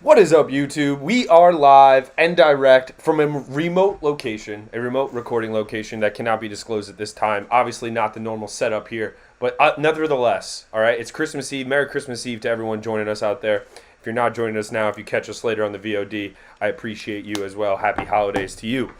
What is up, YouTube? We are live and direct from a remote location, a remote recording location that cannot be disclosed at this time. Obviously not the normal setup here, but nevertheless, all right, it's Christmas Eve. Merry Christmas Eve to everyone joining us out there. If you're not joining us now, if you catch us later on the VOD, I appreciate you as well. Happy holidays to you.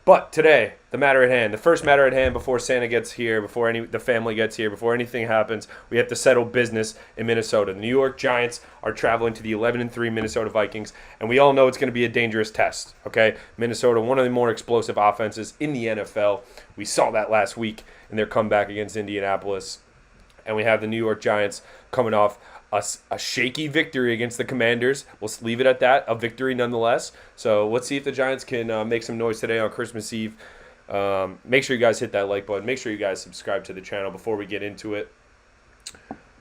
But today, the matter at hand, the first matter at hand before Santa gets here, before the family gets here, before anything happens, we have to settle business in Minnesota. The New York Giants are traveling to the 11-3 Minnesota Vikings, and we all know it's going to be a dangerous test, okay? Minnesota, one of the more explosive offenses in the NFL. We saw that last week in their comeback against Indianapolis. And we have the New York Giants coming off a shaky victory against the Commanders. We'll leave it at that, a victory nonetheless. So let's see if the Giants can make some noise today on Christmas Eve. Make sure you guys hit that like button. Make sure you guys subscribe to the channel before we get into it.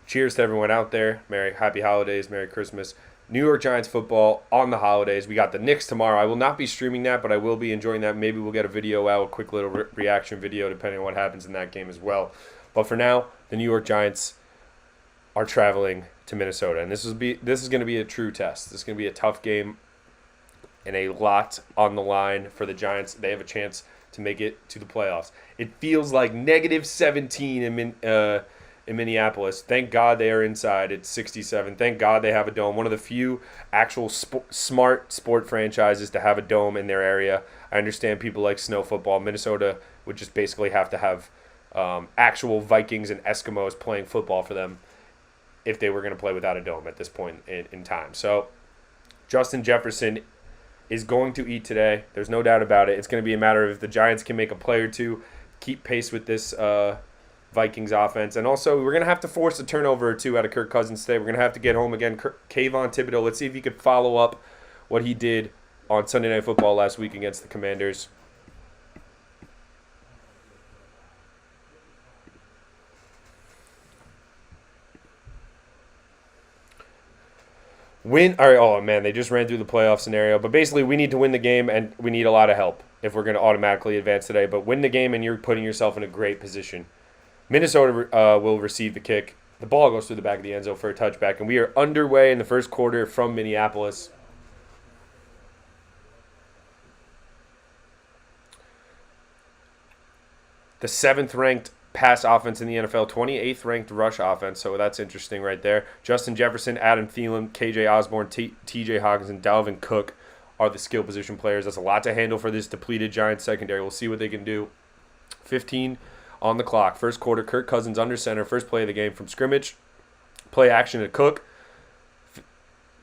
Cheers to everyone out there. Happy holidays, Merry Christmas. New York Giants football on the holidays. We got the Knicks tomorrow. I will not be streaming that, but I will be enjoying that. Maybe we'll get a video out, a quick little reaction video, depending on what happens in that game as well. But for now, the New York Giants are traveling to Minnesota, and this is going to be a true test. This is going to be a tough game, and a lot on the line for the Giants. They have a chance to make it to the playoffs. It feels like -17 in Minneapolis. Thank God they are inside. It's 67. Thank God they have a dome. One of the few actual smart sport franchises to have a dome in their area. I understand people like snow football. Minnesota would just basically have to have actual Vikings and Eskimos playing football for them if they were going to play without a dome at this point in time. So Justin Jefferson is going to eat today. There's no doubt about it. It's going to be a matter of if the Giants can make a play or two, keep pace with this Vikings offense. And also, we're going to have to force a turnover or two out of Kirk Cousins today. We're going to have to get home again. Kayvon Thibodeau, let's see if he could follow up what he did on Sunday Night Football last week against the Commanders. Win. All right. Oh, man, they just ran through the playoff scenario. But basically, we need to win the game, and we need a lot of help if we're going to automatically advance today. But win the game, and you're putting yourself in a great position. Minnesota will receive the kick. The ball goes through the back of the end zone for a touchback, and we are underway in the first quarter from Minneapolis. The 7th-ranked pass offense in the NFL, 28th ranked rush offense, so that's interesting right there. Justin Jefferson, Adam Thielen, KJ Osborne, TJ Hawkins, and Dalvin Cook are the skill position players. That's a lot to handle for this depleted Giants secondary. We'll see what they can do. 15 on the clock. First quarter, Kirk Cousins under center. First play of the game from scrimmage. Play action to Cook.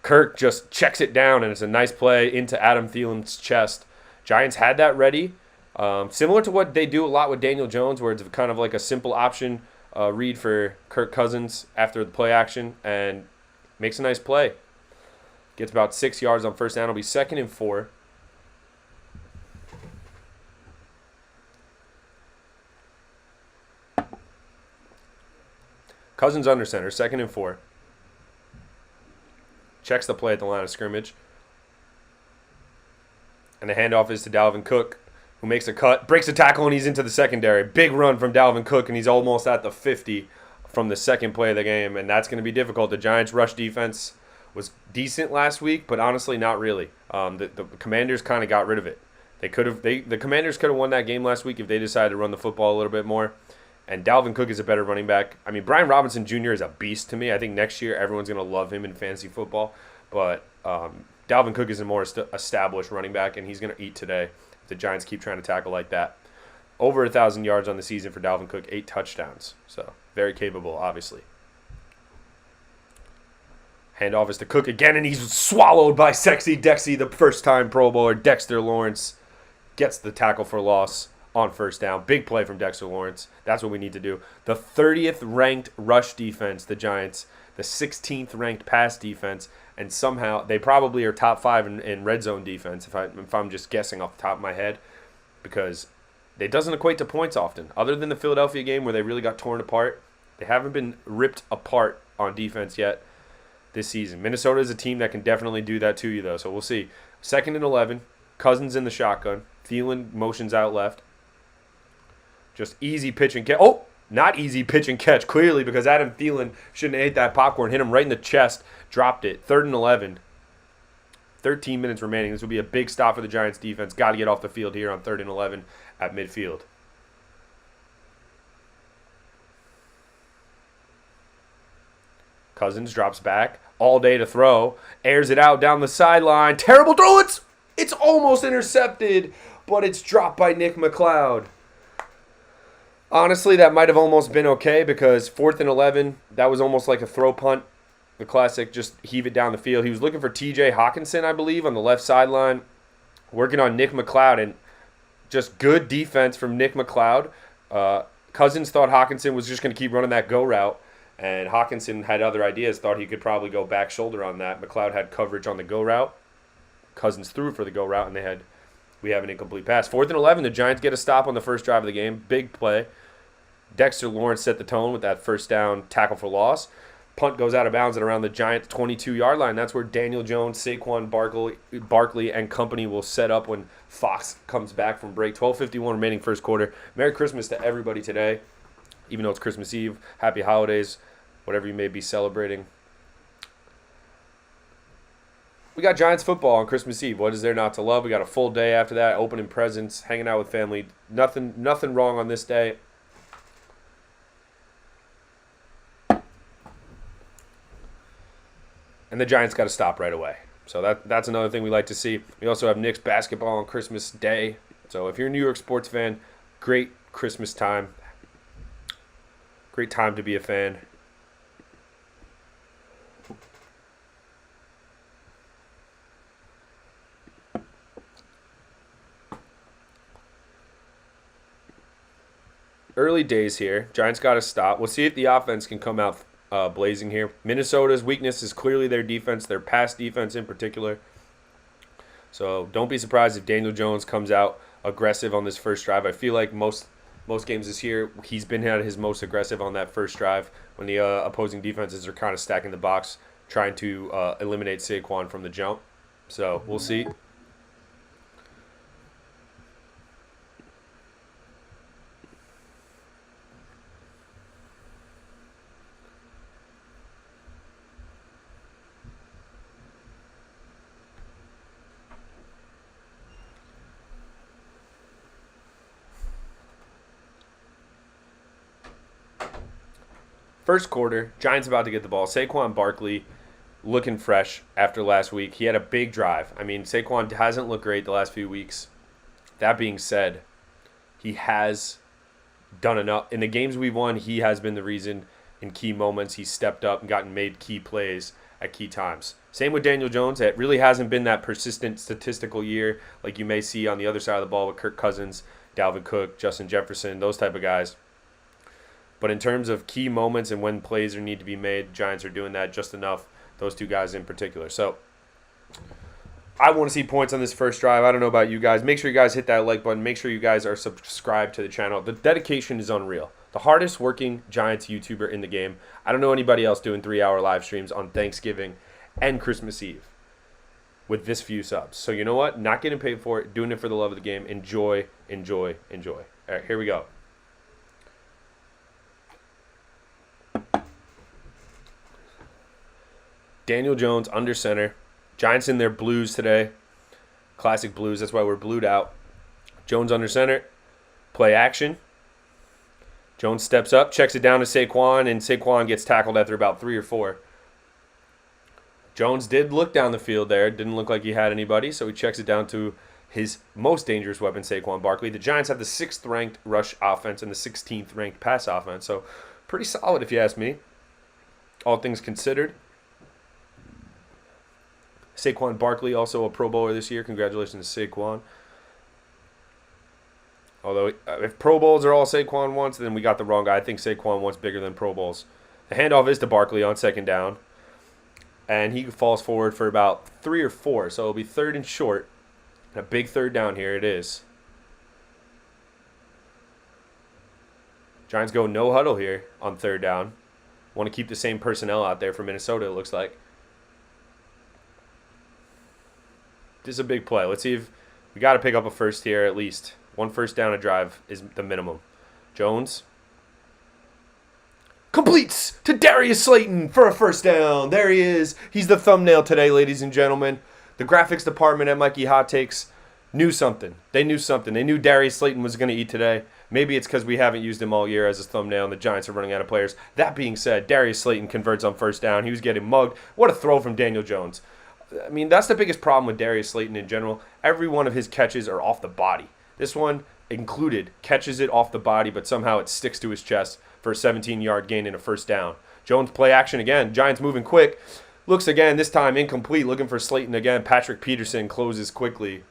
Kirk just checks it down, and it's a nice play into Adam Thielen's chest. Giants had that ready. Similar to what they do a lot with Daniel Jones, where it's kind of like a simple option read for Kirk Cousins after the play action, and makes a nice play. Gets about 6 yards on first down. It'll be 2nd and 4. Cousins under center, 2nd and 4. Checks the play at the line of scrimmage. And the handoff is to Dalvin Cook, who makes a cut, breaks a tackle, and he's into the secondary. Big run from Dalvin Cook, and he's almost at the 50 from the second play of the game, and that's going to be difficult. The Giants' rush defense was decent last week, but honestly, not really. The Commanders kind of got rid of it. The Commanders could have won that game last week if they decided to run the football a little bit more, And Dalvin Cook is a better running back. I mean, Brian Robinson Jr. is a beast to me. I think next year everyone's going to love him in fantasy football. But Dalvin Cook is a more established running back, and he's going to eat today if the Giants keep trying to tackle like that. Over 1,000 yards on the season for Dalvin Cook, 8 touchdowns. So very capable, obviously. Handoff is to Cook again, and he's swallowed by Sexy Dexy, the first-time Pro Bowler. Dexter Lawrence gets the tackle for loss on first down. Big play from Dexter Lawrence. That's what we need to do. The 30th ranked rush defense, the Giants. The 16th ranked pass defense. And somehow they probably are top 5 in red zone defense, if I'm just guessing off the top of my head. Because it doesn't equate to points often. Other than the Philadelphia game where they really got torn apart, they haven't been ripped apart on defense yet this season. Minnesota is a team that can definitely do that to you, though. So we'll see. 2nd and 11. Cousins in the shotgun. Thielen motions out left. Just easy pitch and catch. Oh, not easy pitch and catch, clearly, because Adam Thielen shouldn't have ate that popcorn. Hit him right in the chest. Dropped it. 3rd and 11. 13 minutes remaining. This will be a big stop for the Giants defense. Got to get off the field here on 3rd and 11 at midfield. Cousins drops back. All day to throw. Airs it out down the sideline. Terrible throw. It's almost intercepted, but it's dropped by Nick McLeod. Honestly, that might have almost been okay because 4th and 11, that was almost like a throw punt. The classic, just heave it down the field. He was looking for T.J. Hawkinson, I believe, on the left sideline, working on Nick McLeod, and just good defense from Nick McLeod. Cousins thought Hawkinson was just going to keep running that go route, and Hawkinson had other ideas, thought he could probably go back shoulder on that. McLeod had coverage on the go route. Cousins threw for the go route, and we have an incomplete pass. 4th and 11, the Giants get a stop on the first drive of the game. Big play. Dexter Lawrence set the tone with that first down tackle for loss. Punt goes out of bounds at around the Giants' 22-yard line. That's where Daniel Jones, Saquon Barkley, and company will set up when Fox comes back from break. 12:51 remaining first quarter. Merry Christmas to everybody today, even though it's Christmas Eve. Happy holidays, whatever you may be celebrating. We got Giants football on Christmas Eve. What is there not to love? We got a full day after that, opening presents, hanging out with family. Nothing wrong on this day. And the Giants got to stop right away. So that's another thing we like to see. We also have Knicks basketball on Christmas Day. So if you're a New York sports fan, great Christmas time. Great time to be a fan. Early days here. Giants got to stop. We'll see if the offense can come out blazing here. Minnesota's weakness is clearly their defense, their pass defense in particular. So don't be surprised if Daniel Jones comes out aggressive on this first drive. I feel like most games this year, he's been at his most aggressive on that first drive when the opposing defenses are kind of stacking the box, trying to eliminate Saquon from the jump. So we'll see. First quarter, Giants about to get the ball. Saquon Barkley looking fresh after last week. He had a big drive. I mean, Saquon hasn't looked great the last few weeks. That being said, he has done enough. In the games we've won, he has been the reason in key moments. He's stepped up and made key plays at key times. Same with Daniel Jones. It really hasn't been that persistent statistical year like you may see on the other side of the ball with Kirk Cousins, Dalvin Cook, Justin Jefferson, those type of guys. But in terms of key moments and when plays need to be made, Giants are doing that just enough, those two guys in particular. So I want to see points on this first drive. I don't know about you guys. Make sure you guys hit that like button. Make sure you guys are subscribed to the channel. The dedication is unreal. The hardest working Giants YouTuber in the game. I don't know anybody else doing 3-hour live streams on Thanksgiving and Christmas Eve with this few subs. So you know what? Not getting paid for it. Doing it for the love of the game. Enjoy, enjoy, enjoy. All right, here we go. Daniel Jones under center. Giants in their blues today. Classic blues. That's why we're blued out. Jones under center. Play action. Jones steps up, checks it down to Saquon, and Saquon gets tackled after about 3 or 4. Jones did look down the field there. Didn't look like he had anybody, so he checks it down to his most dangerous weapon, Saquon Barkley. The Giants have the 6th-ranked rush offense and the 16th-ranked pass offense, so pretty solid if you ask me, all things considered. Saquon Barkley, also a Pro Bowler this year. Congratulations to Saquon. Although, if Pro Bowls are all Saquon wants, then we got the wrong guy. I think Saquon wants bigger than Pro Bowls. The handoff is to Barkley on 2nd down. And he falls forward for about 3 or 4. So it'll be 3rd and short. And a big 3rd down here it is. Giants go no huddle here on 3rd down. Want to keep the same personnel out there for Minnesota, it looks like. This is a big play. Let's see if we got to pick up a first here at least. 1 first down a drive is the minimum. Jones completes to Darius Slayton for a first down. There he is. He's the thumbnail today, ladies and gentlemen. The graphics department at Mikey Hot Takes knew something. They knew something. They knew Darius Slayton was going to eat today. Maybe it's because we haven't used him all year as a thumbnail and the Giants are running out of players. That being said, Darius Slayton converts on first down. He was getting mugged. What a throw from Daniel Jones. I mean, that's the biggest problem with Darius Slayton in general. Every one of his catches are off the body. This one included, catches it off the body, but somehow it sticks to his chest for a 17-yard gain and a first down. Jones play action again. Giants moving quick. Looks again, this time incomplete. Looking for Slayton again. Patrick Peterson closes quickly.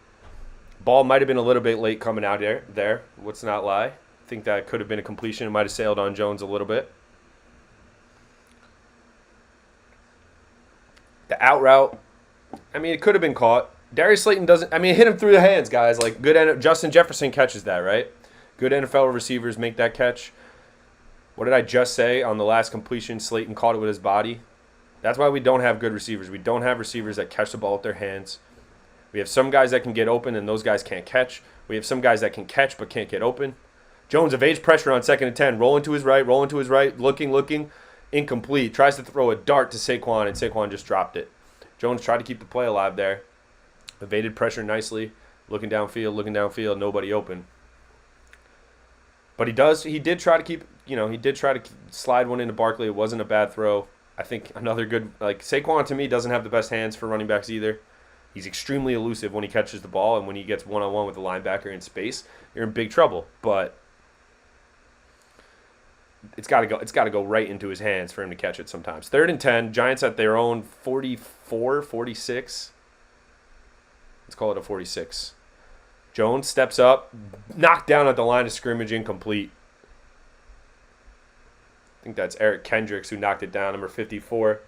Ball might have been a little bit late coming out there. Let's not lie. I think that could have been a completion. It might have sailed on Jones a little bit. The out route, I mean, it could have been caught. Darius Slayton doesn't, I mean, it hit him through the hands, guys. Like, Justin Jefferson catches that, right? Good NFL receivers make that catch. What did I just say on the last completion? Slayton caught it with his body. That's why we don't have good receivers. We don't have receivers that catch the ball with their hands. We have some guys that can get open, and those guys can't catch. We have some guys that can catch but can't get open. Jones evades pressure on 2nd and 10. Rolling to his right, looking. Incomplete. Tries to throw a dart to Saquon, and Saquon just dropped it. Jones tried to keep the play alive there. Evaded pressure nicely. Looking downfield, nobody open. But he did try to slide one into Barkley. It wasn't a bad throw. I think another good, like, Saquon to me doesn't have the best hands for running backs either. He's extremely elusive when he catches the ball, and when he gets one-on-one with the linebacker in space, you're in big trouble. But it's got to go right into his hands for him to catch it sometimes. 3rd and 10, Giants at their own 44, 46. Let's call it a 46. Jones steps up, knocked down at the line of scrimmage, incomplete. I think that's Eric Kendricks who knocked it down, number 54.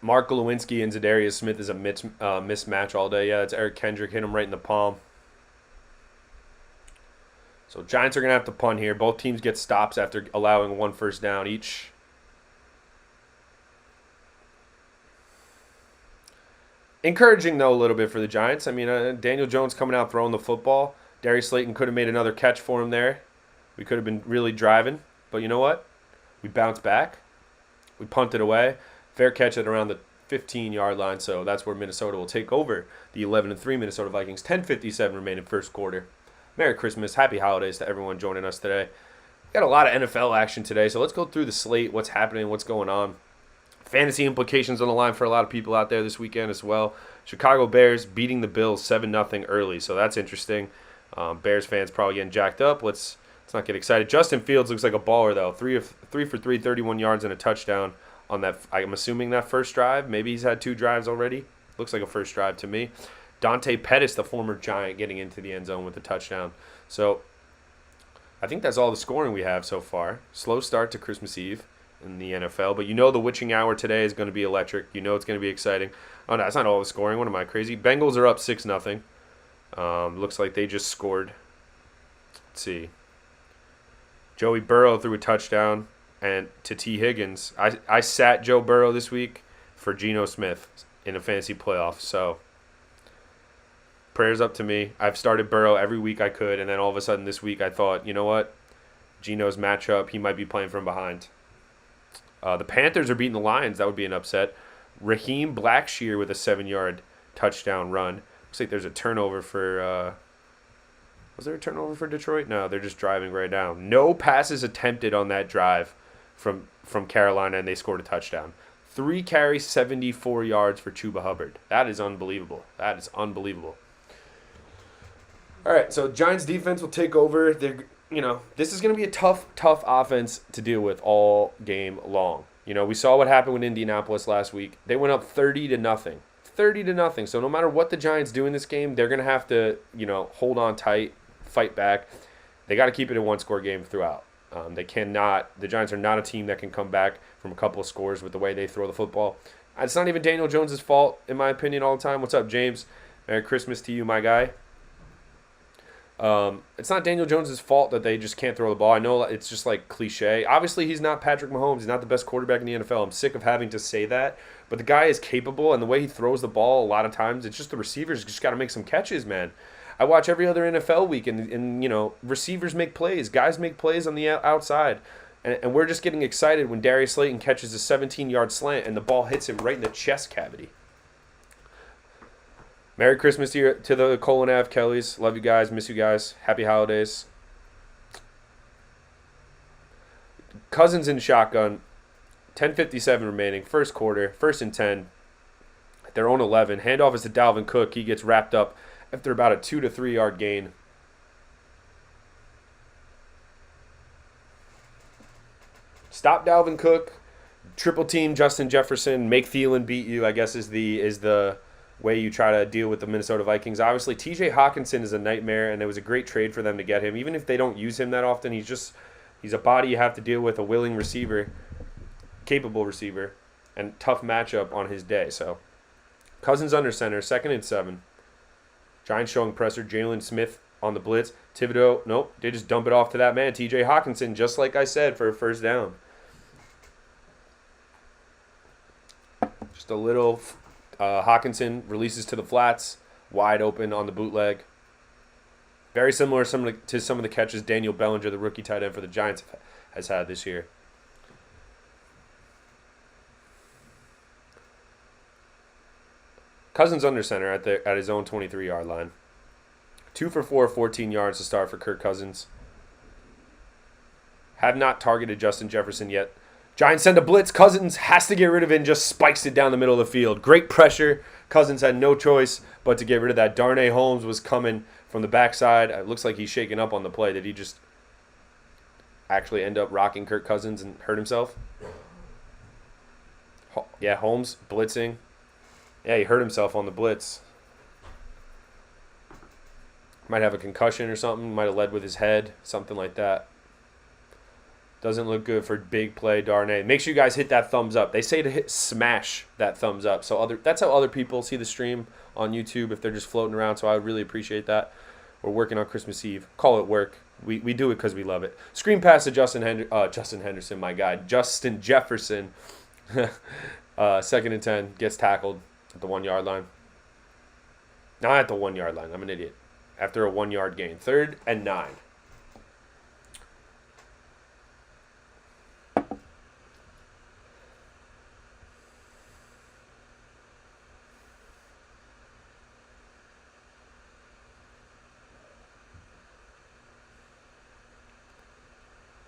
Mark Lewinsky and Zadarius Smith is a mismatch all day. Yeah, that's Eric Kendrick. Hit him right in the palm. So Giants are going to have to punt here. Both teams get stops after allowing 1 first down each. Encouraging, though, a little bit for the Giants. I mean, Daniel Jones coming out throwing the football. Darius Slayton could have made another catch for him there. We could have been really driving. But you know what? We bounced back. We punted away. Fair catch at around the 15-yard line, so that's where Minnesota will take over the 11-3 Minnesota Vikings. 10:57 remaining first quarter. Merry Christmas. Happy holidays to everyone joining us today. We got a lot of NFL action today, so let's go through the slate, what's happening, what's going on. Fantasy implications on the line for a lot of people out there this weekend as well. Chicago Bears beating the Bills 7-0 early, so that's interesting. Bears fans probably getting jacked up. Let's not get excited. Justin Fields looks like a baller, though. 3 for 3, 31 yards and a touchdown on that. I'm assuming that first drive. Maybe he's had 2 drives already. Looks like a first drive to me. Dante Pettis, the former Giant, getting into the end zone with a touchdown. So I think that's all the scoring we have so far. Slow start to Christmas Eve in the NFL, but you know the witching hour today is going to be electric. You know it's going to be exciting. Oh, no, that's not all the scoring. What am I, crazy? Bengals are up 6-0. Looks like they just scored. Let's see. Joey Burrow threw a touchdown. And to T. Higgins, I sat Joe Burrow this week for Geno Smith in a fantasy playoff. So prayers up to me. I've started Burrow every week I could, and then all of a sudden this week I thought, you know what? Geno's matchup, he might be playing from behind. The Panthers are beating the Lions. That would be an upset. Raheem Blackshear with a 7-yard touchdown run. Looks like there's a turnover for was there a turnover for Detroit? No, they're just driving right now. No passes attempted on that drive from Carolina, and they scored a touchdown. 3 carries, 74 yards for Chuba Hubbard. That is unbelievable. That is unbelievable. All right, so Giants defense will take over. This is going to be a tough offense to deal with all game long. We saw what happened with Indianapolis last week. They went up 30-0. 30-0. So no matter what the Giants do in this game, they're going to have to, hold on tight, fight back. They got to keep it a one-score game throughout. The Giants are not a team that can come back from a couple of scores with the way they throw the football. It's not even Daniel Jones' fault, in my opinion, all the time. What's up, James? Merry Christmas to you, my guy. It's not Daniel Jones' fault that they just can't throw the ball. I know it's just like cliche. Obviously, he's not Patrick Mahomes. He's not the best quarterback in the NFL. I'm sick of having to say that. But the guy is capable, and the way he throws the ball a lot of times, it's just the receivers just got to make some catches, man. I watch every other NFL week, and receivers make plays. Guys make plays on the outside. And we're just getting excited when Darius Slayton catches a 17-yard slant and the ball hits him right in the chest cavity. Merry Christmas to the Colin Ave Kellys. Love you guys. Miss you guys. Happy holidays. Cousins in shotgun. 10:57 remaining. First quarter. 1st and 10. Their own 11. Handoff is to Dalvin Cook. He gets wrapped up after about a 2 to 3 yard gain. Stop Dalvin Cook. Triple team Justin Jefferson. Make Thielen beat you, I guess, is the way you try to deal with the Minnesota Vikings. Obviously, TJ Hawkinson is a nightmare, and it was a great trade for them to get him. Even if they don't use him that often, he's a body you have to deal with, a willing receiver, capable receiver, and tough matchup on his day. So, Cousins under center, 2nd and 7. Giants showing pressure. Jalen Smith on the blitz. Thibodeau, nope, they just dump it off to that man, TJ Hawkinson, just like I said, for a first down. Just a little... Hawkinson releases to the flats, wide open on the bootleg. Very similar to some of the catches Daniel Bellinger, the rookie tight end for the Giants, has had this year. Cousins under center at his own 23-yard line. 2 for 4, 14 yards to start for Kirk Cousins. Have not targeted Justin Jefferson yet. Giants send a blitz. Cousins has to get rid of it and just spikes it down the middle of the field. Great pressure. Cousins had no choice but to get rid of that. Darnay Holmes was coming from the backside. It looks like he's shaking up on the play. Did he just actually end up rocking Kirk Cousins and hurt himself? Yeah, Holmes blitzing. Yeah, he hurt himself on the blitz. Might have a concussion or something. Might have led with his head. Something like that. Doesn't look good for big play, Darnay. Make sure you guys hit that thumbs up. They say to smash that thumbs up. So that's how other people see the stream on YouTube if they're just floating around. So I would really appreciate that. We're working on Christmas Eve. Call it work. We do it because we love it. Screen pass to Justin Henderson, my guy. Justin Jefferson. 2nd and 10. Gets tackled at the 1 yard line. Not at the 1 yard line. I'm an idiot. After a 1 yard gain. 3rd and 9.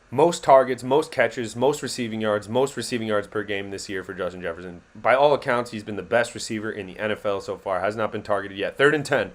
Most targets, most catches, most receiving yards per game this year for Justin Jefferson. By all accounts, he's been the best receiver in the NFL so far. Has not been targeted yet. 3rd and 10.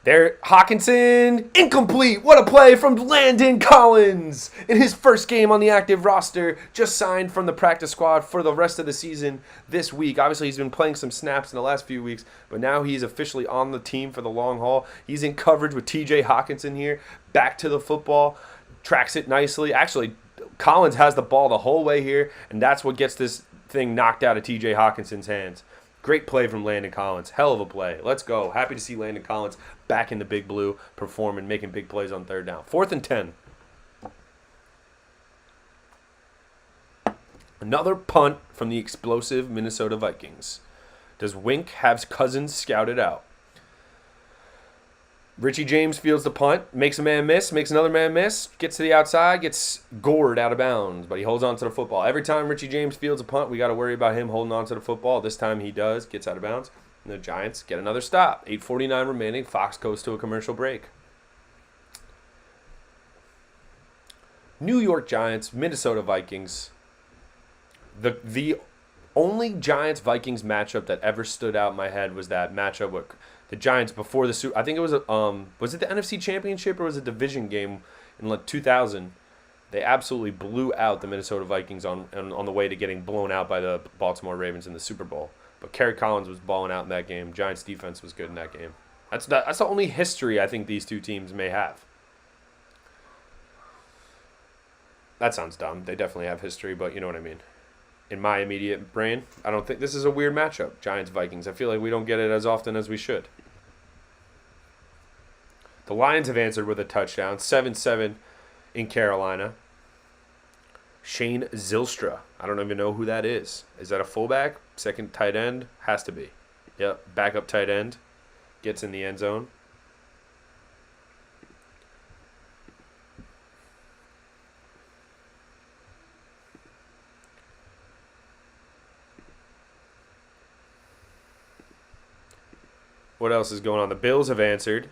There, Hawkinson, incomplete. What a play from Landon Collins in his first game on the active roster. Just signed from the practice squad for the rest of the season this week. Obviously, he's been playing some snaps in the last few weeks, but now he's officially on the team for the long haul. He's in coverage with TJ Hawkinson here. Back to the football, tracks it nicely. Actually, Collins has the ball the whole way here, and that's what gets this thing knocked out of TJ Hawkinson's hands. Great play from Landon Collins. Hell of a play. Let's go. Happy to see Landon Collins back in the big blue, performing, making big plays on 3rd down. 4th and 10. Another punt from the explosive Minnesota Vikings. Does Wink have Cousins scouted out? Richie James fields the punt, makes a man miss, makes another man miss, gets to the outside, gets gored out of bounds, but he holds on to the football. Every time Richie James fields a punt, we got to worry about him holding on to the football. This time he does, gets out of bounds. And the Giants get another stop. 8:49 remaining. Fox goes to a commercial break. New York Giants, Minnesota Vikings. The only Giants-Vikings matchup that ever stood out in my head was that matchup with the Giants before the Super. I think it was was it the NFC Championship or was it a division game in like 2000? They absolutely blew out the Minnesota Vikings on the way to getting blown out by the Baltimore Ravens in the Super Bowl. But Kerry Collins was balling out in that game. Giants defense was good in that game. That's the only history I think these two teams may have. That sounds dumb. They definitely have history, but you know what I mean. In my immediate brain, I don't think this is a weird matchup. Giants-Vikings. I feel like we don't get it as often as we should. The Lions have answered with a touchdown. 7-7 in Carolina. Shane Zylstra. I don't even know who that is. Is that a fullback? Second tight end? Has to be. Yep, backup tight end. Gets in the end zone. What else is going on? The Bills have answered.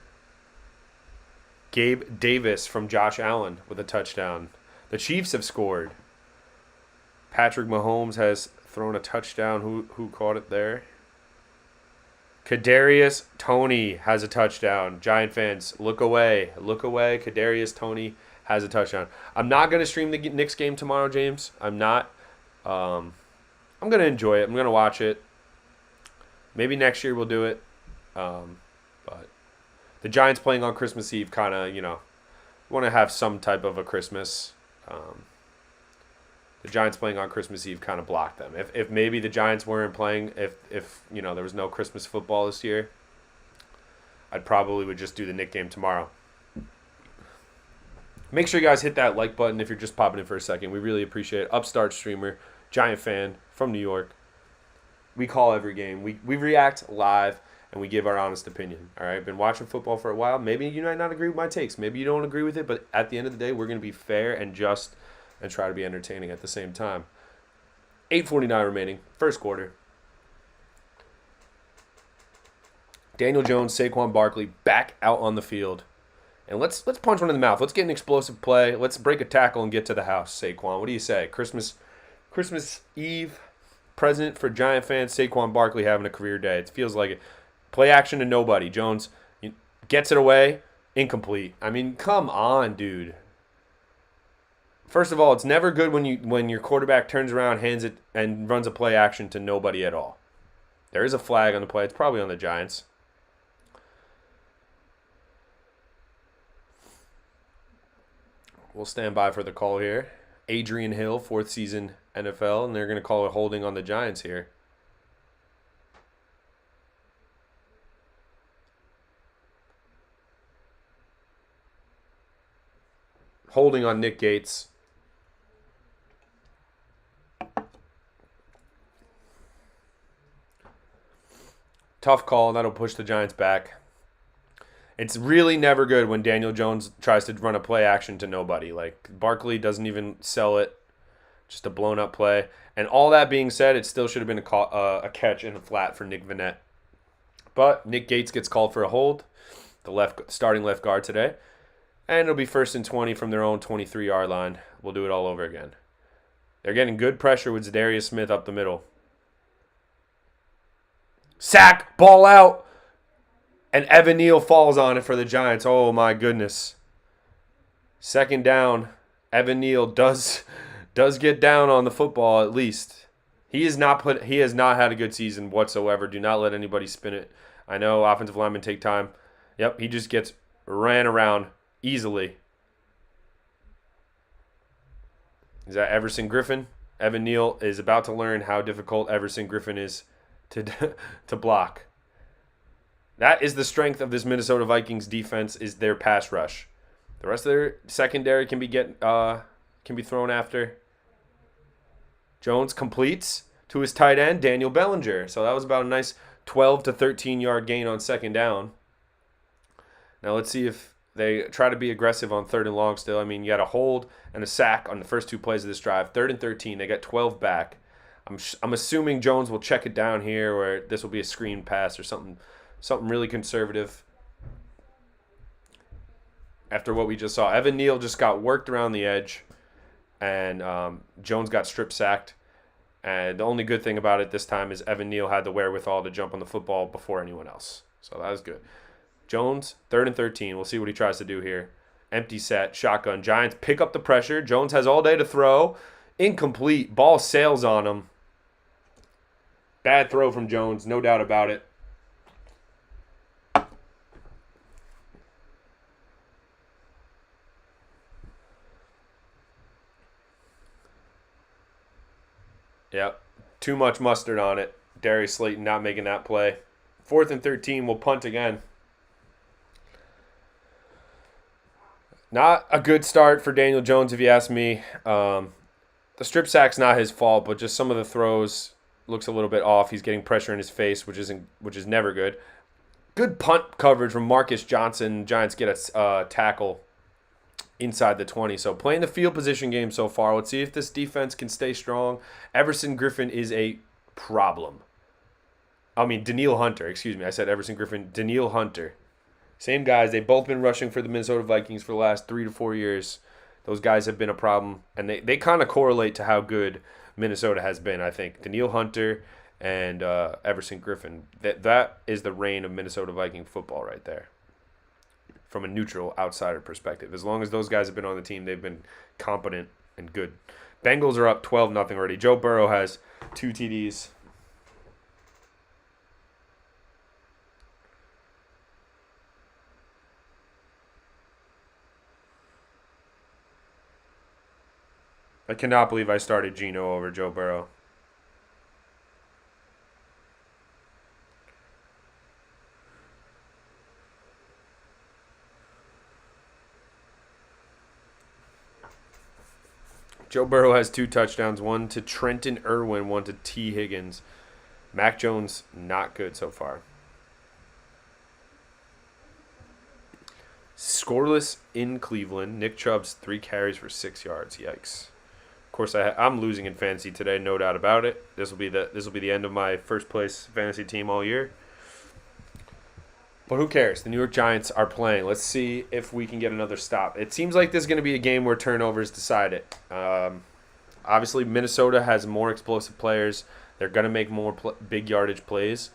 Gabe Davis from Josh Allen with a touchdown. The Chiefs have scored. Patrick Mahomes has thrown a touchdown. Who caught it there? Kadarius Toney has a touchdown. Giant fans, look away. Look away. Kadarius Toney has a touchdown. I'm not going to stream the Knicks game tomorrow, James. I'm not. I'm going to enjoy it. I'm going to watch it. Maybe next year we'll do it. But the Giants playing on Christmas Eve kind of, want to have some type of a Christmas. The Giants playing on Christmas Eve kind of blocked them. If maybe the Giants weren't playing, if there was no Christmas football this year, I'd probably would just do the Knick game tomorrow. Make sure you guys hit that like button if you're just popping in for a second. We really appreciate it. Upstart streamer, Giant fan from New York. We call every game. We react live. And we give our honest opinion. All right, been watching football for a while. Maybe you might not agree with my takes. Maybe you don't agree with it. But at the end of the day, we're going to be fair and just and try to be entertaining at the same time. 8:49 remaining, first quarter. Daniel Jones, Saquon Barkley back out on the field. And let's punch one in the mouth. Let's get an explosive play. Let's break a tackle and get to the house, Saquon. What do you say? Christmas Eve present for Giant fans. Saquon Barkley having a career day. It feels like it. Play action to nobody. Jones gets it away. Incomplete. I mean, come on, dude. First of all, it's never good when your quarterback turns around, hands it, and runs a play action to nobody at all. There is a flag on the play. It's probably on the Giants. We'll stand by for the call here. Adrian Hill, fourth season NFL, and they're going to call it holding on the Giants here. Holding on Nick Gates. Tough call. That'll push the Giants back. It's really never good when Daniel Jones tries to run a play action to nobody. Like, Barkley doesn't even sell it. Just a blown up play. And all that being said, it still should have been a catch in the flat for Nick Vannett. But Nick Gates gets called for a hold. The starting left guard today. And it'll be 1st and 20 from their own 23-yard line. We'll do it all over again. They're getting good pressure with Zadarius Smith up the middle. Sack, ball out. And Evan Neal falls on it for the Giants. Oh, my goodness. Second down. Evan Neal does get down on the football at least. He has not had a good season whatsoever. Do not let anybody spin it. I know offensive linemen take time. Yep, he just gets ran around easily. Is that Everson Griffin? Evan Neal is about to learn how difficult Everson Griffin is to block. That is the strength of this Minnesota Vikings defense, is their pass rush. The rest of their secondary can be thrown after. Jones completes to his tight end, Daniel Bellinger. So that was about a nice 12 to 13 yard gain on second down. Now let's see if they try to be aggressive on 3rd and long still. I mean, you got a hold and a sack on the first 2 plays of this drive. 3rd and 13. They got 12 back. I'm assuming Jones will check it down here, or this will be a screen pass or something really conservative. After what we just saw, Evan Neal just got worked around the edge, and Jones got strip sacked. And the only good thing about it this time is Evan Neal had the wherewithal to jump on the football before anyone else. So that was good. Jones, 3rd and 13. We'll see what he tries to do here. Empty set, shotgun. Giants pick up the pressure. Jones has all day to throw. Incomplete. Ball sails on him. Bad throw from Jones, no doubt about it. Yep. Too much mustard on it. Darius Slayton not making that play. 4th and 13. We'll punt again. Not a good start for Daniel Jones, if you ask me. The strip sack's not his fault, but just some of the throws looks a little bit off. He's getting pressure in his face, which is never good. Good punt coverage from Marcus Johnson. Giants get a tackle inside the 20. So playing the field position game so far. Let's see if this defense can stay strong. Everson Griffin is a problem. I mean, Danielle Hunter. Excuse me. I said Everson Griffin. Danielle Hunter. Same guys. They've both been rushing for the Minnesota Vikings for the last 3 to 4 years. Those guys have been a problem. And they kind of correlate to how good Minnesota has been, I think. Danielle Hunter and Everson Griffin. That is the reign of Minnesota Viking football right there. From a neutral outsider perspective. As long as those guys have been on the team, they've been competent and good. Bengals are up 12-0 already. Joe Burrow has 2 TDs. I cannot believe I started Geno over Joe Burrow. Joe Burrow has 2 touchdowns, one to Trenton Irwin, one to T. Higgins. Mac Jones, not good so far. Scoreless in Cleveland. Nick Chubb's 3 carries for 6 yards. Yikes. Of course, I'm losing in fantasy today, no doubt about it. This will be the end of my first place fantasy team all year. But who cares? The New York Giants are playing. Let's see if we can get another stop. It seems like this is going to be a game where turnovers decide it. Obviously, Minnesota has more explosive players. They're going to make more big yardage plays.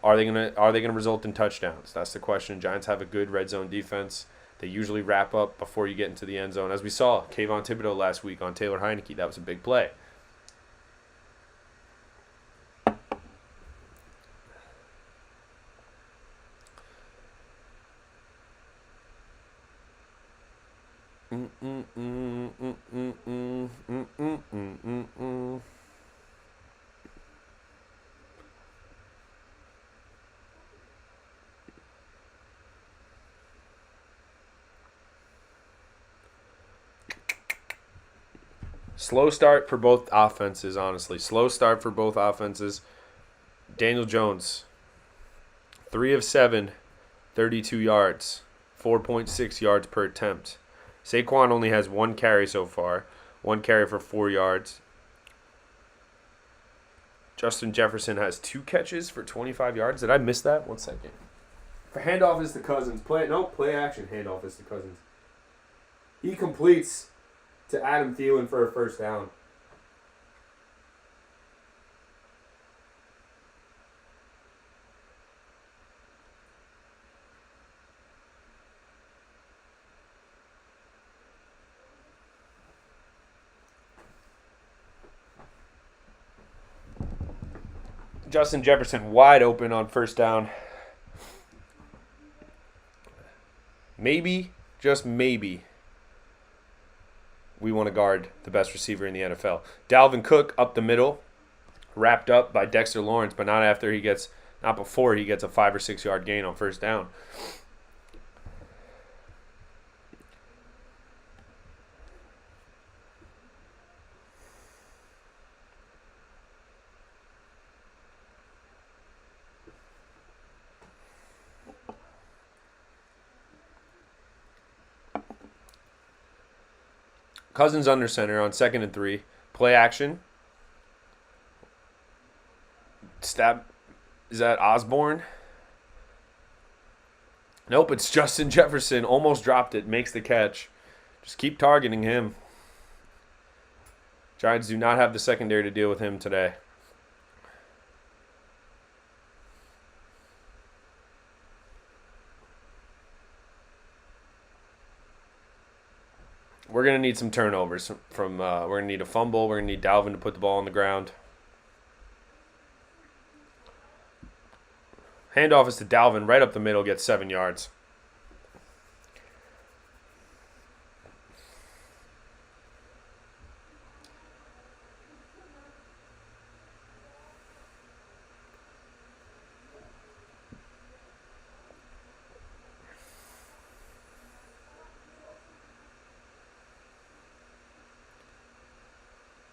Are they going to result in touchdowns? That's the question. Giants have a good red zone defense. They usually wrap up before you get into the end zone. As we saw, Kayvon Thibodeau last week on Taylor Heineke, that was a big play. Slow start for both offenses, honestly. Slow start for both offenses. Daniel Jones, 3 of 7, 32 yards, 4.6 yards per attempt. Saquon only has 1 carry so far, 1 carry for 4 yards. Justin Jefferson has 2 catches for 25 yards. Did I miss that? 1 second. For handoff is to Cousins. Play action. Handoff is to Cousins. He completes to Adam Thielen for a first down. Justin Jefferson wide open on first down. Maybe, just maybe, we want to guard the best receiver in the NFL. Dalvin Cook up the middle, wrapped up by Dexter Lawrence, but not before he gets a 5 or 6 yard gain on first down. Cousins under center on 2nd and 3. Play action. Stab. Is that Osborne? Nope, it's Justin Jefferson. Almost dropped it. Makes the catch. Just keep targeting him. Giants do not have the secondary to deal with him today. We're going to need some turnovers. We're going to need a fumble. We're going to need Dalvin to put the ball on the ground. Handoff is to Dalvin. Right up the middle. Gets 7 yards.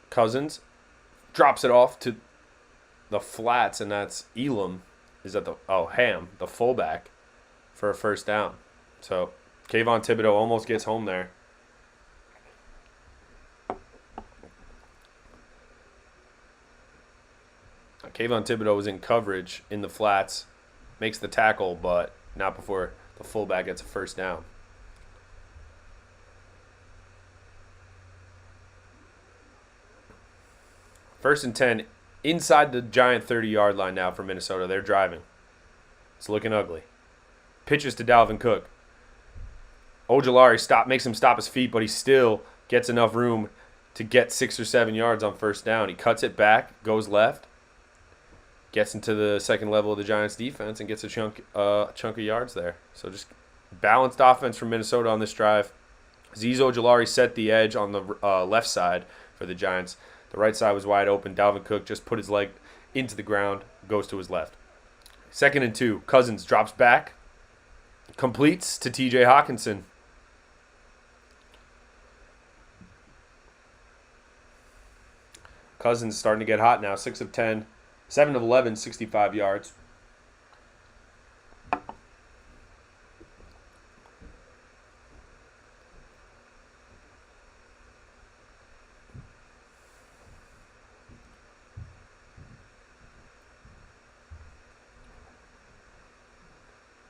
Cousins drops it off to the flats, and that's Elam. Is that Ham, the fullback, for a first down. So Kayvon Thibodeau almost gets home there. Kayvon Thibodeau was in coverage in the flats, makes the tackle, but not before the fullback gets a first down. First and 10, inside the Giant 30-yard line now for Minnesota. They're driving. It's looking ugly. Pitches to Dalvin Cook. Ojulari makes him stop his feet, but he still gets enough room to get 6 or 7 yards on first down. He cuts it back, goes left, gets into the second level of the Giants' defense, and gets a chunk of yards there. So just balanced offense from Minnesota on this drive. Azeez Ojulari set the edge on the left side for the Giants. The right side was wide open. Dalvin Cook just put his leg into the ground, goes to his left. 2nd and 2. Cousins drops back, completes to T.J. Hockenson. Cousins starting to get hot now. 6 of 10, 7 of 11, 65 yards.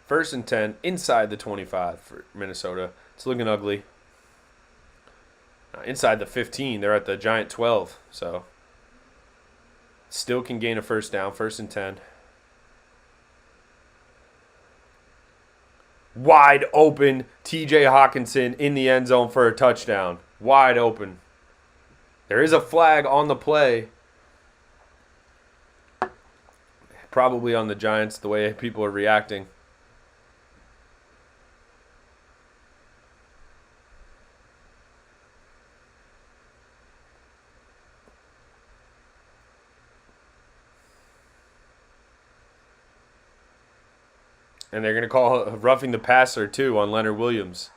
First and 10, inside the 25 for Minnesota. It's looking ugly. Inside the 15, they're at the Giant 12, so still can gain a first down. 1st and 10. Wide open, T.J. Hockenson in the end zone for a touchdown. Wide open. There is a flag on the play. Probably on the Giants, the way people are reacting. And they're going to call roughing the passer, too, on Leonard Williams.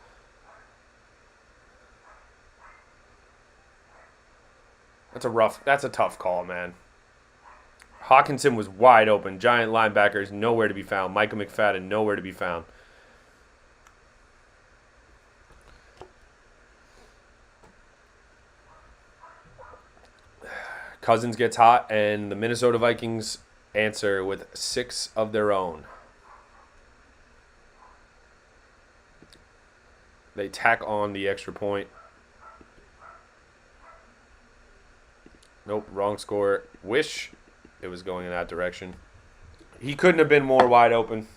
That's a tough call, man. Hockenson was wide open. Giant linebackers nowhere to be found. Micah McFadden nowhere to be found. Cousins gets hot, and the Minnesota Vikings answer with 6 of their own. They tack on the extra point. Nope, wrong score. Wish it was going in that direction. He couldn't have been more wide open.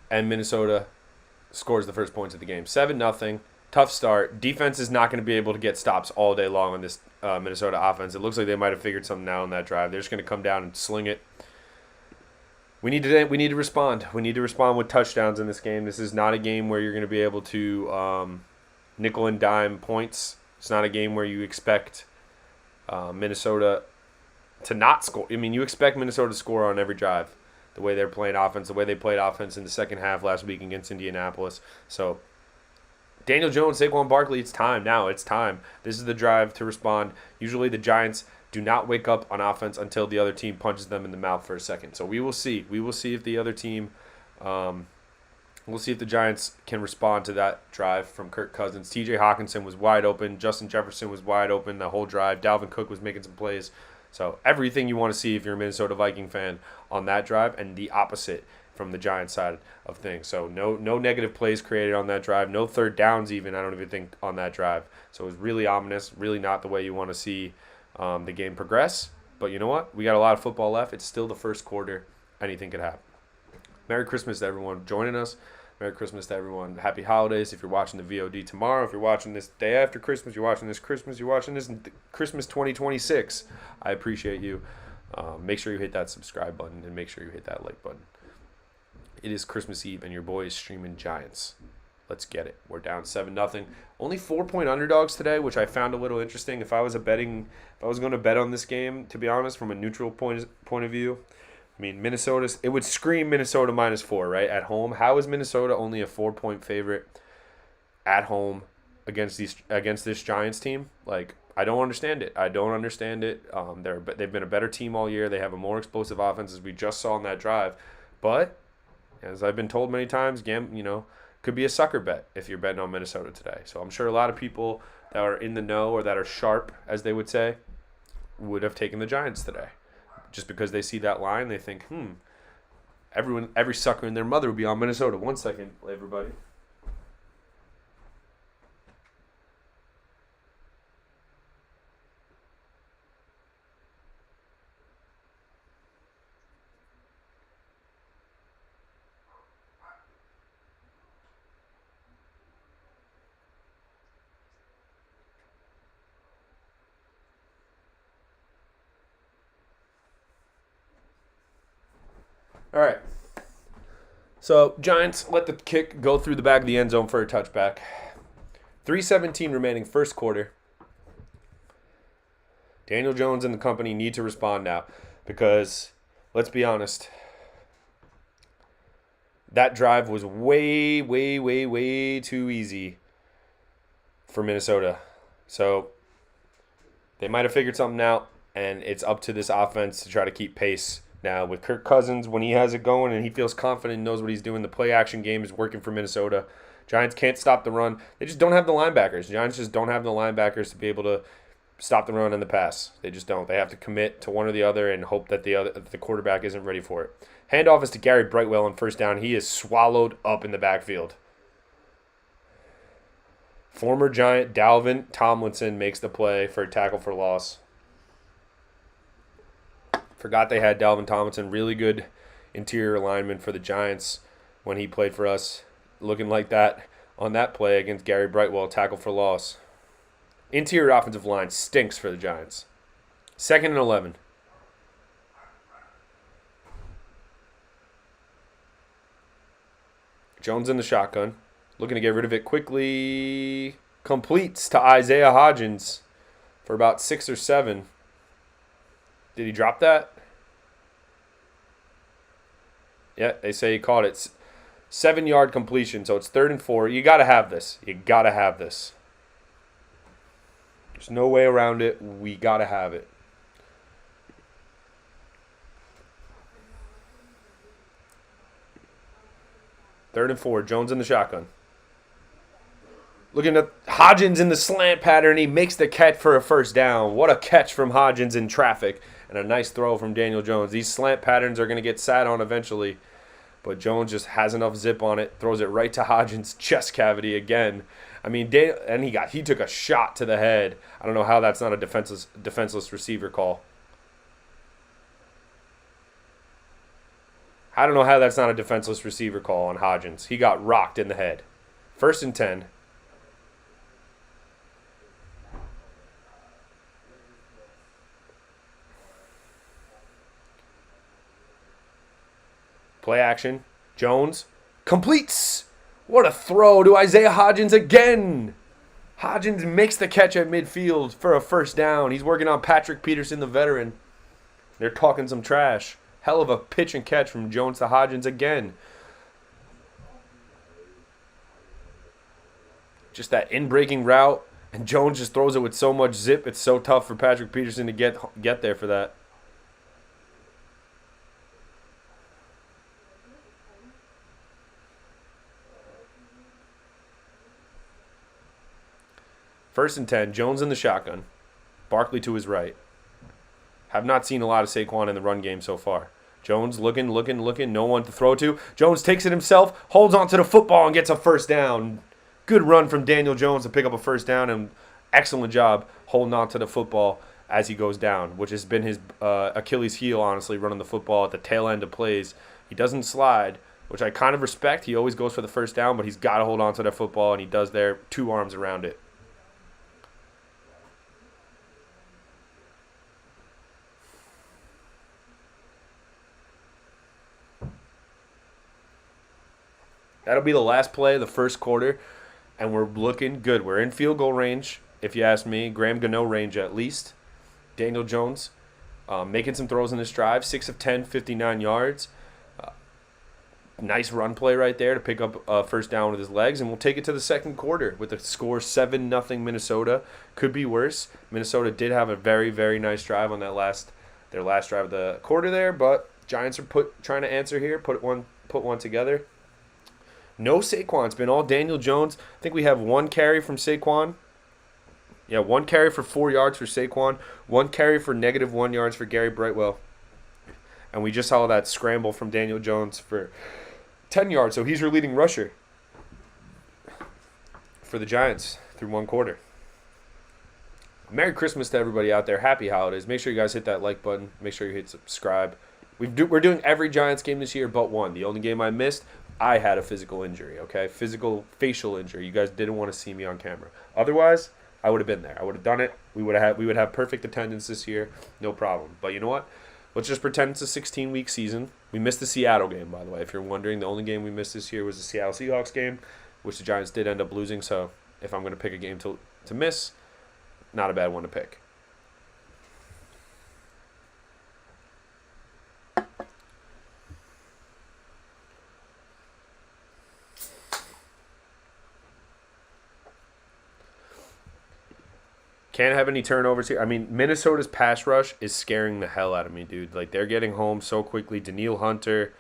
And Minnesota scores the first points of the game. 7-0. Tough start. Defense is not going to be able to get stops all day long on this Minnesota offense. It looks like they might have figured something out on that drive. They're just going to come down and sling it. We need to respond. We need to respond with touchdowns in this game. This is not a game where you're going to be able to nickel and dime points. It's not a game where you expect Minnesota to not score. I mean, you expect Minnesota to score on every drive, the way they're playing offense, the way they played offense in the second half last week against Indianapolis. So Daniel Jones, Saquon Barkley, it's time now. It's time. This is the drive to respond. Usually the Giants do not wake up on offense until the other team punches them in the mouth for a second. So we will see. We will see if the other team We'll see if the Giants can respond to that drive from Kirk Cousins. T.J. Hawkinson was wide open. Justin Jefferson was wide open the whole drive. Dalvin Cook was making some plays. So everything you want to see if you're a Minnesota Viking fan on that drive, and the opposite from the Giants side of things. So no negative plays created on that drive. No third downs even, I don't even think, on that drive. So it was really ominous, really not the way you want to see the game progress. But you know what? We got a lot of football left. It's still the first quarter. Anything could happen. Merry Christmas to everyone joining us. Merry Christmas to everyone. Happy holidays if you're watching the VOD tomorrow. If you're watching this day after Christmas, you're watching this Christmas, you're watching this Christmas 2026. I appreciate you. Make sure you hit that subscribe button and make sure you hit that like button. It is Christmas Eve and your boy is streaming Giants. Let's get it. We're down 7-0. Only 4-point underdogs today, which I found a little interesting. If I was going to bet on this game, to be honest, from a neutral point of view, I mean, Minnesota, it would scream Minnesota -4, right, at home. How is Minnesota only a 4-point favorite at home against this Giants team? Like, I don't understand it. They've been a better team all year. They have a more explosive offense, as we just saw in that drive. But, as I've been told many times, could be a sucker bet if you're betting on Minnesota today. So I'm sure a lot of people that are in the know, or that are sharp, as they would say, would have taken the Giants today. Just because they see that line, they think, every sucker and their mother would be on Minnesota. 1 second, everybody. All right. So, Giants let the kick go through the back of the end zone for a touchback. 3:17 remaining first quarter. Daniel Jones and the company need to respond now because, let's be honest, that drive was way, way, way, way too easy for Minnesota. So, they might have figured something out, and it's up to this offense to try to keep pace. Now, with Kirk Cousins, when he has it going and he feels confident and knows what he's doing, the play-action game is working for Minnesota. Giants can't stop the run. They just don't have the linebackers. Giants just don't have the linebackers to be able to stop the run and the pass. They just don't. They have to commit to one or the other and hope that the quarterback isn't ready for it. Handoff is to Gary Brightwell on first down. He is swallowed up in the backfield. Former Giant Dalvin Tomlinson makes the play for a tackle for loss. Forgot they had Dalvin Tomlinson, really good interior lineman for the Giants when he played for us. Looking like that on that play against Gary Brightwell, tackle for loss. Interior offensive line stinks for the Giants. 2nd and 11. Jones in the shotgun. Looking to get rid of it quickly. Completes to Isaiah Hodgins for about 6 or 7. Did he drop that? Yeah, they say he caught it. 7-yard completion, so it's 3rd and 4. You got to have this. There's no way around it. We got to have it. Third and 4. Jones in the shotgun. Looking at Hodgins in the slant pattern. He makes the catch for a first down. What a catch from Hodgins in traffic. And a nice throw from Daniel Jones. These slant patterns are going to get sat on eventually. But Jones just has enough zip on it. Throws it right to Hodgins' chest cavity again. I mean, he took a shot to the head. I don't know how that's not a defenseless receiver call. I don't know how that's not a defenseless receiver call on Hodgins. He got rocked in the head. 1st and 10. Play action. Jones completes. What a throw to Isaiah Hodgins again. Hodgins makes the catch at midfield for a first down. He's working on Patrick Peterson, the veteran. They're talking some trash. Hell of a pitch and catch from Jones to Hodgins again. Just that in-breaking route, and Jones just throws it with so much zip. It's so tough for Patrick Peterson to get there for that. First and 10, Jones in the shotgun. Barkley to his right. Have not seen a lot of Saquon in the run game so far. Jones looking, no one to throw to. Jones takes it himself, holds onto the football, and gets a first down. Good run from Daniel Jones to pick up a first down, and excellent job holding on to the football as he goes down, which has been his Achilles heel, honestly, running the football at the tail end of plays. He doesn't slide, which I kind of respect. He always goes for the first down, but he's got to hold on to that football, and he does there, 2 arms around it. That'll be the last play of the first quarter, and we're looking good. We're in field goal range, if you ask me. Graham Gano range at least. Daniel Jones making some throws in this drive. 6 of 10, 59 yards. Nice run play right there to pick up a first down with his legs, and we'll take it to the second quarter with the score 7-0 Minnesota. Could be worse. Minnesota did have a very, very nice drive on their last drive of the quarter there, but Giants are trying to answer here, put one together. No Saquon. It's been all Daniel Jones. I think we have 1 carry from Saquon. Yeah, 1 carry for 4 yards for Saquon. 1 carry for -1 yards for Gary Brightwell. And we just saw that scramble from Daniel Jones for 10 yards. So he's your leading rusher for the Giants through 1 quarter. Merry Christmas to everybody out there. Happy holidays. Make sure you guys hit that like button. Make sure you hit subscribe. We're doing every Giants game this year but 1. The only game I missed, I had a physical injury, okay? Facial injury. You guys didn't want to see me on camera. Otherwise, I would have been there. I would have done it. We would have perfect attendance this year. No problem. But you know what? Let's just pretend it's a 16-week season. We missed the Seattle game, by the way. If you're wondering, the only game we missed this year was the Seattle Seahawks game, which the Giants did end up losing. So if I'm going to pick a game to miss, not a bad one to pick. Can't have any turnovers here. I mean, Minnesota's pass rush is scaring the hell out of me, dude. Like, they're getting home so quickly. Danielle Hunter,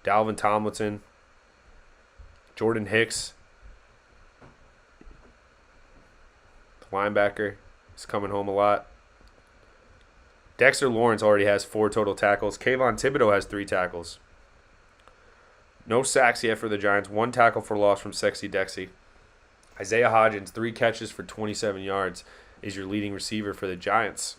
Dalvin Tomlinson, Jordan Hicks. The linebacker is coming home a lot. Dexter Lawrence already has 4 total tackles. Kayvon Thibodeau has 3 tackles. No sacks yet for the Giants. 1 tackle for loss from Sexy Dexy. Isaiah Hodgins, 3 catches for 27 yards. Is your leading receiver for the Giants.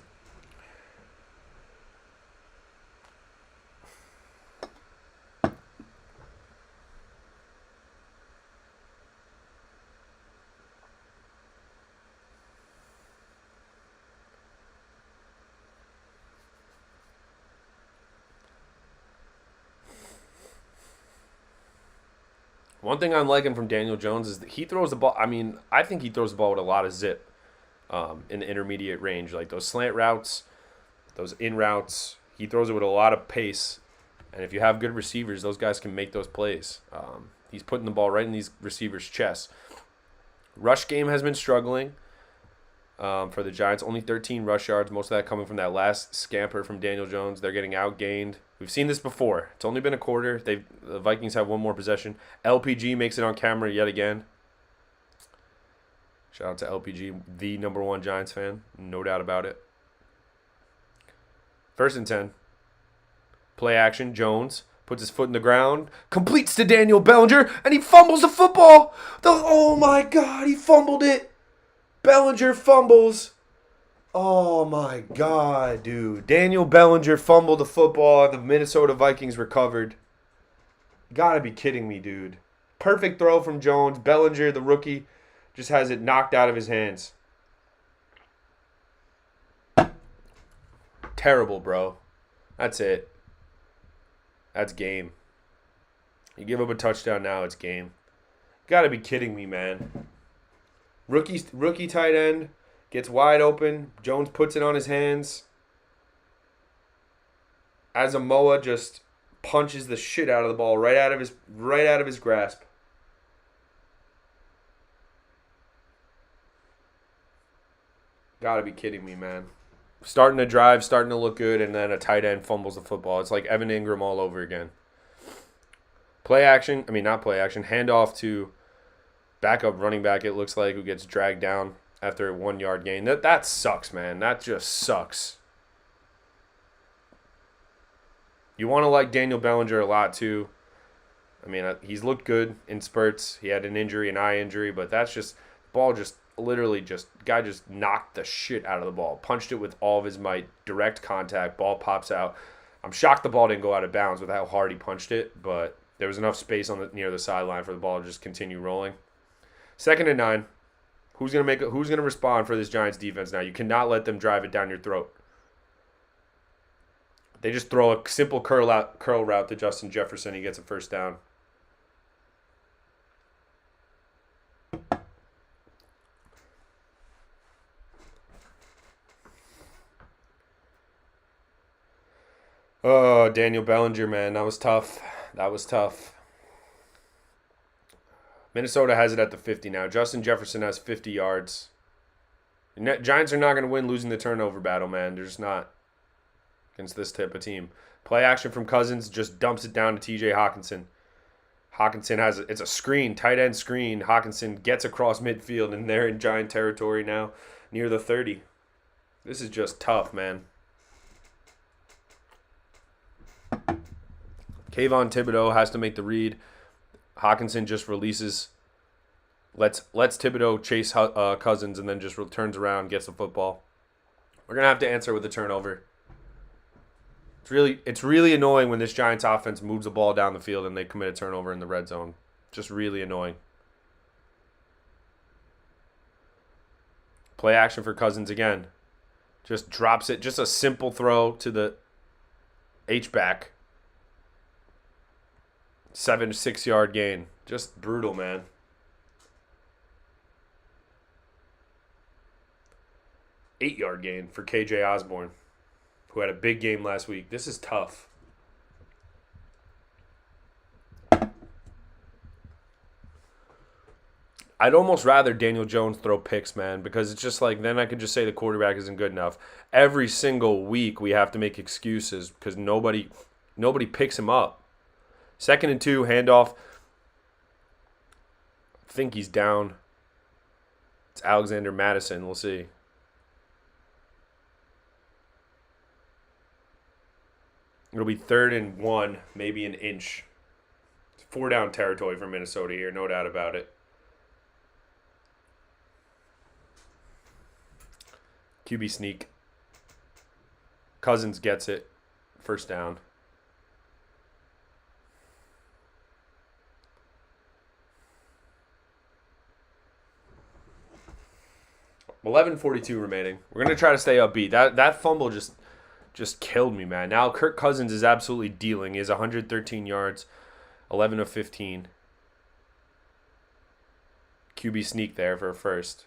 One thing I'm liking from Daniel Jones is that he throws the ball. I mean, I think he throws the ball with a lot of zip. In the intermediate range, like those slant routes, those in routes, he throws it with a lot of pace. And if you have good receivers, those guys can make those plays. He's putting the ball right in these receivers' chests. Rush game has been struggling for the Giants. Only 13 rush yards, most of that coming from that last scamper from Daniel Jones. They're getting outgained. We've seen this before. It's only been a quarter. The Vikings have 1 more possession. LPG makes it on camera yet again. Shout out to LPG, the #1 Giants fan. No doubt about it. First and 10. Play action. Jones puts his foot in the ground. Completes to Daniel Bellinger. And he fumbles the football. Oh, my God. He fumbled it. Bellinger fumbles. Oh, my God, dude. Daniel Bellinger fumbled the football, and the Minnesota Vikings recovered. Gotta be kidding me, dude. Perfect throw from Jones. Bellinger, the rookie, just has it knocked out of his hands. Terrible, bro. That's it. That's game. You give up a touchdown now, it's game. Gotta be kidding me, man. Rookie tight end gets wide open. Jones puts it on his hands. Asamoah just punches the shit out of the ball right out of his grasp. Gotta be kidding me, man. Starting to drive, starting to look good, and then a tight end fumbles the football. It's like Evan Ingram all over again. Handoff to backup running back, it looks like, who gets dragged down. after a 1 yard gain. That sucks, man. That just sucks. You want to like Daniel Bellinger a lot, too. I mean, he's looked good in spurts. He had an eye injury, but that's just, ball just literally guy just knocked the shit out of the ball. Punched it with all of his might. Direct contact. Ball pops out. I'm shocked the ball didn't go out of bounds with how hard he punched it, but there was enough space near the sideline for the ball to just continue rolling. 2nd and 9. Who's gonna respond for this Giants defense now? You cannot let them drive it down your throat. They just throw a simple curl route to Justin Jefferson. He gets a first down. Oh, Daniel Bellinger, man. That was tough. Minnesota has it at the 50 now. Justin Jefferson has 50 yards. Giants are not going to win losing the turnover battle, man. They're just not against this type of team. Play action from Cousins, just dumps it down to TJ Hawkinson. It's a screen, tight end screen. Hawkinson gets across midfield, and they're in Giant territory now, near the 30. This is just tough, man. Kayvon Thibodeau has to make the read. Hawkinson just releases, lets Thibodeau chase Cousins, and then just turns around, gets the football. We're gonna have to answer with a turnover. It's really annoying when this Giants offense moves the ball down the field and they commit a turnover in the red zone. Just really annoying. Play action for Cousins again. Just drops it. Just a simple throw to the H-back. 6 yard gain. Just brutal, man. Eight-yard gain for KJ Osborne, who had a big game last week. This is tough. I'd almost rather Daniel Jones throw picks, man, because it's just like, then I could just say the quarterback isn't good enough. Every single week we have to make excuses because nobody picks him up. 2nd and 2, handoff. I think he's down. It's Alexander Madison. We'll see. It'll be 3rd and 1, maybe an inch. It's 4-down territory for Minnesota here, no doubt about it. QB sneak. Cousins gets it. First down. $11:42 remaining. We're going to try to stay upbeat. That fumble just killed me, man. Now Kirk Cousins is absolutely dealing. He has 113 yards, 11 of 15. QB sneak there for a first.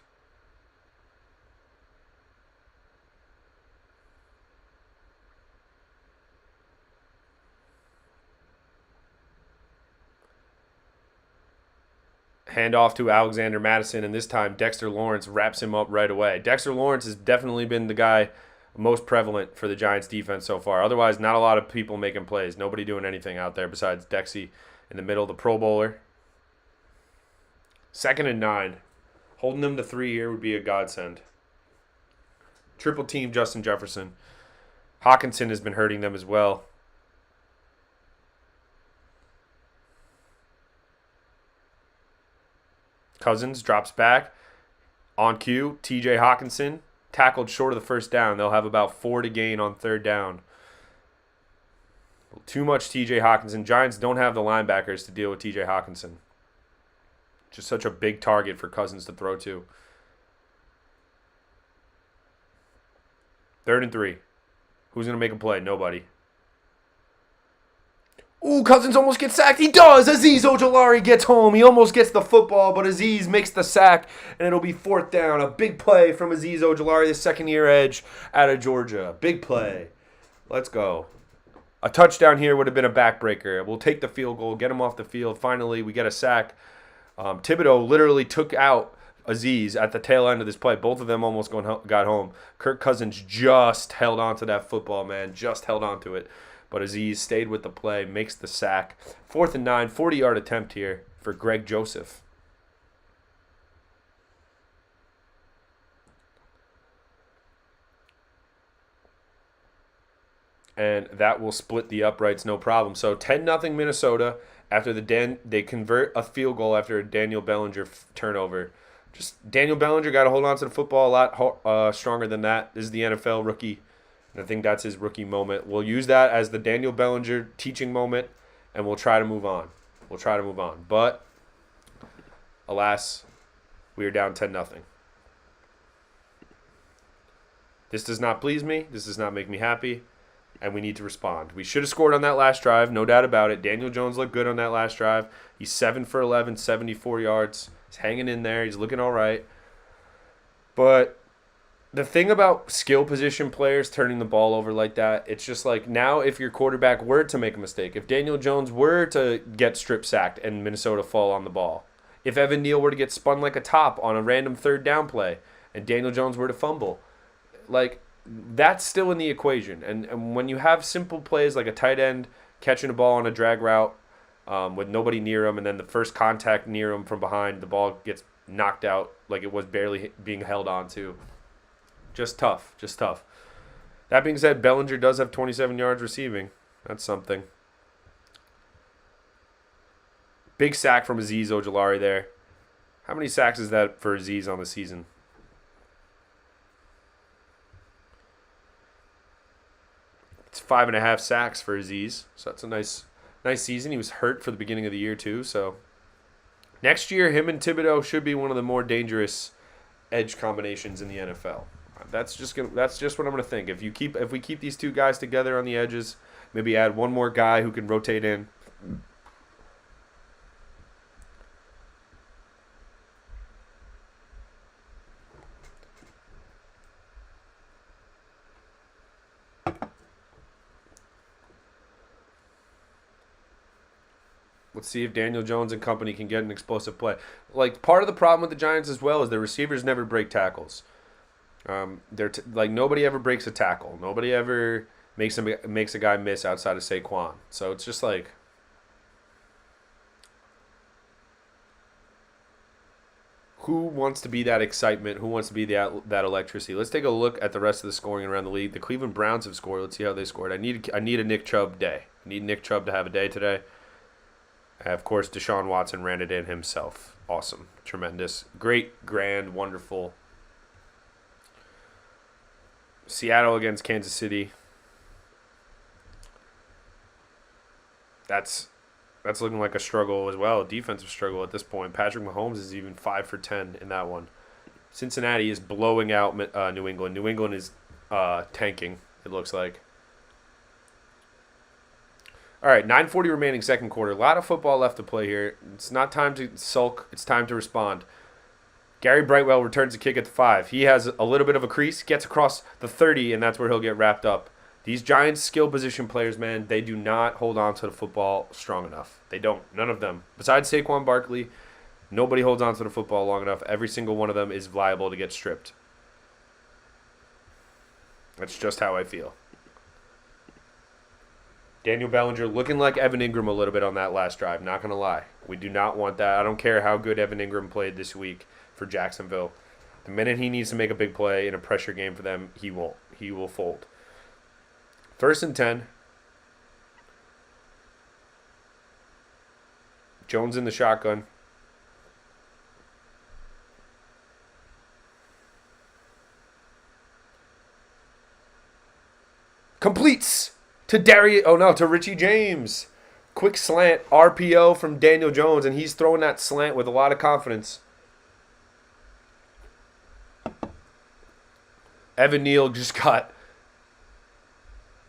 Handoff to Alexander Madison, and this time Dexter Lawrence wraps him up right away. Dexter Lawrence has definitely been the guy most prevalent for the Giants defense so far. Otherwise, not a lot of people making plays. Nobody doing anything out there besides Dexy in the middle, the Pro Bowler. 2nd and 9. Holding them to 3 here would be a godsend. Triple team Justin Jefferson. Hawkinson has been hurting them as well. Cousins drops back. On cue, TJ Hawkinson tackled short of the first down. They'll have about 4 to gain on 3rd down. Too much TJ Hawkinson. Giants don't have the linebackers to deal with TJ Hawkinson. Just such a big target for Cousins to throw to. 3rd and 3. Who's going to make a play? Nobody. Ooh, Cousins almost gets sacked. He does. Azeez Ojulari gets home. He almost gets the football, but Azeez makes the sack, and it'll be 4th down. A big play from Azeez Ojulari, the second-year edge out of Georgia. Big play. Let's go. A touchdown here would have been a backbreaker. We'll take the field goal, get him off the field. Finally, we get a sack. Thibodeau literally took out Azeez at the tail end of this play. Both of them almost got home. Kirk Cousins just held on to that football, man. Just held on to it. But Azeez stayed with the play, makes the sack. 4th and 9, 40-yard attempt here for Greg Joseph. and that will split the uprights no problem. So 10-0 Minnesota after they convert a field goal after a Daniel Bellinger turnover. Just Daniel Bellinger got to hold on to the football a lot stronger than that. This is the NFL rookie, and I think that's his rookie moment. We'll use that as the Daniel Bellinger teaching moment, and we'll try to move on. But, alas, we are down 10-0. This does not please me. This does not make me happy, and we need to respond. We should have scored on that last drive, no doubt about it. Daniel Jones looked good on that last drive. He's 7 for 11, 74 yards. He's hanging in there. He's looking all right. But the thing about skill position players turning the ball over like that, it's just like now if your quarterback were to make a mistake, if Daniel Jones were to get strip sacked and Minnesota fall on the ball, if Evan Neal were to get spun like a top on a random third down play and Daniel Jones were to fumble, like that's still in the equation. And when you have simple plays like a tight end catching a ball on a drag route with nobody near him, and then the first contact near him from behind, the ball gets knocked out like it was barely being held on to. Just tough. That being said, Bellinger does have 27 yards receiving. That's something. Big sack from Azeez Ojulari there. How many sacks is that for Azeez on the season? It's 5.5 sacks for Azeez. So that's a nice season. He was hurt for the beginning of the year too. So next year, him and Thibodeau should be one of the more dangerous edge combinations in the NFL. That's just what I'm gonna think. If we keep these two guys together on the edges, maybe add one more guy who can rotate in. Let's see if Daniel Jones and company can get an explosive play. Like part of the problem with the Giants as well is their receivers never break tackles. Like nobody ever breaks a tackle. Nobody ever makes a guy miss outside of Saquon. So it's just like who wants to be that excitement? Who wants to be that electricity? Let's take a look at the rest of the scoring around the league. The Cleveland Browns have scored. Let's see how they scored. I need a Nick Chubb day. I need Nick Chubb to have a day today. Of course, Deshaun Watson ran it in himself. Awesome. Tremendous. Great, grand, wonderful. Seattle against Kansas City. That's looking like a struggle as well, a defensive struggle at this point. Patrick Mahomes is even 5 for 10 in that one. Cincinnati is blowing out New England. New England is tanking, it looks like. All right, 9:40 remaining second quarter. A lot of football left to play here. It's not time to sulk. It's time to respond. Gary Brightwell returns a kick at the 5. He has a little bit of a crease, gets across the 30, and that's where he'll get wrapped up. These Giants skill position players, man, they do not hold on to the football strong enough. They don't. None of them. Besides Saquon Barkley, nobody holds on to the football long enough. Every single one of them is liable to get stripped. That's just how I feel. Daniel Bellinger looking like Evan Ingram a little bit on that last drive. Not going to lie. We do not want that. I don't care how good Evan Ingram played this week for Jacksonville. The minute he needs to make a big play in a pressure game for them, he won't. He will fold. 1st and 10. Jones in the shotgun. Completes to Richie James. Quick slant, RPO from Daniel Jones, and he's throwing that slant with a lot of confidence. Evan Neal just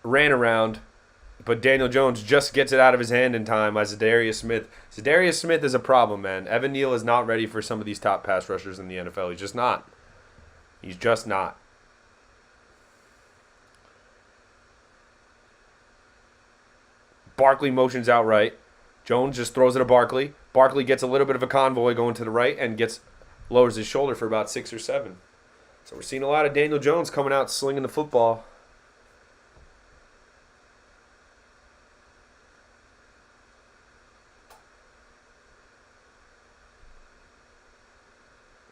ran around, but Daniel Jones just gets it out of his hand in time by Zadarius Smith. Zadarius Smith is a problem, man. Evan Neal is not ready for some of these top pass rushers in the NFL. He's just not. He's just not. Barkley motions out right. Jones just throws it to Barkley. Barkley gets a little bit of a convoy going to the right and lowers his shoulder for about 6 or 7. So we're seeing a lot of Daniel Jones coming out slinging the football.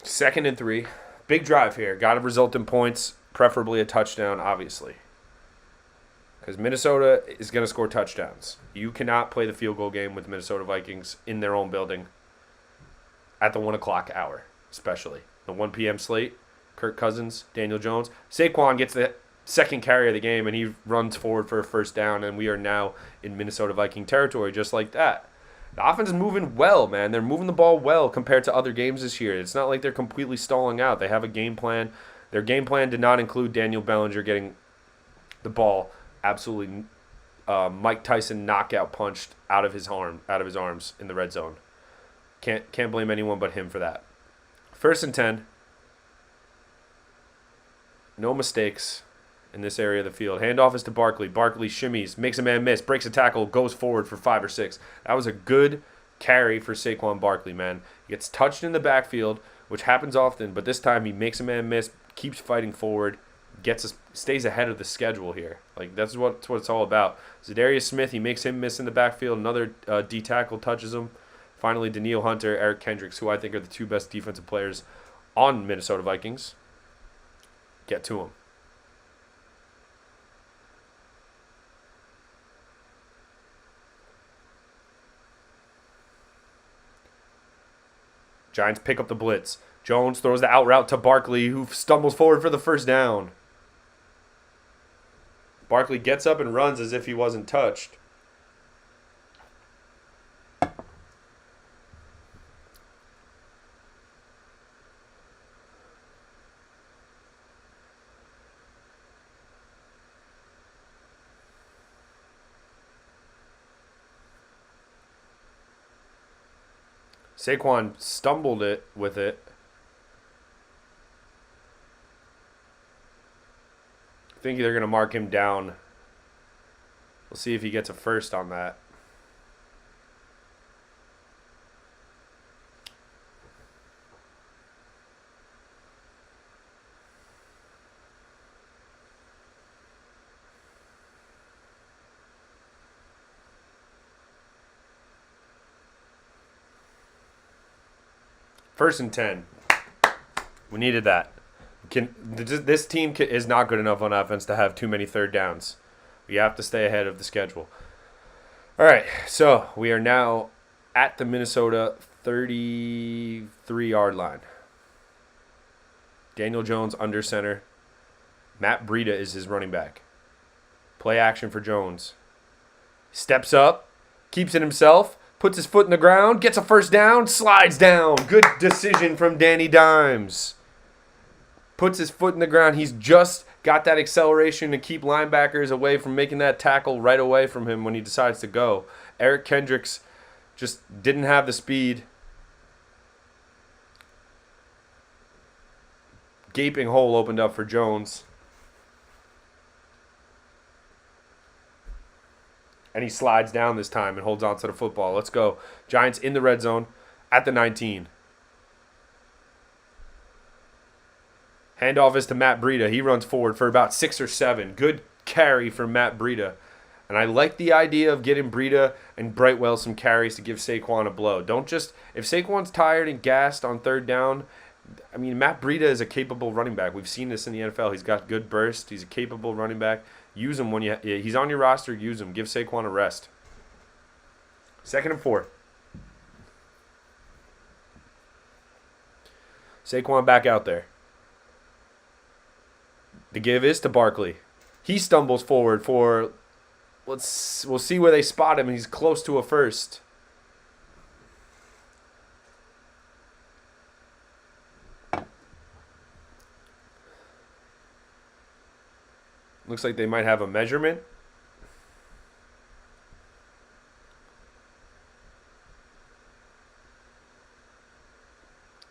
Second and 3. Big drive here. Got to result in points, preferably a touchdown, obviously. Because Minnesota is going to score touchdowns. You cannot play the field goal game with the Minnesota Vikings in their own building at the 1 o'clock hour, especially. The 1 p.m. slate, Kirk Cousins, Daniel Jones. Saquon gets the second carry of the game, and he runs forward for a first down, and we are now in Minnesota Viking territory just like that. The offense is moving well, man. They're moving the ball well compared to other games this year. It's not like they're completely stalling out. They have a game plan. Their game plan did not include Daniel Bellinger getting the ball absolutely Mike Tyson knockout punched out of his arms in the red zone. Can't blame anyone but him for that. 1st and 10. No mistakes in this area of the field. Handoff is to Barkley. Barkley shimmies, makes a man miss, breaks a tackle, goes forward for 5 or 6. That was a good carry for Saquon Barkley, man. He gets touched in the backfield, which happens often, but this time he makes a man miss, keeps fighting forward, stays ahead of the schedule here. Like, that's what it's all about. Zadarius Smith, he makes him miss in the backfield. Another D tackle touches him. Finally, Danielle Hunter, Eric Kendricks, who I think are the 2 best defensive players on Minnesota Vikings, get to him. Giants pick up the blitz. Jones throws the out route to Barkley, who stumbles forward for the first down. Barkley gets up and runs as if he wasn't touched. Saquon stumbled with it. I think they're going to mark him down. We'll see if he gets a first on that. First and 10. We needed that. This team is not good enough on offense to have too many third downs. We have to stay ahead of the schedule. All right, so we are now at the Minnesota 33-yard line. Daniel Jones under center. Matt Breida is his running back. Play action for Jones. Steps up, keeps it himself, puts his foot in the ground, gets a first down, slides down. Good decision from Danny Dimes. Puts his foot in the ground. He's just got that acceleration to keep linebackers away from making that tackle right away from him when he decides to go. Eric Kendricks just didn't have the speed. Gaping hole opened up for Jones. And he slides down this time and holds on to the football. Let's go. Giants in the red zone at the 19. Handoff is to Matt Breida. He runs forward for about 6 or 7. Good carry for Matt Breida. And I like the idea of getting Breida and Brightwell some carries to give Saquon a blow. Don't just – if Saquon's tired and gassed on third down, I mean, Matt Breida is a capable running back. We've seen this in the NFL. He's got good burst. He's a capable running back. Use him when he's on your roster. Use him. Give Saquon a rest. 2nd and 4. Saquon back out there. The give is to Barkley. He stumbles forward for, we'll see where they spot him. He's close to a first. Looks like they might have a measurement.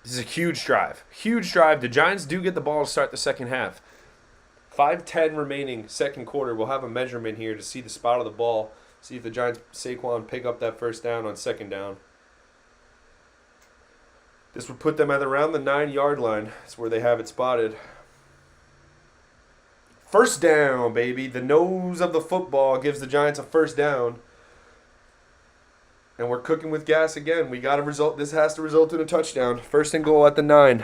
This is a huge drive. Huge drive. The Giants do get the ball to start the second half. 5:10 remaining second quarter. We'll have a measurement here to see the spot of the ball. See if the Giants, Saquon, pick up that first down on second down. This would put them at around the 9-yard line. That's where they have it spotted. First down, baby. The nose of the football gives the Giants a first down. And we're cooking with gas again. We got a result. This has to result in a touchdown. First and goal at the 9.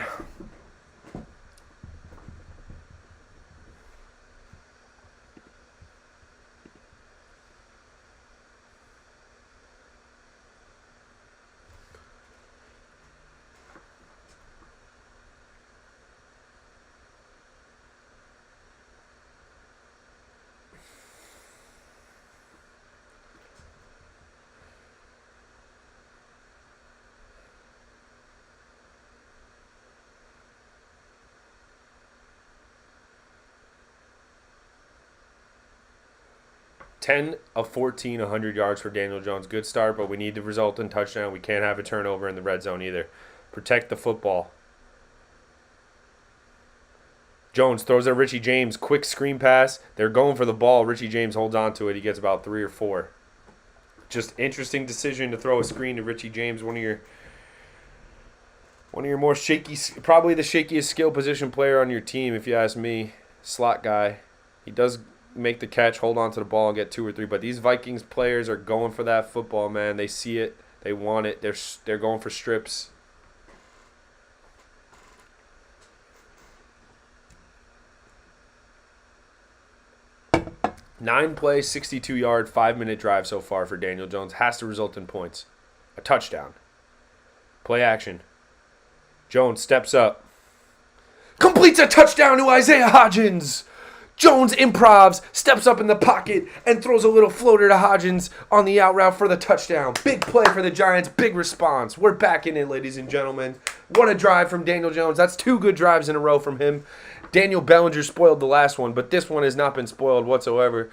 10 of 14, 100 yards for Daniel Jones. Good start, but we need the result in touchdown. We can't have a turnover in the red zone either. Protect the football. Jones throws at Richie James. Quick screen pass. They're going for the ball. Richie James holds on to it. He gets about 3 or 4. Just interesting decision to throw a screen to Richie James, one of your more shaky, probably the shakiest skill position player on your team, if you ask me. Slot guy. He does make the catch, hold on to the ball, and get 2 or 3. But these Vikings players are going for that football, man. They see it. They want it. They're going for strips. Nine play, 62-yard, 5-minute drive so far for Daniel Jones. Has to result in points. A touchdown. Play action. Jones steps up. Completes a touchdown to Isaiah Hodgins. Jones improvs, steps up in the pocket, and throws a little floater to Hodgins on the out route for the touchdown. Big play for the Giants. Big response. We're back in it, ladies and gentlemen. What a drive from Daniel Jones. That's 2 good drives in a row from him. Daniel Bellinger spoiled the last one, but this one has not been spoiled whatsoever.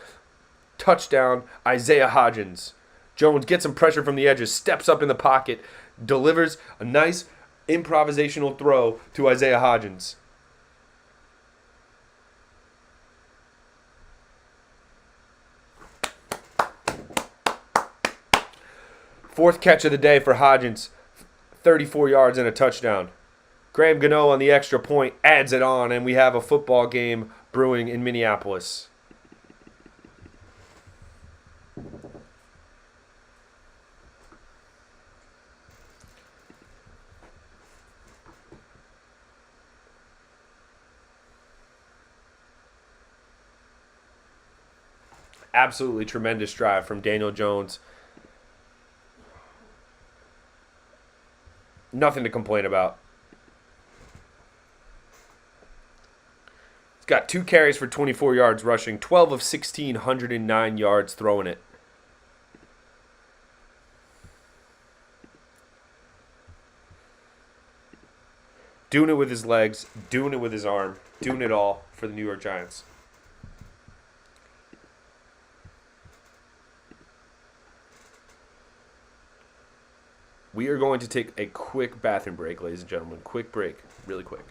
Touchdown, Isaiah Hodgins. Jones gets some pressure from the edges, steps up in the pocket, delivers a nice improvisational throw to Isaiah Hodgins. Fourth catch of the day for Hodgins, 34 yards and a touchdown. Graham Gano on the extra point adds it on, and we have a football game brewing in Minneapolis. Absolutely tremendous drive from Daniel Jones. Nothing to complain about. He's got 2 carries for 24 yards rushing, 12 of 16, 109 yards throwing it. Doing it with his legs, doing it with his arm, doing it all for the New York Giants. We are going to take a quick bathroom break, ladies and gentlemen. Quick break. Really quick.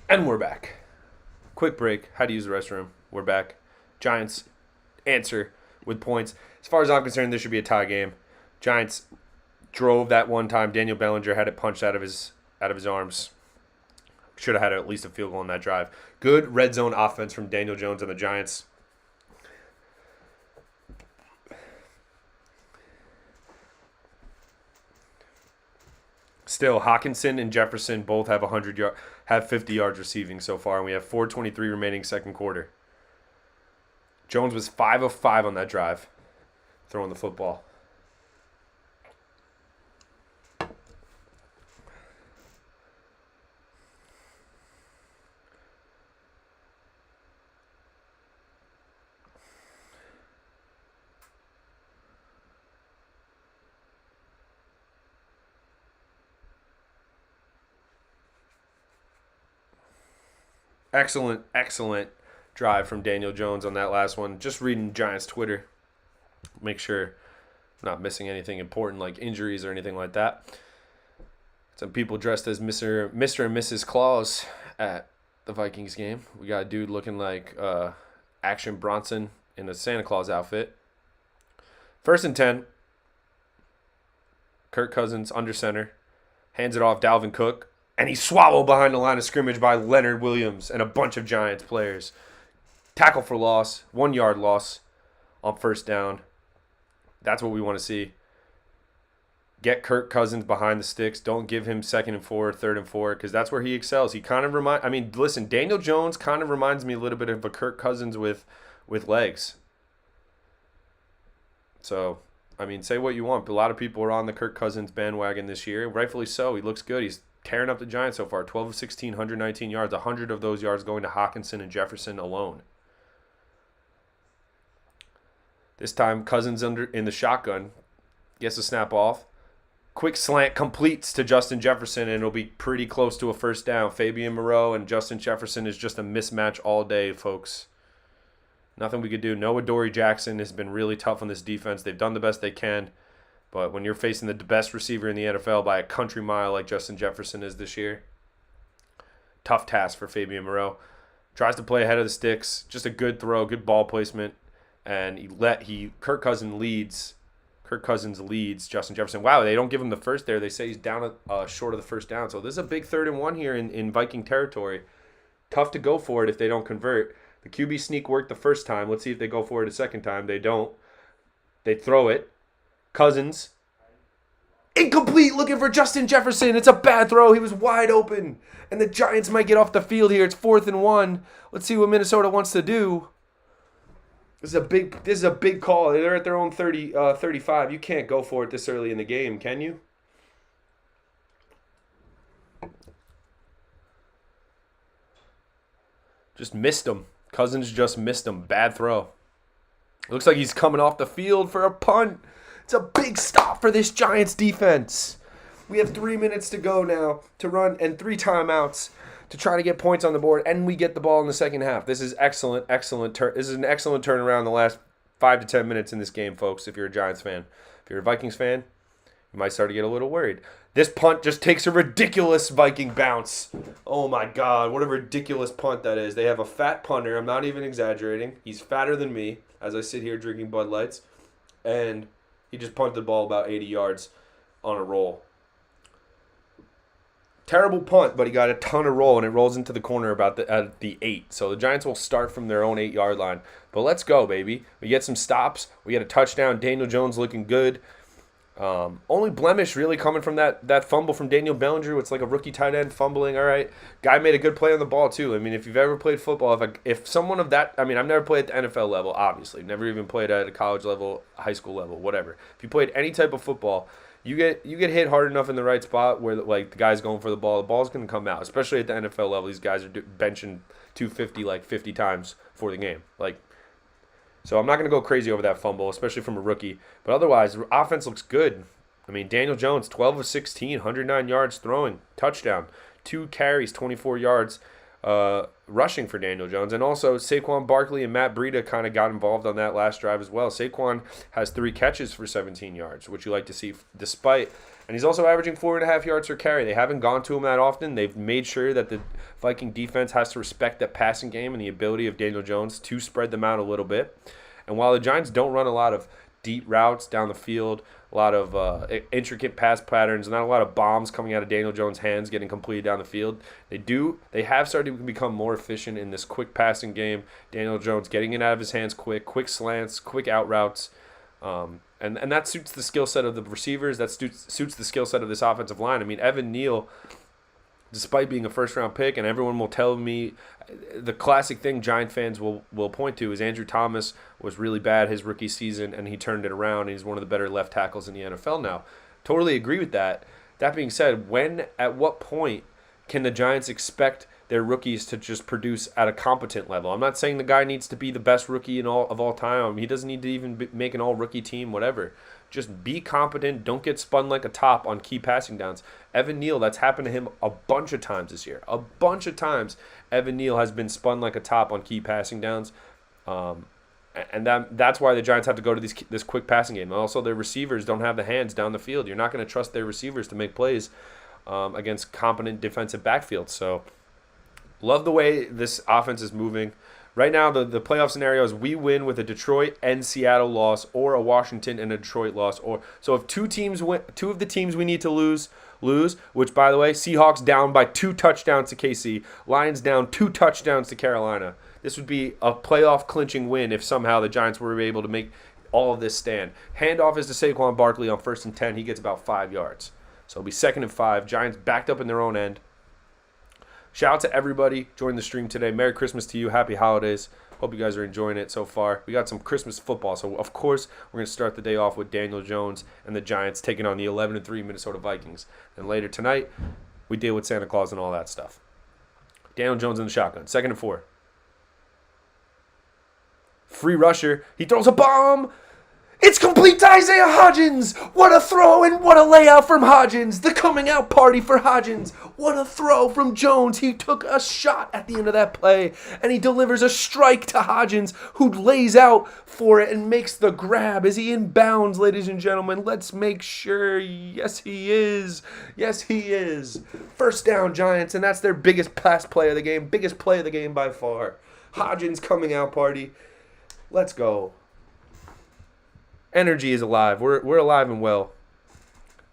And we're back. Quick break. How to use the restroom. We're back. Giants answer with points. As far as I'm concerned, this should be a tie game. Giants drove that one time. Daniel Bellinger had it punched out of his arms. Should have had at least a field goal on that drive. Good red zone offense from Daniel Jones and the Giants. Still, Hawkinson and Jefferson both have 50 yards receiving so far, and we have 4:23 remaining second quarter. Jones was 5 of 5 on that drive, throwing the football. Excellent drive from Daniel Jones on that last one. Just reading Giants Twitter. Make sure I'm not missing anything important like injuries or anything like that. Some people dressed as Mr. and Mrs. Claus at the Vikings game. We got a dude looking like Action Bronson in a Santa Claus outfit. 1st and 10. Kirk Cousins under center. Hands it off Dalvin Cook. And he's swallowed behind the line of scrimmage by Leonard Williams and a bunch of Giants players. Tackle for loss. 1 yard loss on 1st down. That's what we want to see. Get Kirk Cousins behind the sticks. Don't give him 2nd and 4, 3rd and 4, because that's where he excels. He kind of listen, Daniel Jones kind of reminds me a little bit of a Kirk Cousins with legs. So, say what you want, but a lot of people are on the Kirk Cousins bandwagon this year. Rightfully so. He looks good. He's tearing up the Giants so far. 12 of 16, 119 yards. 100 of those yards going to Hockenson and Jefferson alone. This time, Cousins in the shotgun. Gets the snap off. Quick slant completes to Justin Jefferson, and it'll be pretty close to a 1st down. Fabian Moreau and Justin Jefferson is just a mismatch all day, folks. Nothing we could do. Noah Dory-Jackson has been really tough on this defense. They've done the best they can. But when you're facing the best receiver in the NFL by a country mile like Justin Jefferson is this year, tough task for Fabian Moreau. Tries to play ahead of the sticks. Just a good throw, good ball placement. And Kirk Cousins leads Justin Jefferson. Wow, they don't give him the first there. They say he's down short of the 1st down. So this is a big 3rd and 1 here in Viking territory. Tough to go for it if they don't convert. The QB sneak worked the 1st time. Let's see if they go for it a 2nd time. They don't. They throw it. Cousins. Incomplete, looking for Justin Jefferson. It's a bad throw. He was wide open. And the Giants might get off the field here. It's 4th and 1. Let's see what Minnesota wants to do. This is a big call. They're at their own 35. You can't go for it this early in the game, can you? Just missed him. Cousins just missed him. Bad throw. Looks like he's coming off the field for a punt. It's a big stop for this Giants defense. We have 3 minutes to go now to run and 3 timeouts to try to get points on the board, and we get the ball in the second half. This is excellent. This is an excellent turnaround in the last 5 to 10 minutes in this game, folks, if you're a Giants fan. If you're a Vikings fan, you might start to get a little worried. This punt just takes a ridiculous Viking bounce. Oh, my God. What a ridiculous punt that is. They have a fat punter. I'm not even exaggerating. He's fatter than me as I sit here drinking Bud Lights. And he just punted the ball about 80 yards on a roll. Terrible punt, but he got a ton of roll, and it rolls into the corner at the 8. So the Giants will start from their own 8-yard line. But let's go, baby. We get some stops. We get a touchdown. Daniel Jones looking good. Only blemish really coming from that fumble from Daniel Bellinger. It's like a rookie tight end fumbling. All right. Guy made a good play on the ball, too. If you've ever played football, if someone of that – I've never played at the NFL level, obviously. Never even played at a college level, high school level, whatever. If you played any type of football – You get hit hard enough in the right spot where the guy's going for the ball's going to come out. Especially at the NFL level, these guys are benching 250 like 50 times for the game. So I'm not going to go crazy over that fumble, especially from a rookie. But otherwise, the offense looks good. Daniel Jones, 12 of 16, 109 yards throwing, touchdown, 2 carries, 24 yards rushing for Daniel Jones. And also Saquon Barkley and Matt Breida kind of got involved on that last drive as well. Saquon has 3 catches for 17 yards, which you like to see and he's also averaging 4.5 yards per carry. They haven't gone to him that often. They've made sure that the Viking defense has to respect that passing game and the ability of Daniel Jones to spread them out a little bit. And while the Giants don't run a lot of deep routes down the field, a lot of intricate pass patterns, not a lot of bombs coming out of Daniel Jones' hands getting completed down the field. They have started to become more efficient in this quick passing game. Daniel Jones getting it out of his hands quick slants, quick out routes. And that suits the skill set of the receivers. That suits the skill set of this offensive line. Evan Neal, despite being a first-round pick, and everyone will tell me the classic thing Giant fans will point to is Andrew Thomas was really bad his rookie season, and he turned it around, and he's one of the better left tackles in the NFL now. Totally agree with that. That being said, at what point can the Giants expect their rookies to just produce at a competent level? I'm not saying the guy needs to be the best rookie of all time. He doesn't need to even make an all-rookie team, whatever. Just be competent. Don't get spun like a top on key passing downs. Evan Neal, that's happened to him a bunch of times this year. A bunch of times Evan Neal has been spun like a top on key passing downs. And that's why the Giants have to go to this quick passing game. Also, their receivers don't have the hands down the field. You're not going to trust their receivers to make plays against competent defensive backfield. So, love the way this offense is moving. Right now, the playoff scenario is we win with a Detroit and Seattle loss, or a Washington and a Detroit loss. So if two of the teams we need to lose. Which, by the way, Seahawks down by 2 touchdowns to KC, Lions down 2 touchdowns to Carolina. This would be a playoff clinching win if somehow the Giants were able to make all of this stand. Handoff is to Saquon Barkley on 1st and 10. He gets about 5 yards. So it'll be 2nd and 5. Giants backed up in their own end. Shout out to everybody joining the stream today. Merry Christmas to you. Happy holidays. Hope you guys are enjoying it so far. We got some Christmas football. So, of course, we're going to start the day off with Daniel Jones and the Giants taking on the 11-3 Minnesota Vikings. And later tonight, we deal with Santa Claus and all that stuff. Daniel Jones in the shotgun. 2nd and 4. Free rusher. He throws a bomb. It's complete to Isaiah Hodgins. What a throw and what a layout from Hodgins. The coming out party for Hodgins. What a throw from Jones. He took a shot at the end of that play, and he delivers a strike to Hodgins, who lays out for it and makes the grab. Is he inbounds, ladies and gentlemen? Let's make sure. Yes, he is. Yes, he is. 1st down, Giants, and that's their biggest pass play of the game. Biggest play of the game by far. Hodgins coming out party. Let's go. Energy is alive. We're alive and well.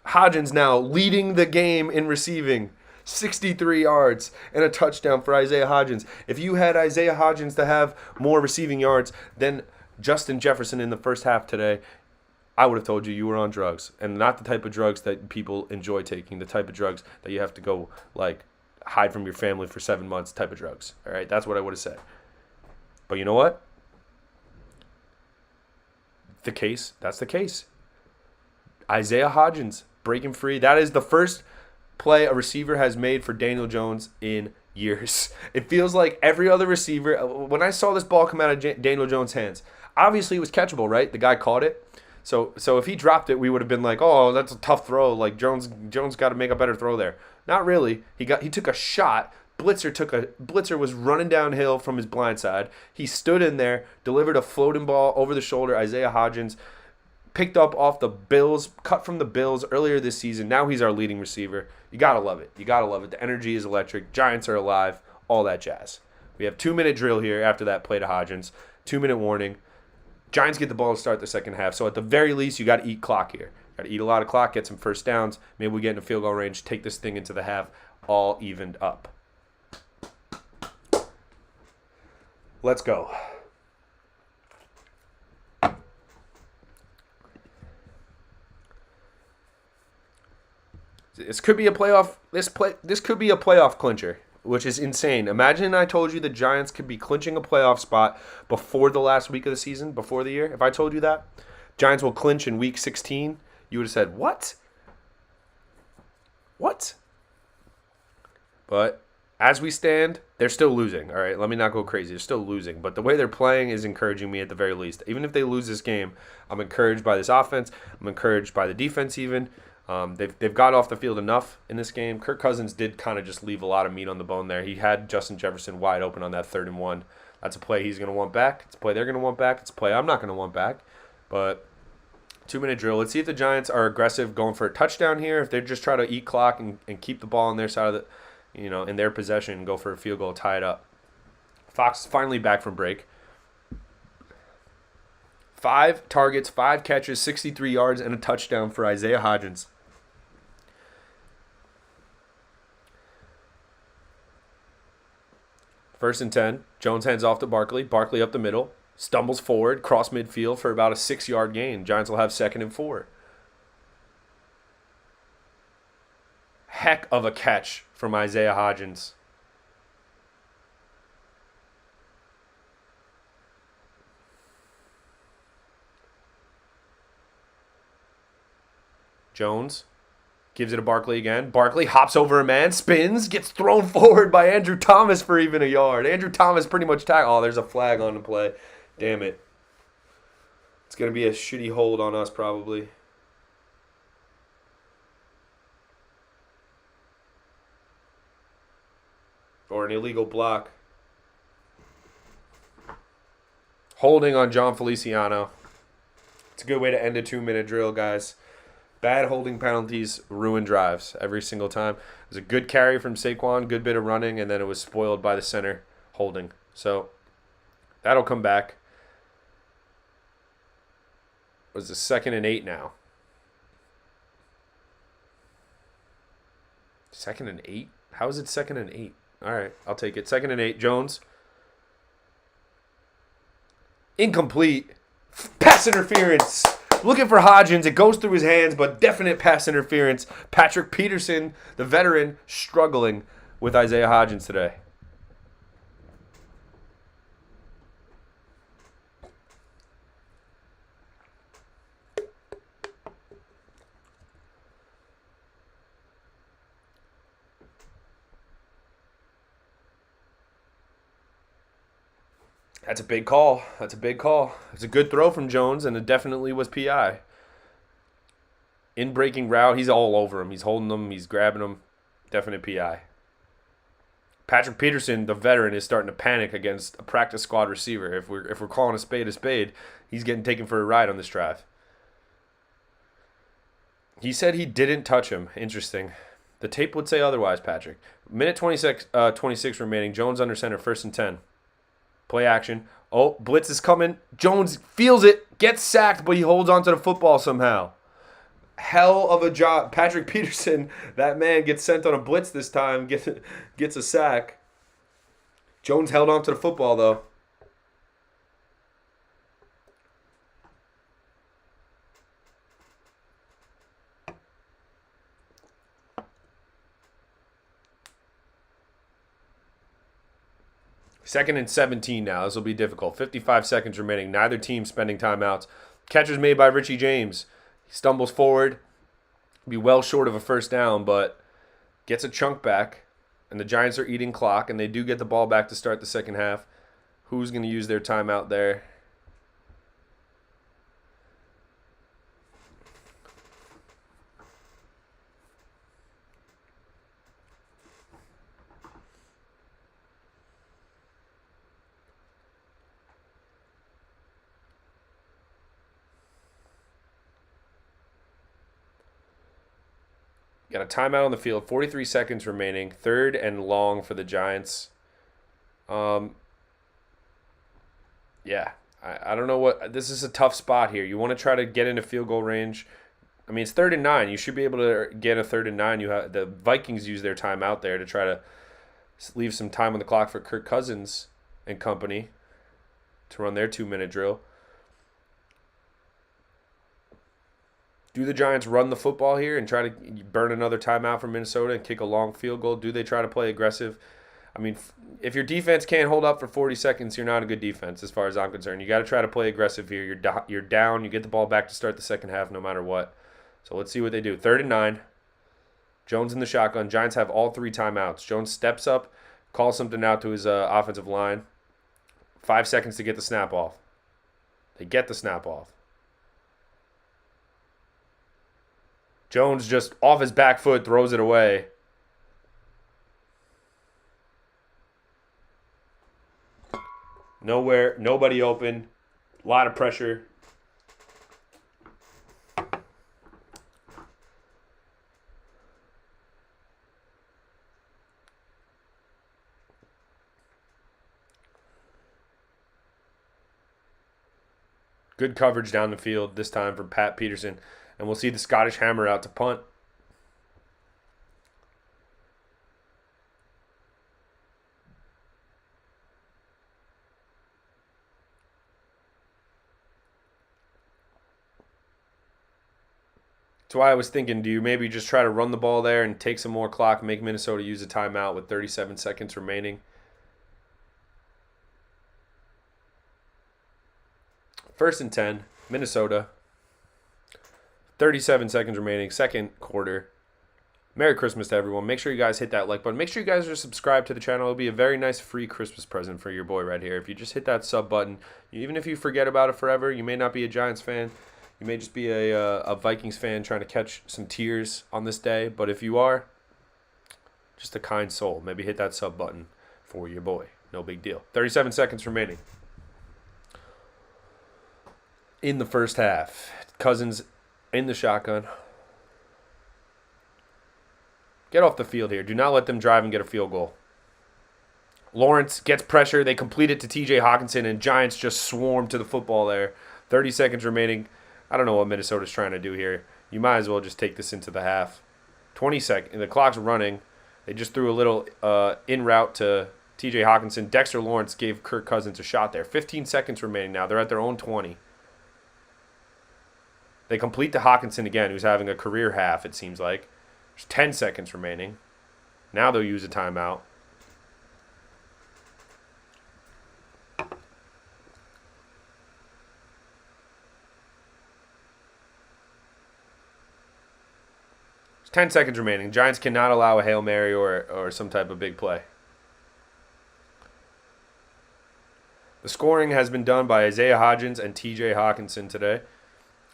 Hodgins now leading the game in receiving. 63 yards and a touchdown for Isaiah Hodgins. If you had Isaiah Hodgins to have more receiving yards than Justin Jefferson in the first half today, I would have told you were on drugs. And not the type of drugs that people enjoy taking. The type of drugs that you have to go, hide from your family for 7 months type of drugs. All right? That's what I would have said. But you know what? That's the case. Isaiah Hodgins breaking free. That is the first play a receiver has made for Daniel Jones in years. It feels like every other receiver, when I saw this ball come out of Daniel Jones' hands, obviously it was catchable, right? The guy caught it. So if he dropped it, we would have been like, oh, that's a tough throw. Jones got to make a better throw there. Not really. He took a shot. Blitzer was running downhill from his blind side. He stood in there, delivered a floating ball over the shoulder. Isaiah Hodgins picked up off the Bills, cut from the Bills earlier this season. Now he's our leading receiver. You got to love it. The energy is electric. Giants are alive. All that jazz. We have 2-minute drill here after that play to Hodgins. 2-minute warning. Giants get the ball to start the second half. So at the very least, you got to eat clock here. Got to eat a lot of clock, get some first downs. Maybe we get in a field goal range, take this thing into the half, all evened up. Let's go. This could be a playoff. This could be a playoff clincher, which is insane. Imagine I told you the Giants could be clinching a playoff spot before the last week of the season, before the year. If I told you that, Giants will clinch in week 16, you would have said, "What? What?" But as we stand, they're still losing. All right, let me not go crazy. They're still losing. But the way they're playing is encouraging me at the very least. Even if they lose this game, I'm encouraged by this offense. I'm encouraged by the defense even. They've got off the field enough in this game. Kirk Cousins did kind of just leave a lot of meat on the bone there. He had Justin Jefferson wide open on that 3rd and 1. That's a play he's going to want back. It's a play they're going to want back. It's a play I'm not going to want back. But 2-minute drill. Let's see if the Giants are aggressive going for a touchdown here. If they're just trying to eat clock and keep the ball on their side of the – in their possession, go for a field goal, tie it up. Fox is finally back from break. 5 targets, 5 catches, 63 yards, and a touchdown for Isaiah Hodgins. First and 10. Jones hands off to Barkley. Barkley up the middle. Stumbles forward, cross midfield for about a 6-yard gain. Giants will have 2nd and 4. Heck of a catch from Isaiah Hodgins. Jones gives it to Barkley again. Barkley hops over a man, spins, gets thrown forward by Andrew Thomas for even a yard. Andrew Thomas pretty much tackled. Oh, there's a flag on the play. Damn it. It's going to be a shitty hold on us probably. Or an illegal block. Holding on John Feliciano. It's a good way to end a 2-minute drill, guys. Bad holding penalties ruin drives every single time. It was a good carry from Saquon, good bit of running, and then it was spoiled by the center holding. So that'll come back. It was the 2nd and 8 now. 2nd and 8? How is it 2nd and 8? All right, I'll take it. 2nd and 8. Jones. Incomplete. Pass interference. Looking for Hodgins. It goes through his hands, but definite pass interference. Patrick Peterson, the veteran, struggling with Isaiah Hodgins today. That's a big call. That's a big call. It's a good throw from Jones, and it definitely was PI. In breaking route, he's all over him. He's holding them. He's grabbing them. Definite PI. Patrick Peterson, the veteran, is starting to panic against a practice squad receiver. If we're calling a spade, he's getting taken for a ride on this drive. He said he didn't touch him. Interesting. The tape would say otherwise, Patrick. Minute 26 remaining. Jones under center, 1st and 10. Play action. Oh, blitz is coming. Jones feels it, gets sacked, but he holds onto the football somehow. Hell of a job. Patrick Peterson, that man gets sent on a blitz this time, gets a sack. Jones held onto the football, though. Second and 17 now. This will be difficult. 55 seconds remaining. Neither team spending timeouts. Catch is made by Richie James. He stumbles forward. Be well short of a first down, but gets a chunk back. And the Giants are eating clock, and they do get the ball back to start the second half. Who's going to use their timeout there? Got a timeout on the field. 43 seconds remaining. 3rd and long for the Giants. Yeah. I don't know what – this is a tough spot here. You want to try to get into field goal range. I mean, it's 3rd and 9. You should be able to get a 3rd and 9. The Vikings use their timeout there to try to leave some time on the clock for Kirk Cousins and company to run their 2-minute drill. Do the Giants run the football here and try to burn another timeout from Minnesota and kick a long field goal? Do they try to play aggressive? I mean, if your defense can't hold up for 40 seconds, you're not a good defense as far as I'm concerned. You got to try to play aggressive here. You're down. You get the ball back to start the second half no matter what. So let's see what they do. 3rd and 9. Jones in the shotgun. Giants have all 3 timeouts. Jones steps up, calls something out to his offensive line. 5 seconds to get the snap off. They get the snap off. Jones just off his back foot throws it away. Nowhere, nobody open. A lot of pressure. Good coverage down the field this time from Pat Peterson. And we'll see the Scottish Hammer out to punt. That's why I was thinking, do you maybe just try to run the ball there and take some more clock, make Minnesota use a timeout with 37 seconds remaining? 1st and 10, Minnesota. 37 seconds remaining, second quarter. Merry Christmas to everyone. Make sure you guys hit that like button. Make sure you guys are subscribed to the channel. It'll be a very nice free Christmas present for your boy right here. If you just hit that sub button, even if you forget about it forever, you may not be a Giants fan. You may just be a Vikings fan trying to catch some tears on this day. But if you are, just a kind soul. Maybe hit that sub button for your boy. No big deal. 37 seconds remaining. in the first half. Cousins in the shotgun. Get off the field here. Do not let them drive and get a field goal. Lawrence gets pressure. They complete it to TJ Hawkinson, and Giants just swarm to the football there. 30 seconds remaining. I don't know what Minnesota's trying to do here. You might as well just take this into the half. 20 seconds. The clock's running. They just threw a little in route to TJ Hawkinson. Dexter Lawrence gave Kirk Cousins a shot there. 15 seconds remaining now. They're at their own 20. They complete to Hawkinson again, who's having a career half, it seems like. There's 10 seconds remaining. Now they'll use a timeout. There's 10 seconds remaining. Giants cannot allow a Hail Mary or some type of big play. The scoring has been done by Isaiah Hodgins and TJ Hawkinson today.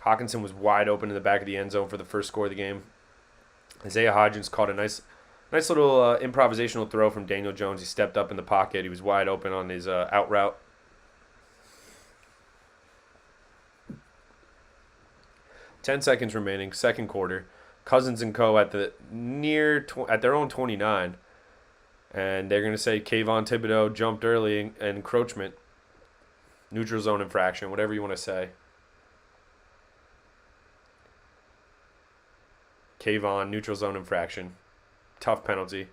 Hawkinson was wide open in the back of the end zone for the first score of the game. Isaiah Hodgins caught a nice little improvisational throw from Daniel Jones. He stepped up in the pocket. He was wide open on his out route. Ten seconds remaining, second quarter. Cousins and Co. at their own 29, and they're going to say Kayvon Thibodeau jumped early and encroachment, neutral zone infraction, whatever you want to say. Kayvon, neutral zone infraction. Tough penalty.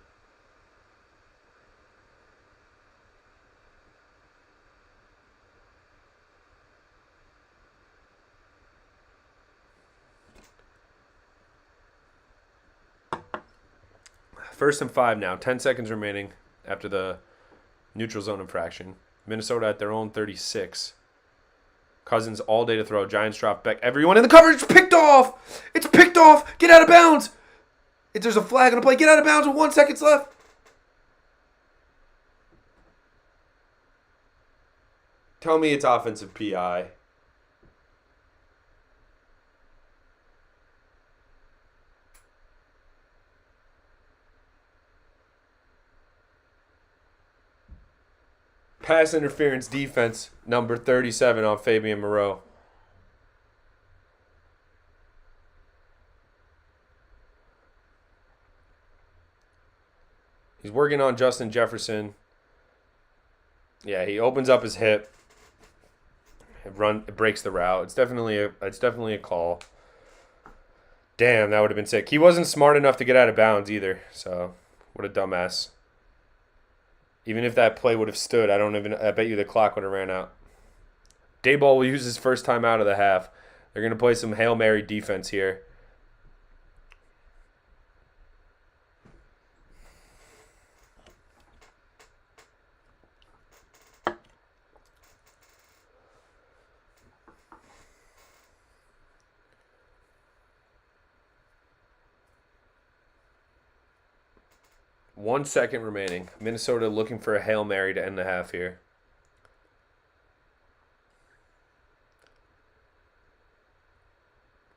First and 5 now. 10 seconds remaining after the neutral zone infraction. Minnesota at their own 36. Cousins all day to throw. Giants drop back. Everyone in the coverage picked off. It's picked off. Get out of bounds. If there's a flag on the play, get out of bounds with 1 second left. Tell me it's offensive PI. Pass interference defense, number 37 on Fabian Moreau. He's working on Justin Jefferson. Yeah, he opens up his hip. It breaks the route. It's definitely a call. Damn, that would have been sick. He wasn't smart enough to get out of bounds either. So, what a dumbass. Even if that play would have stood, I bet you the clock would have ran out. Daboll will use his first time out of the half. They're going to play some Hail Mary defense here. One second remaining. Minnesota looking for a Hail Mary to end the half here.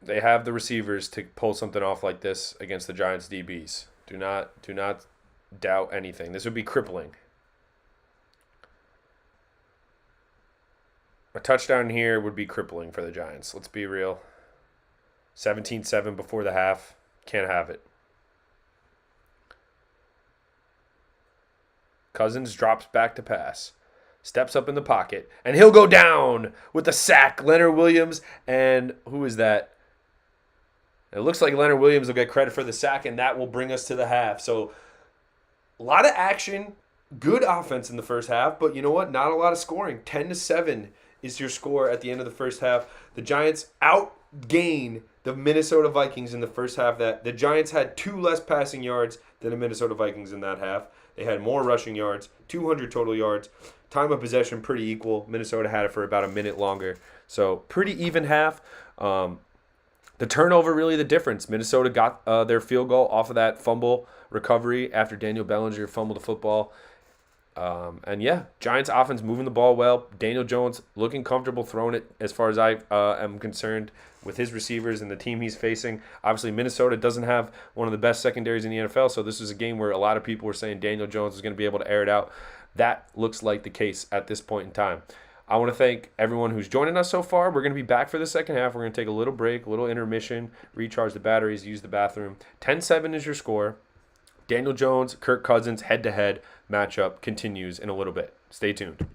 They have the receivers to pull something off like this against the Giants DBs. Do not doubt anything. This would be crippling. A touchdown here would be crippling for the Giants. Let's be real. 17-7 before the half. Can't have it. Cousins drops back to pass. Steps up in the pocket. And he'll go down with a sack. Leonard Williams. And who is that? It looks like Leonard Williams will get credit for the sack, and that will bring us to the half. So, a lot of action. Good offense in the first half. But you know what? Not a lot of scoring. 10-7 is your score at the end of the first half. The Giants outgain the Minnesota Vikings in the first half. That the Giants had 2 less passing yards than the Minnesota Vikings in that half. They had more rushing yards, 200 total yards. Time of possession pretty equal. Minnesota had it for about a minute longer. So pretty even half. The turnover really the difference. Minnesota got their field goal off of that fumble recovery after Daniel Bellinger fumbled the football. And yeah, Giants offense moving the ball well. Daniel Jones looking comfortable throwing it as far as I am concerned with his receivers and the team he's facing. Obviously, Minnesota doesn't have one of the best secondaries in the NFL, so this is a game where a lot of people were saying Daniel Jones is going to be able to air it out. That looks like the case at this point in time. I want to thank everyone who's joining us so far. We're going to be back for the second half. We're going to take a little break, a little intermission, recharge the batteries, use the bathroom. 10-7 is your score. Daniel Jones, Kirk Cousins head-to-head matchup continues in a little bit. Stay tuned.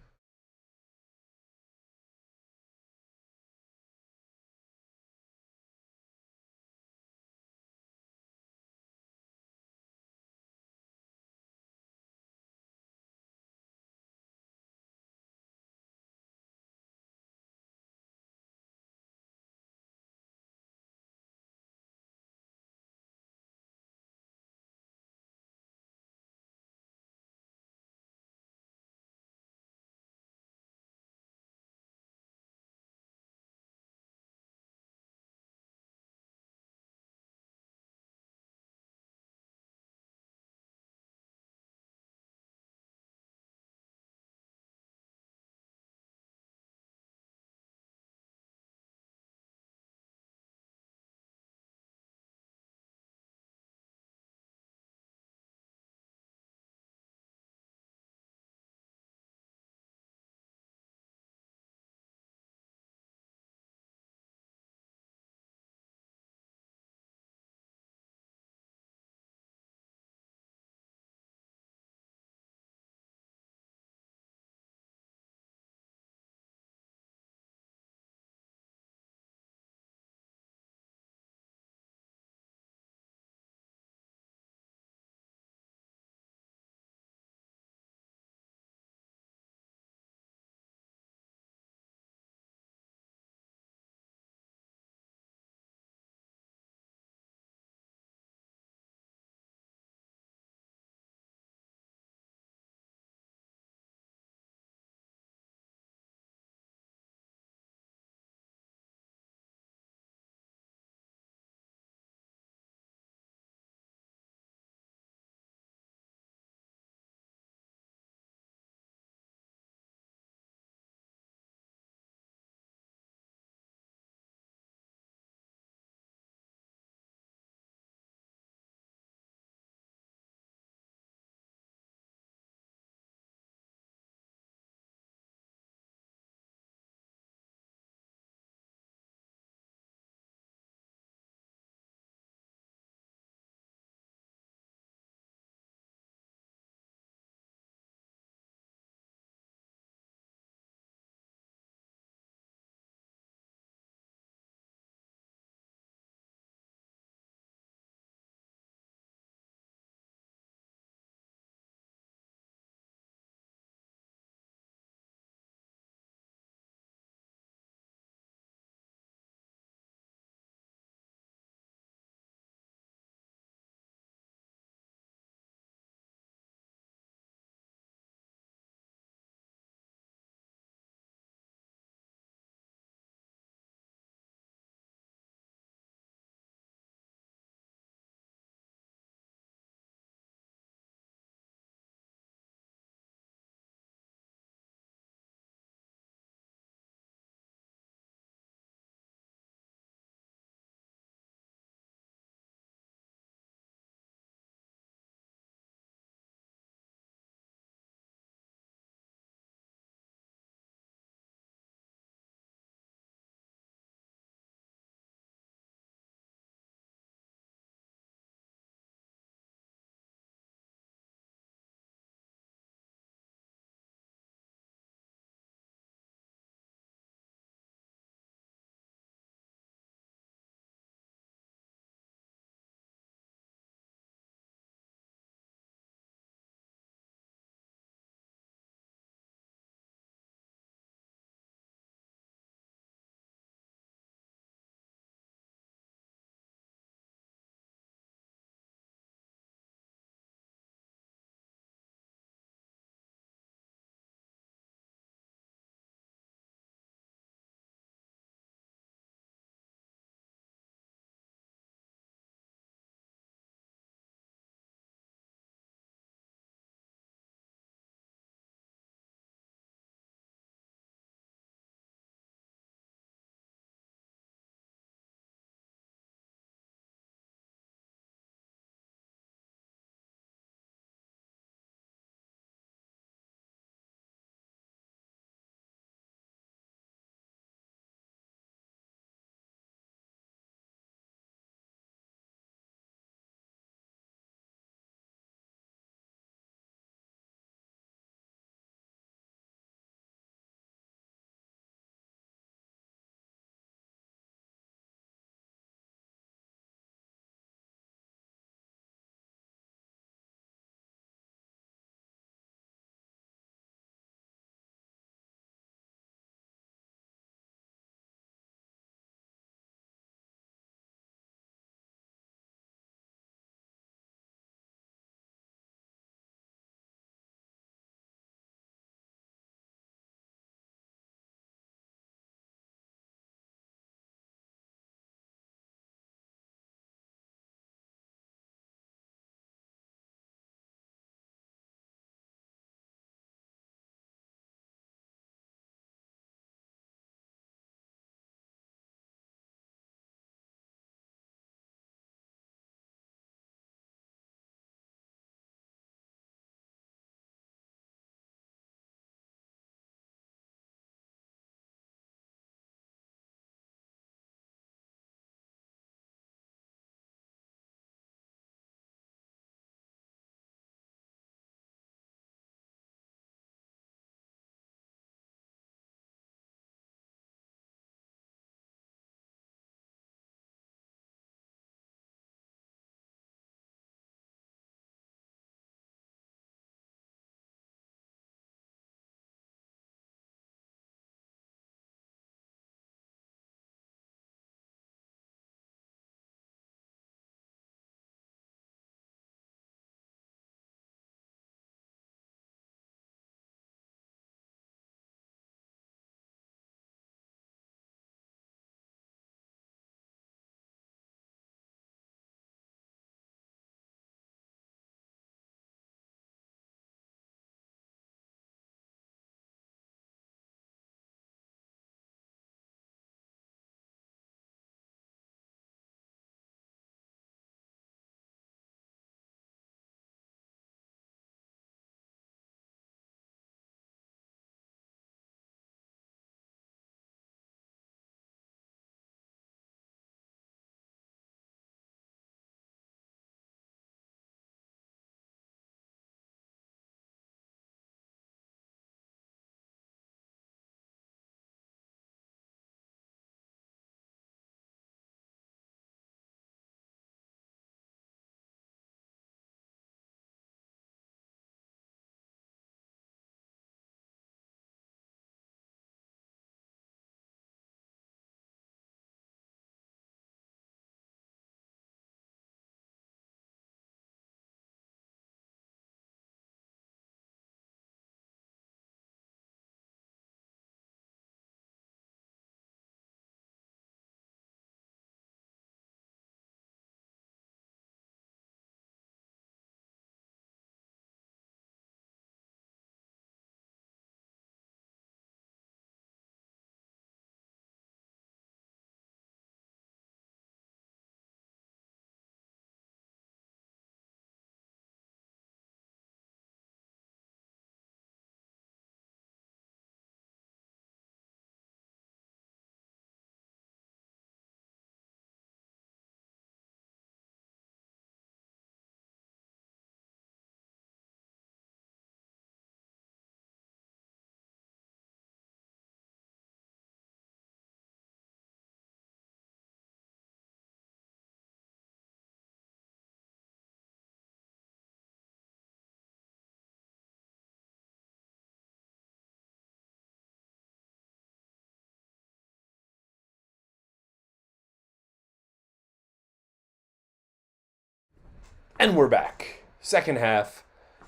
And we're back. Second half,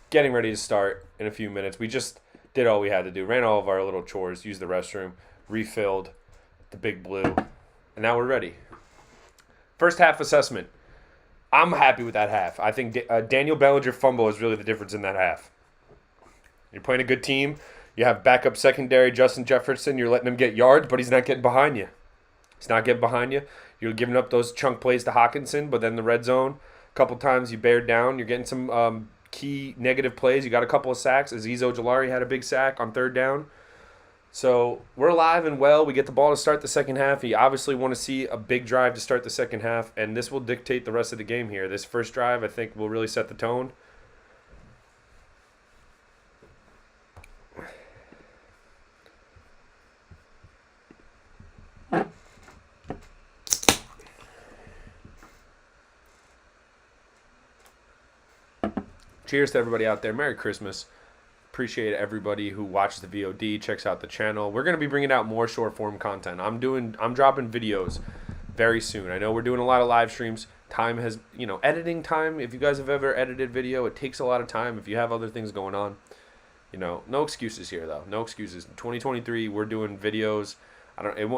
getting ready to start in a few minutes. We just did all we had to do. Ran all of our little chores, used the restroom, refilled the Big Blue, and now we're ready. First half assessment. I'm happy with that half. I think Daniel Bellinger fumble is really the difference in that half. You're playing a good team. You have backup secondary, Justin Jefferson. You're letting him get yards, but he's not getting behind you. He's not getting behind you. You're giving up those chunk plays to Hawkinson, but then the red zone, a couple times you bared down. You're getting some key negative plays. You got a couple of sacks. Azeez Ojulari had a big sack on third down. So we're alive and well. We get the ball to start the second half. You obviously want to see a big drive to start the second half, and this will dictate the rest of the game here. This first drive, I think, will really set the tone. Cheers to everybody out there. Merry Christmas. Appreciate everybody who watches the VOD, checks out the channel. We're going to be bringing out more short form content. I'm dropping videos very soon. I know we're doing a lot of live streams. Time has, editing time. If you guys have ever edited video, it takes a lot of time. If you have other things going on, no excuses here though. No excuses. 2023, we're doing videos.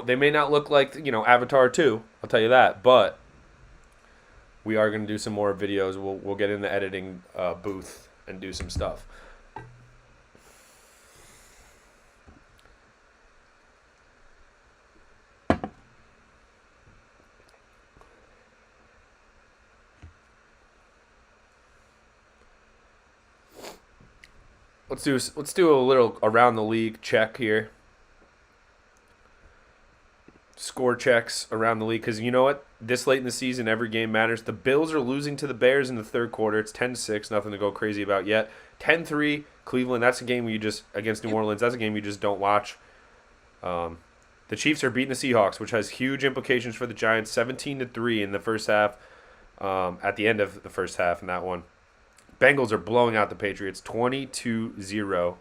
They may not look like, Avatar 2. I'll tell you that, but we are going to do some more videos. We'll get in the editing booth and do some stuff. Let's do a little around the league check here. Score checks around the league, because you know what? This late in the season, every game matters. The Bills are losing to the Bears in the third quarter. It's 10-6, nothing to go crazy about yet. 10-3, Cleveland. That's a game against New Orleans. That's a game you just don't watch. The Chiefs are beating the Seahawks, which has huge implications for the Giants. 17-3 in the first half. At the end of the first half in that one. Bengals are blowing out the Patriots 20-0.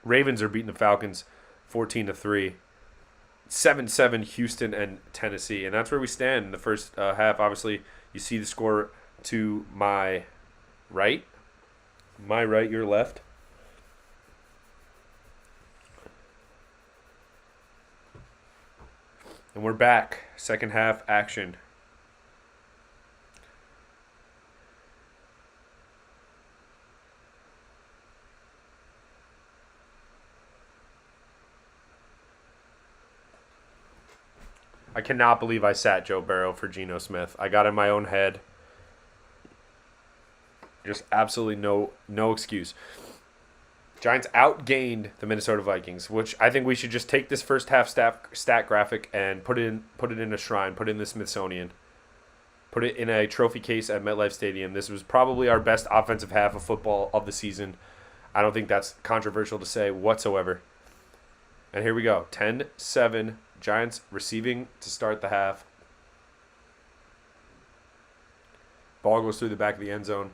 Ravens are beating the Falcons 14-3. 7-7 Houston and Tennessee. And that's where we stand in the first half. Obviously, you see the score to my right. My right, your left. And we're back. Second half action. I cannot believe I sat Joe Burrow for Geno Smith. I got in my own head. Just absolutely no excuse. Giants outgained the Minnesota Vikings, which I think we should just take this first half stat graphic and put it in a shrine, put it in the Smithsonian, put it in a trophy case at MetLife Stadium. This was probably our best offensive half of football of the season. I don't think that's controversial to say whatsoever. And here we go. 10-7. Giants receiving to start the half. Ball goes through the back of the end zone,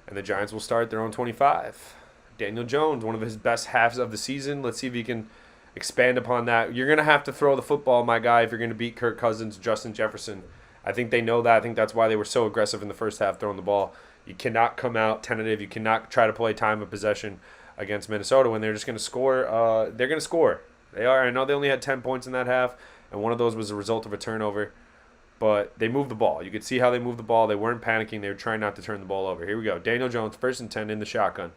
and the Giants will start their own 25. Daniel Jones, one of his best halves of the season. Let's see if he can expand upon that. You're going to have to throw the football, my guy, if you're going to beat Kirk Cousins, Justin Jefferson. I think they know that. I think that's why they were so aggressive in the first half throwing the ball. You cannot come out tentative. You cannot try to play time of possession against Minnesota when they're just going to score. They're going to score. They are. I know they only had 10 points in that half, and one of those was a result of a turnover. But they moved the ball. You could see how they moved the ball. They weren't panicking. They were trying not to turn the ball over. Here we go. Daniel Jones, 1st and 10 in the shotgun.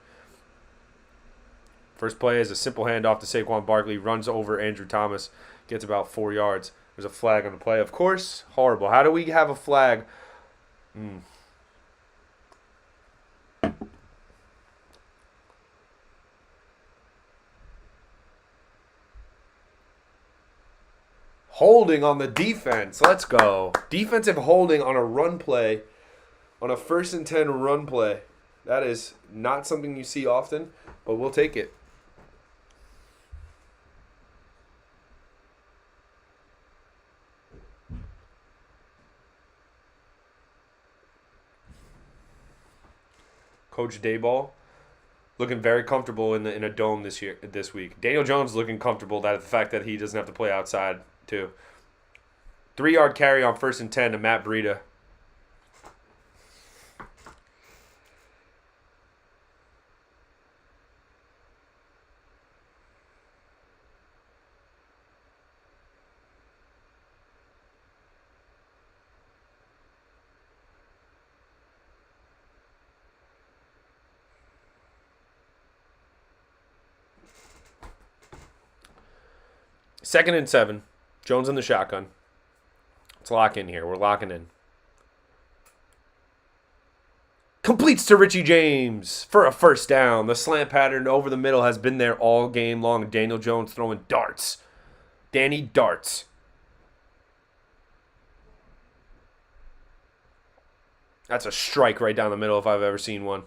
First play is a simple handoff to Saquon Barkley. Runs over Andrew Thomas. Gets about 4 yards. There's a flag on the play. Of course, horrible. How do we have a flag? Holding on the defense. Let's go. Defensive holding on a run play, on a 1st and 10 run play. That is not something you see often, but we'll take it. Coach Dayball looking very comfortable in a dome this week. Daniel Jones looking comfortable that the fact that he doesn't have to play outside too. 3-yard carry on 1st and 10 to Matt Breida. 2nd and 7. Jones in the shotgun. Let's lock in here. We're locking in. Completes to Richie James for a first down. The slant pattern over the middle has been there all game long. Daniel Jones throwing darts. Danny darts. That's a strike right down the middle if I've ever seen one.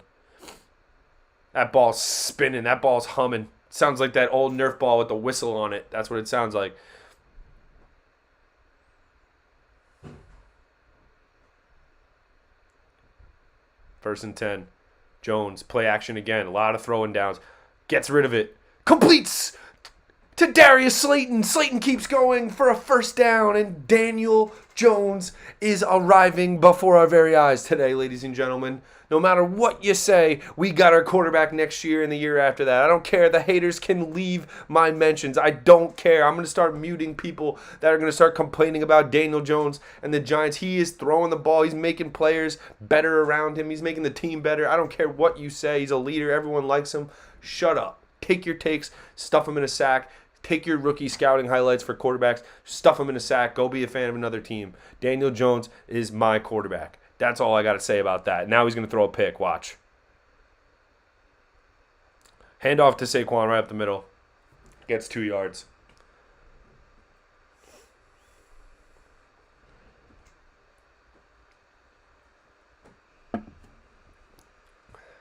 That ball's spinning. That ball's humming. Sounds like that old Nerf ball with the whistle on it. That's what it sounds like. First and 10. Jones, play action again. A lot of throwing downs. Gets rid of it. Completes to Darius Slayton. Slayton keeps going for a first down. And Daniel Jones is arriving before our very eyes today, ladies and gentlemen. No matter what you say, we got our quarterback next year and the year after that. I don't care. The haters can leave my mentions. I don't care. I'm going to start muting people that are going to start complaining about Daniel Jones and the Giants. He is throwing the ball. He's making players better around him. He's making the team better. I don't care what you say. He's a leader. Everyone likes him. Shut up. Take your takes. Stuff him in a sack. Take your rookie scouting highlights for quarterbacks. Stuff him in a sack. Go be a fan of another team. Daniel Jones is my quarterback. That's all I got to say about that. Now he's going to throw a pick. Watch. Hand off to Saquon right up the middle. Gets 2 yards.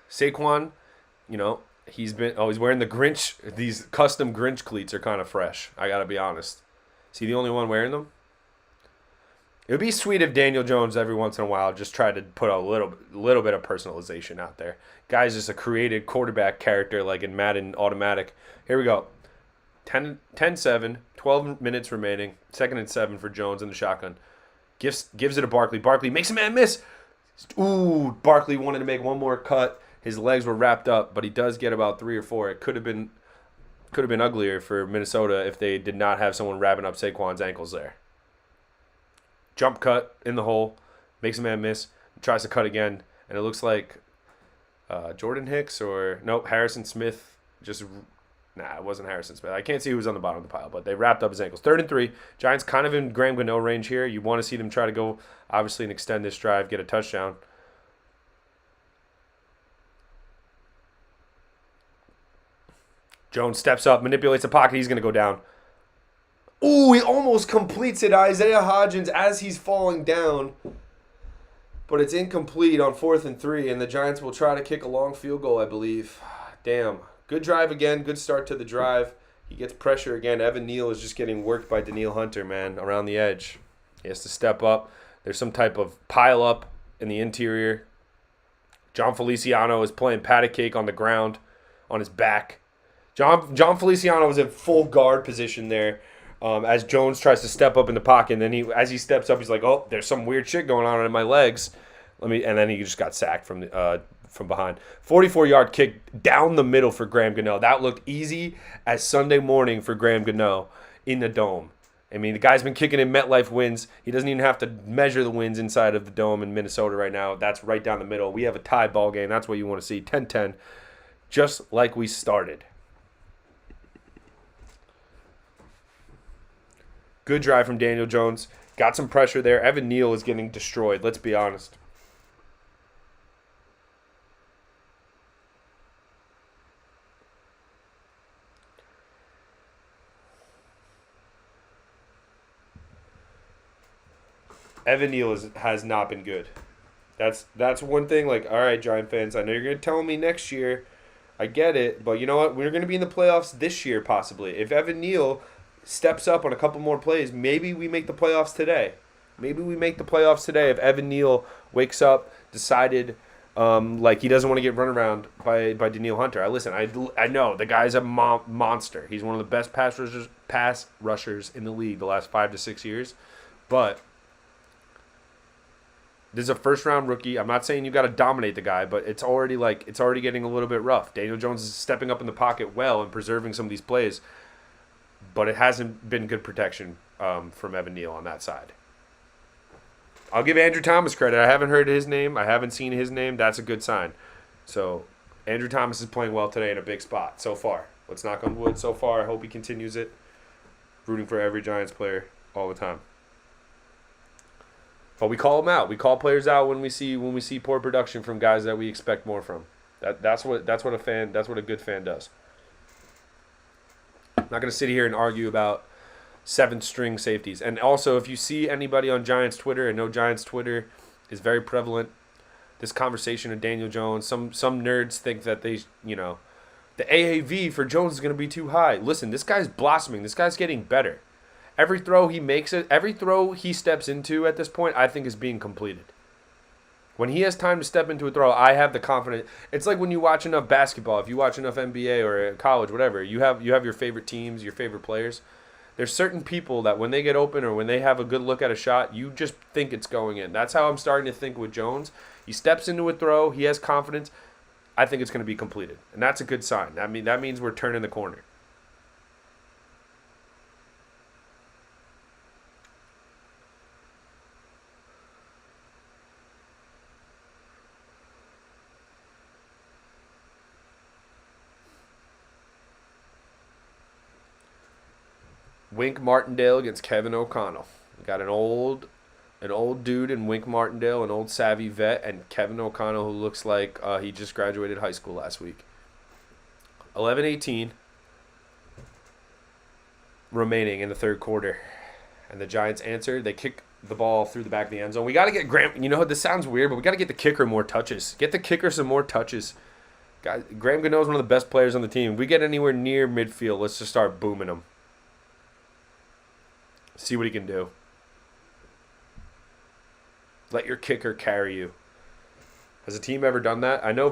Saquon, he's wearing the Grinch. These custom Grinch cleats are kind of fresh. I got to be honest. Is he the only one wearing them? It would be sweet if Daniel Jones every once in a while just tried to put a little bit of personalization out there. Guy's just a created quarterback character like in Madden Automatic. Here we go. 10-7, 12 minutes remaining. 2nd and 7 for Jones in the shotgun. Gives it to Barkley. Barkley makes a man miss. Ooh, Barkley wanted to make one more cut. His legs were wrapped up, but he does get about 3 or 4. It could have been uglier for Minnesota if they did not have someone wrapping up Saquon's ankles there. Jump cut in the hole, makes a man miss, tries to cut again, and it looks like Jordan Hicks Harrison Smith. It wasn't Harrison Smith. I can't see who was on the bottom of the pile, but they wrapped up his ankles. 3rd and 3. Giants kind of in Graham Gano range here. You want to see them try to go, obviously, and extend this drive, get a touchdown. Jones steps up, manipulates the pocket. He's going to go down. Ooh, he almost completes it. Isaiah Hodgins as he's falling down. But it's incomplete on 4th and 3, and the Giants will try to kick a long field goal, I believe. Damn. Good drive again. Good start to the drive. He gets pressure again. Evan Neal is just getting worked by Danielle Hunter, man, around the edge. He has to step up. There's some type of pile up in the interior. John Feliciano is playing patty cake on the ground on his back. John Feliciano was in full guard position there. As Jones tries to step up in the pocket, and then as he steps up, he's like, "Oh, there's some weird shit going on in my legs." And then he just got sacked from behind. 44-yard kick down the middle for Graham Gano. That looked easy as Sunday morning for Graham Gano in the dome. I mean, the guy's been kicking in MetLife wins. He doesn't even have to measure the wins inside of the dome in Minnesota right now. That's right down the middle. We have a tie ball game. That's what you want to see. 10-10, just like we started. Good drive from Daniel Jones. Got some pressure there. Evan Neal is getting destroyed. Let's be honest. Evan Neal has not been good. That's one thing. Like, all right, Giant fans, I know you're going to tell me next year. I get it. But you know what? We're going to be in the playoffs this year possibly. If Evan Neal steps up on a couple more plays, maybe we make the playoffs today. If Evan Neal wakes up, decided like he doesn't want to get run around by Danielle Hunter. I know the guy's a monster. He's one of the best pass rushers in the league the last 5 to 6 years. But this is a first-round rookie. I'm not saying you got to dominate the guy, but it's already getting a little bit rough. Daniel Jones is stepping up in the pocket well and preserving some of these plays. But it hasn't been good protection from Evan Neal on that side. I'll give Andrew Thomas credit. I haven't heard his name. I haven't seen his name. That's a good sign. So Andrew Thomas is playing well today in a big spot so far. Let's knock on wood so far. I hope he continues it. Rooting for every Giants player all the time. But we call them out. We call players out when we see poor production from guys that we expect more from. That's what a good fan does. I'm not going to sit here and argue about 7th-string safeties. And also, if you see anybody on Giants Twitter, I know Giants Twitter is very prevalent. This conversation of Daniel Jones, some nerds think that the AAV for Jones is going to be too high. Listen, this guy's blossoming. This guy's getting better. Every throw he makes, every throw he steps into at this point, I think is being completed. When he has time to step into a throw, I have the confidence. It's like when you watch enough basketball, if you watch enough NBA or college, whatever, you have your favorite teams, your favorite players. There's certain people that when they get open or when they have a good look at a shot, you just think it's going in. That's how I'm starting to think with Jones. He steps into a throw. He has confidence. I think it's going to be completed. And that's a good sign. That means we're turning the corner. Wink Martindale against Kevin O'Connell. We got an old dude in Wink Martindale, an old savvy vet, and Kevin O'Connell, who looks like he just graduated high school last week. 11:18 remaining in the third quarter, and the Giants answer. They kick the ball through the back of the end zone. We got to get Graham. You know, this sounds weird, but we got to get the kicker more touches. Get the kicker some more touches. Guys, Graham Gano is one of the best players on the team. If we get anywhere near midfield, let's just start booming him. See what he can do. Let your kicker carry you. Has a team ever done that? I know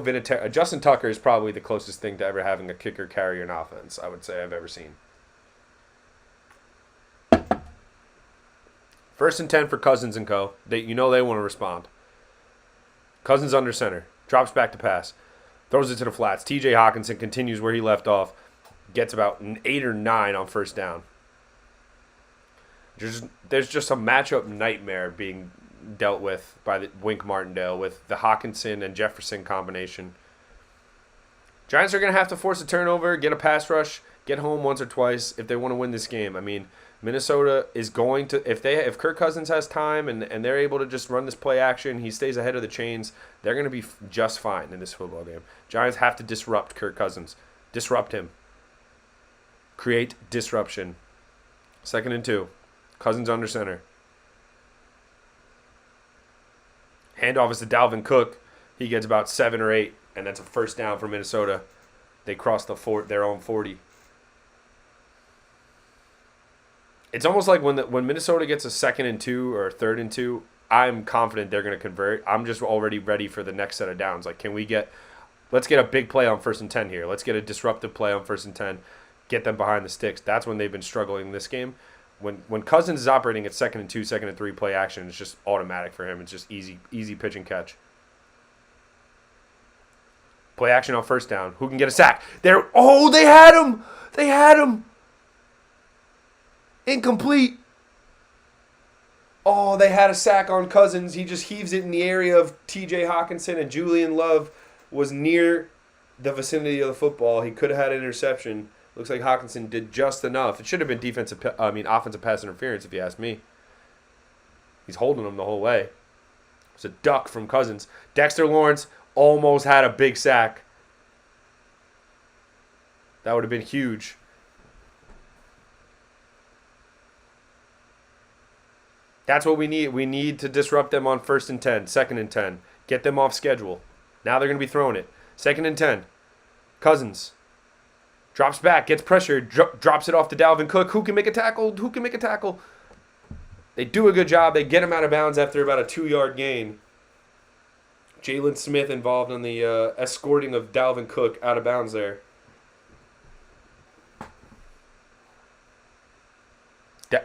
Justin Tucker is probably the closest thing to ever having a kicker carry an offense, I would say, I've ever seen. 1st and 10 for Cousins and co. They want to respond. Cousins under center. Drops back to pass. Throws it to the flats. TJ Hawkinson continues where he left off. Gets about an 8 or 9 on 1st down. There's just a matchup nightmare being dealt with by the Wink Martindale with the Hawkinson and Jefferson combination. Giants are going to have to force a turnover, get a pass rush, get home once or twice if they want to win this game. I mean, Minnesota is going to, if Kirk Cousins has time and they're able to just run this play action, he stays ahead of the chains, they're going to be just fine in this football game. Giants have to disrupt Kirk Cousins. Disrupt him. Create disruption. 2nd and 2. Cousins under center. Handoff is to Dalvin Cook. He gets about 7 or 8, and that's a 1st down for Minnesota. They cross their own 40. It's almost like when Minnesota gets a 2nd and 2 or a 3rd and 2, I'm confident they're going to convert. I'm just already ready for the next set of downs. Like, let's get a big play on 1st and 10 here. Let's get a disruptive play on 1st and 10. Get them behind the sticks. That's when they've been struggling in this game. When Cousins is operating at 2nd and 2, 2nd and 3 play action, it's just automatic for him. It's just easy pitch and catch. Play action on 1st down. Who can get a sack? They had him! They had him! Incomplete. Oh, they had a sack on Cousins. He just heaves it in the area of T.J. Hawkinson, and Julian Love was near the vicinity of the football. He could have had an interception. Looks like Hawkinson did just enough. It should have been offensive pass interference, if you ask me. He's holding him the whole way. It's a duck from Cousins. Dexter Lawrence almost had a big sack. That would have been huge. That's what we need. We need to disrupt them on 1st and 10, 2nd and 10. Get them off schedule. Now they're going to be throwing it. 2nd and 10. Cousins. Drops back, gets pressured, drops it off to Dalvin Cook. Who can make a tackle? They do a good job. They get him out of bounds after about a 2-yard gain. Jalen Smith involved in the escorting of Dalvin Cook out of bounds there.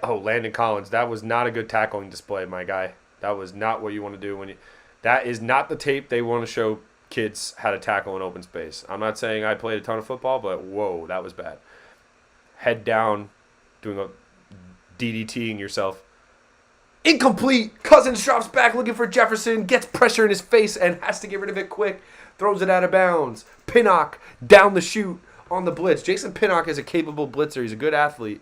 Landon Collins. That was not a good tackling display, my guy. That was not what you want to do that is not the tape they want to show kids how to tackle in open space. I'm not saying I played a ton of football, but whoa, that was bad. Head down, doing a DDTing yourself. Incomplete. Cousins drops back looking for Jefferson, gets pressure in his face and has to get rid of it quick. Throws it out of bounds. Pinnock down the chute on the blitz. Jason Pinnock is a capable blitzer. He's a good athlete.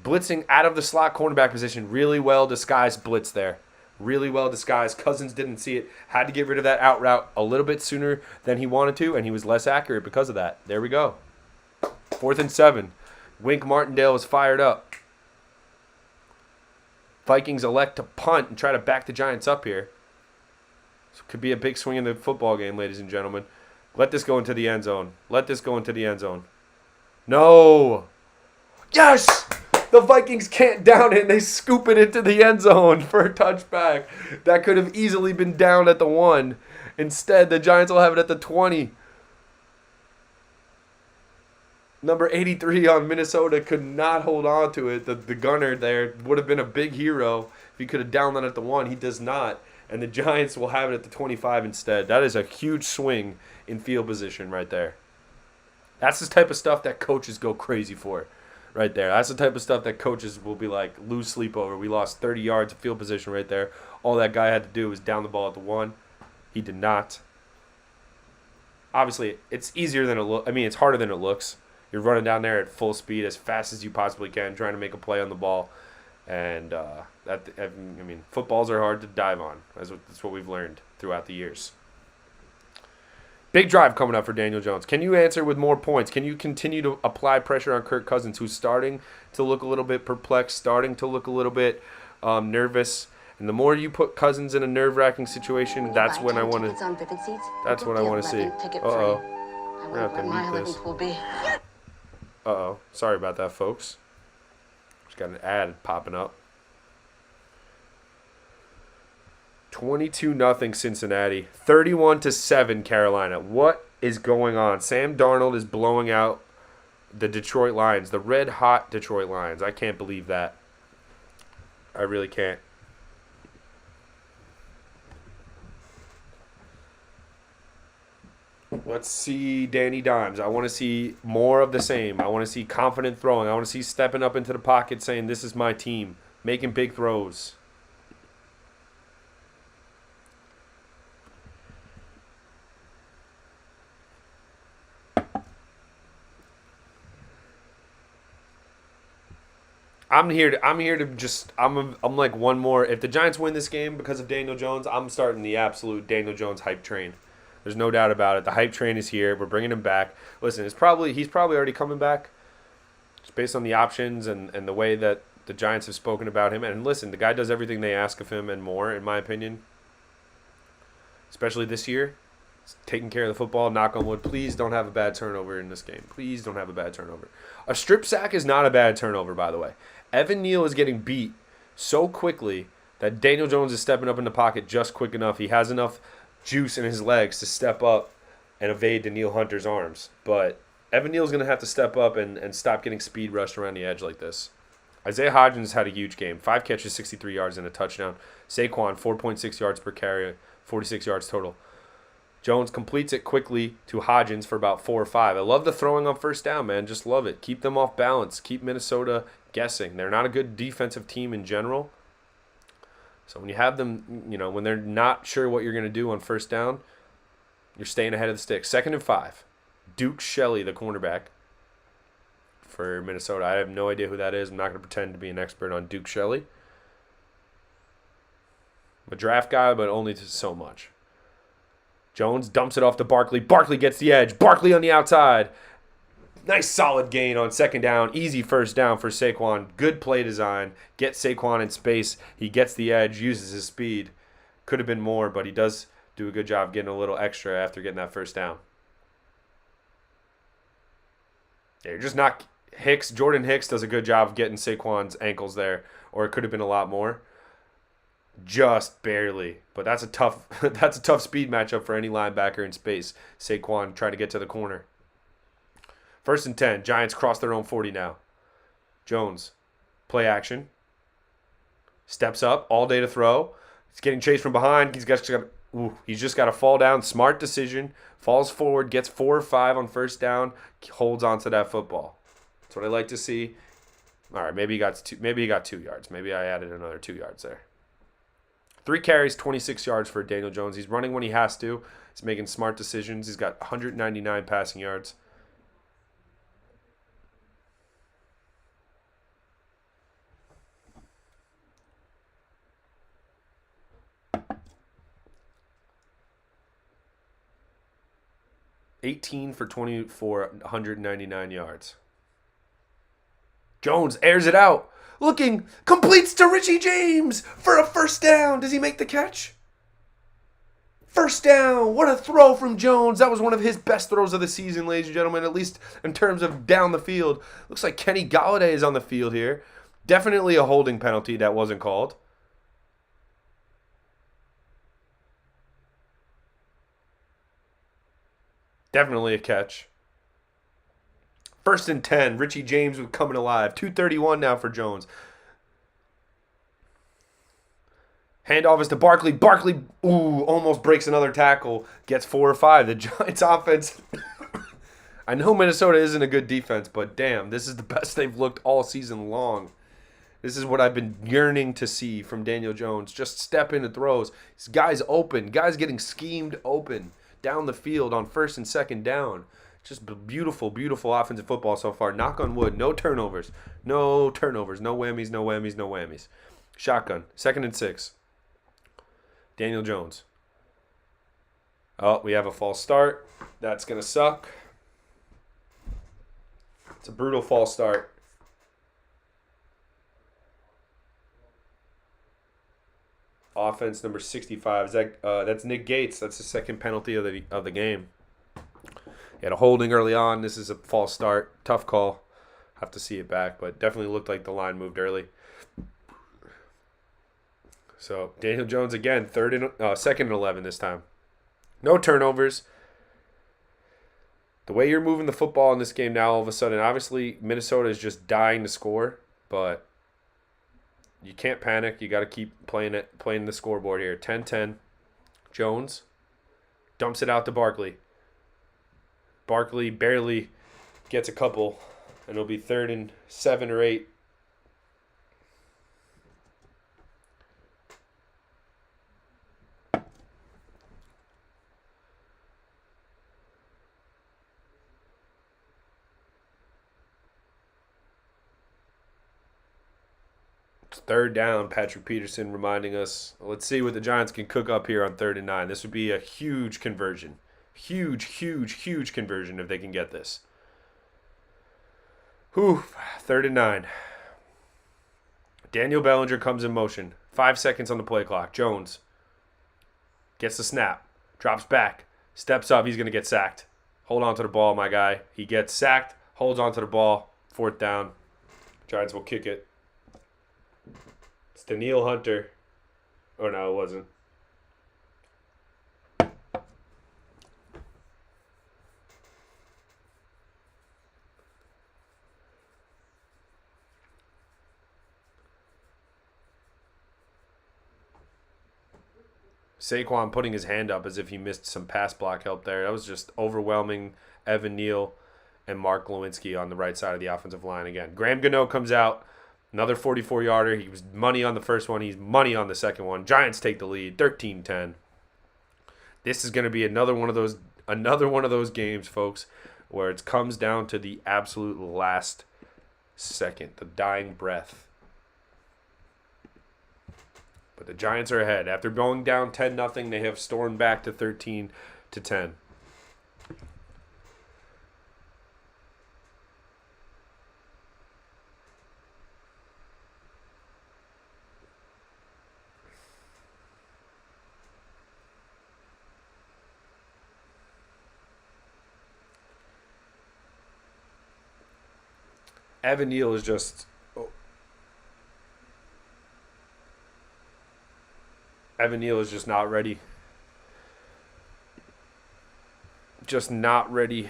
Blitzing out of the slot cornerback position. Really well disguised blitz there. Really well disguised. Cousins didn't see it. Had to get rid of that out route a little bit sooner than he wanted to, and he was less accurate because of that. There we go. 4th and 7. Wink Martindale is fired up. Vikings elect to punt and try to back the Giants up here. So it could be a big swing in the football game, ladies and gentlemen. Let this go into the end zone. Let this go into the end zone. No! Yes! The Vikings can't down it, and they scoop it into the end zone for a touchback. That could have easily been down at the 1. Instead, the Giants will have it at the 20. Number 83 on Minnesota could not hold on to it. The gunner there would have been a big hero if he could have downed that at the 1. He does not. And the Giants will have it at the 25 instead. That is a huge swing in field position right there. That's the type of stuff that coaches go crazy for right there. That's the type of stuff that coaches will be like, lose sleep over. We lost 30 yards of field position right there. All that guy had to do was down the ball at the 1. He did not. Obviously, it's easier than it looks. I mean, it's harder than it looks. You're running down there at full speed as fast as you possibly can, trying to make a play on the ball. And, footballs are hard to dive on. That's what we've learned throughout the years. Big drive coming up for Daniel Jones. Can you answer with more points? Can you continue to apply pressure on Kirk Cousins, who's starting to look a little bit perplexed, starting to look a little bit nervous? And the more you put Cousins in a nerve-wracking situation, that's when I want to. That's what I want to see. Uh-oh. We're going to have to mute this. Uh-oh. Sorry about that, folks. Just got an ad popping up. 22-0 Cincinnati. 31-7 Carolina. What is going on? Sam Darnold is blowing out the Detroit Lions, the red-hot Detroit Lions. I can't believe that. I really can't. Let's see Danny Dimes. I want to see more of the same. I want to see confident throwing. I want to see stepping up into the pocket saying, this is my team, making big throws. I'm like one more. If the Giants win this game because of Daniel Jones, I'm starting the absolute Daniel Jones hype train. There's no doubt about it. The hype train is here. We're bringing him back. Listen, he's probably already coming back. Just based on the options and the way that the Giants have spoken about him. And listen, the guy does everything they ask of him and more, in my opinion. Especially this year. He's taking care of the football, knock on wood. Please don't have a bad turnover in this game. Please don't have a bad turnover. A strip sack is not a bad turnover, by the way. Evan Neal is getting beat so quickly that Daniel Jones is stepping up in the pocket just quick enough. He has enough juice in his legs to step up and evade Danielle Hunter's arms. But Evan Neal's going to have to step up and stop getting speed rushed around the edge like this. Isaiah Hodgins had a huge game. 5 catches, 63 yards, and a touchdown. Saquon, 4.6 yards per carry, 46 yards total. Jones completes it quickly to Hodgins for about 4 or 5. I love the throwing on first down, man. Just love it. Keep them off balance. Keep Minnesota guessing. They're not a good defensive team in general. So when you have them, when they're not sure what you're going to do on first down, you're staying ahead of the stick. 2nd and 5. Duke Shelley, the cornerback for Minnesota. I have no idea who that is. I'm not going to pretend to be an expert on Duke Shelley. I'm a draft guy, but only to so much. Jones dumps it off to Barkley. Barkley gets the edge. Barkley on the outside. Nice solid gain on 2nd down. Easy first down for Saquon. Good play design. Get Saquon in space. He gets the edge, uses his speed. Could have been more, but he does do a good job getting a little extra after getting that first down. Yeah, you're just not Hicks. Jordan Hicks does a good job of getting Saquon's ankles there, or it could have been a lot more. Just barely, but that's a tough speed matchup for any linebacker in space. Saquon trying to get to the corner. 1st and 10. Giants cross their own 40 now. Jones, play action. Steps up all day to throw. He's getting chased from behind. He's just got to fall down. Smart decision. Falls forward, gets 4 or 5 on first down. Holds onto that football. That's what I like to see. All right, maybe he got 2 yards. Maybe I added another 2 yards there. 3 carries, 26 yards for Daniel Jones. He's running when he has to. He's making smart decisions. He's got 199 passing yards. 18 for 24, 199 yards. Jones airs it out. Looking, completes to Richie James for a first down. Does he make the catch? First down. What a throw from Jones. That was one of his best throws of the season, ladies and gentlemen, at least in terms of down the field. Looks like Kenny Golladay is on the field here. Definitely a holding penalty that wasn't called. Definitely a catch. First and 10. Richie James was coming alive. 2:31 now for Jones. Handoff is to Barkley. Barkley, almost breaks another tackle. Gets 4 or 5. The Giants offense. I know Minnesota isn't a good defense, but damn, this is the best they've looked all season long. This is what I've been yearning to see from Daniel Jones. Just step into throws. This guy's open. Guy's getting schemed open down the field on first and second down. Just beautiful, beautiful offensive football so far. Knock on wood. No turnovers. No turnovers. No whammies, no whammies, no whammies. Shotgun. 2nd and 6. Daniel Jones. Oh, we have a false start. That's going to suck. It's a brutal false start. Offense number 65. That's Nick Gates. That's the second penalty of the game. He had a holding early on. This is a false start. Tough call. Have to see it back, but definitely looked like the line moved early. So Daniel Jones again, 2nd and 11 this time. No turnovers. The way you're moving the football in this game now, all of a sudden, obviously Minnesota is just dying to score, but you can't panic. You got to keep playing the scoreboard here. 10-10. Jones dumps it out to Barkley. Barkley barely gets a couple, and it'll be 3rd and 7 or 8. It's 3rd down. Patrick Peterson reminding us. Let's see what the Giants can cook up here on 3rd and 9. This would be a huge conversion. Huge, huge, huge conversion if they can get this. 3rd and 9. Daniel Bellinger comes in motion. 5 seconds on the play clock. Jones gets the snap. Drops back. Steps up. He's going to get sacked. Hold on to the ball, my guy. He gets sacked. Holds on to the ball. 4th down. Giants will kick it. It's Danielle Hunter. Oh, no, it wasn't. Saquon putting his hand up as if he missed some pass block help there. That was just overwhelming. Evan Neal and Mark Lewinsky on the right side of the offensive line again. Graham Gano comes out. Another 44-yarder. He was money on the first one. He's money on the second one. Giants take the lead, 13-10. This is going to be another one of those games, folks, where it comes down to the absolute last second, the dying breath. But the Giants are ahead. After going down 10-0, they have stormed back to 13-10. Evan Neal is just... Evan Neal is just not ready. Just not ready.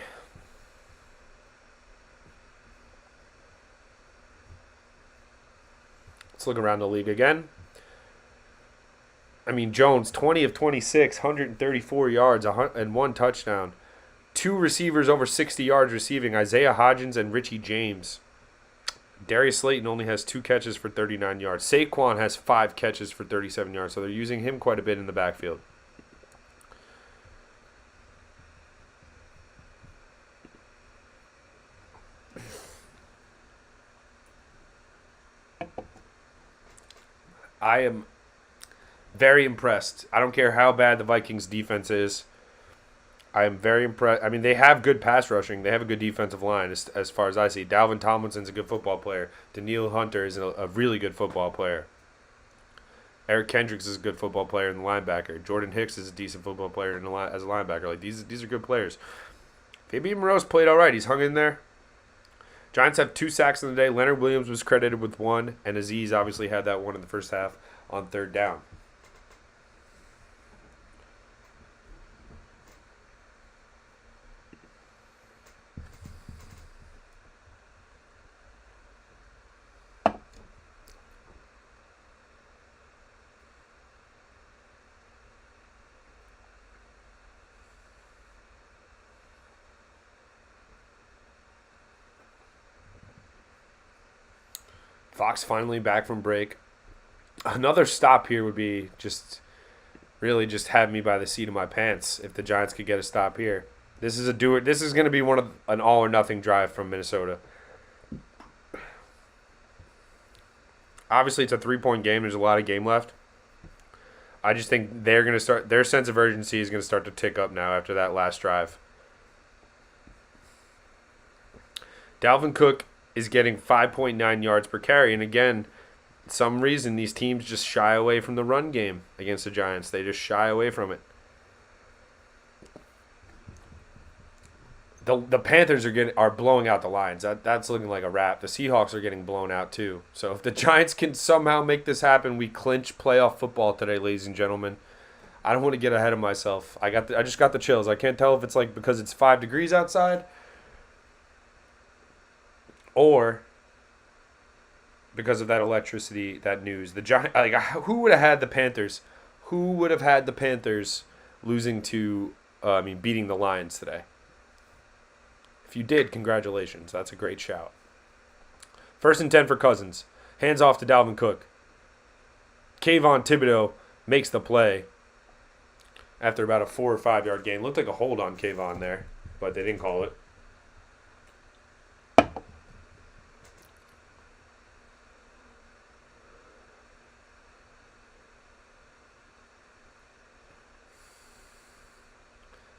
Let's look around the league again. I mean, Jones, 20 of 26, 134 yards, and 1 touchdown. 2 receivers over 60 yards receiving, Isaiah Hodgins and Richie James. Darius Slayton only has 2 catches for 39 yards. Saquon has 5 catches for 37 yards, so they're using him quite a bit in the backfield. I am very impressed. I don't care how bad the Vikings defense is. I am very impressed. I mean, they have good pass rushing. They have a good defensive line as far as I see. Dalvin Tomlinson's a good football player. Danielle Hunter is a really good football player. Eric Kendricks is a good football player in the linebacker. Jordan Hicks is a decent football player as a linebacker. Like these are good players. Fabian Moreau's played all right. He's hung in there. Giants have 2 sacks in the day. Leonard Williams was credited with 1, and Azeez obviously had that one in the first half on 3rd down. Fox finally back from break. Another stop here would be really have me by the seat of my pants if the Giants could get a stop here. This is This is going to be an all or nothing drive from Minnesota. Obviously, it's a 3-point game. There's a lot of game left. I just think they're going to start. Their sense of urgency is going to start to tick up now after that last drive. Dalvin Cook is getting 5.9 yards per carry. And again, some reason these teams just shy away from the run game against the Giants. They just shy away from it. The Panthers are blowing out the Lions. That's looking like a wrap. The Seahawks are getting blown out too. So if the Giants can somehow make this happen, we clinch playoff football today, ladies and gentlemen. I don't want to get ahead of myself. I just got the chills. I can't tell if it's like because it's 5 degrees outside or because of that electricity, that news. The Giants, who would have had the Panthers? Who would have had the Panthers losing beating the Lions today? If you did, congratulations. That's a great shout. 1st and 10 for Cousins. Hands off to Dalvin Cook. Kayvon Thibodeau makes the play after about a 4 or 5 yard gain. Looked like a hold on Kayvon there, but they didn't call it.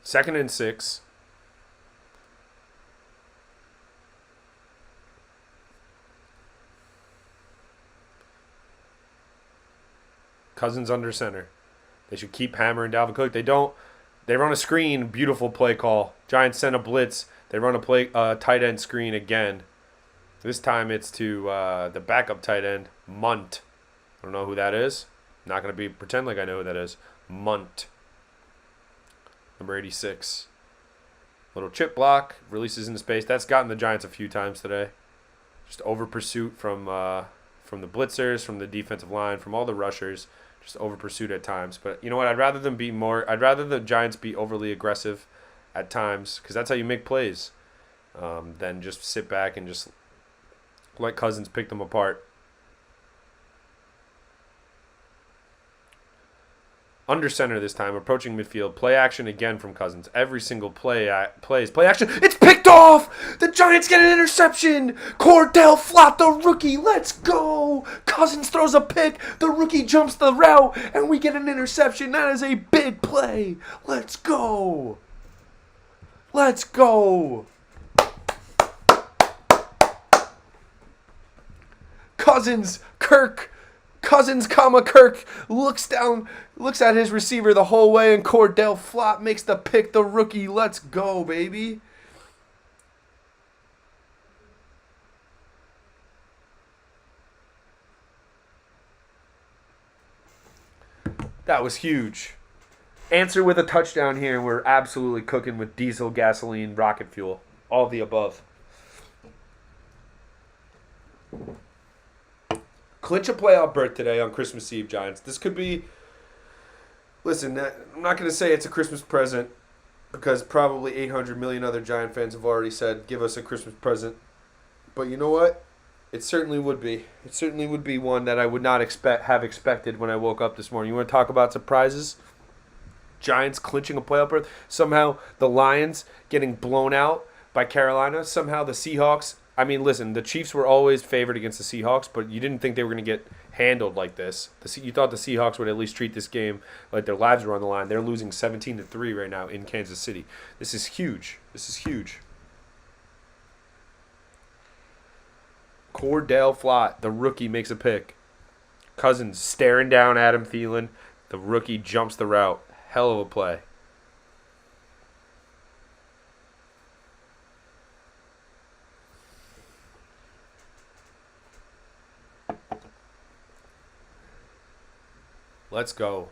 Second and 6. Cousins under center. They should keep hammering Dalvin Cook. They don't. They run a screen. Beautiful play call. Giants send a blitz. They run a tight end screen again. This time it's to the backup tight end, Munt. I don't know who that is. Not going to pretend like I know who that is. Munt. Number 86. Little chip block. Releases into space. That's gotten the Giants a few times today. Just over pursuit from the blitzers, from the defensive line, from all the rushers. Just over pursuit at times. But you know what? I'd rather the Giants be overly aggressive at times, because that's how you make plays, than just sit back and just let Cousins pick them apart. Under center this time, approaching midfield. Play action again from Cousins. Every single play is play action. It's picked off! The Giants get an interception! Cordell Flott, the rookie, let's go! Cousins throws a pick, the rookie jumps the route, and we get an interception. That is a big play. Let's go! Let's go! Cousins, Kirk, looks at his receiver the whole way, and Cordell Flott makes the pick, the rookie. Let's go, baby. That was huge. Answer with a touchdown here, and we're absolutely cooking with diesel, gasoline, rocket fuel. All of the above. Clinch a playoff berth today on Christmas Eve, Giants. This could be... Listen, I'm not going to say it's a Christmas present, because probably 800 million other Giant fans have already said, give us a Christmas present. But you know what? It certainly would be. It certainly would be one that I would not have expected when I woke up this morning. You want to talk about surprises? Giants clinching a playoff berth. Somehow the Lions getting blown out by Carolina. Somehow the Seahawks... I mean, listen, the Chiefs were always favored against the Seahawks, but you didn't think they were going to get handled like this. You thought the Seahawks would at least treat this game like their lives were on the line. They're losing 17-3 right now in Kansas City. This is huge. This is huge. Cordell Flott, the rookie, makes a pick. Cousins staring down Adam Thielen. The rookie jumps the route. Hell of a play. Let's go.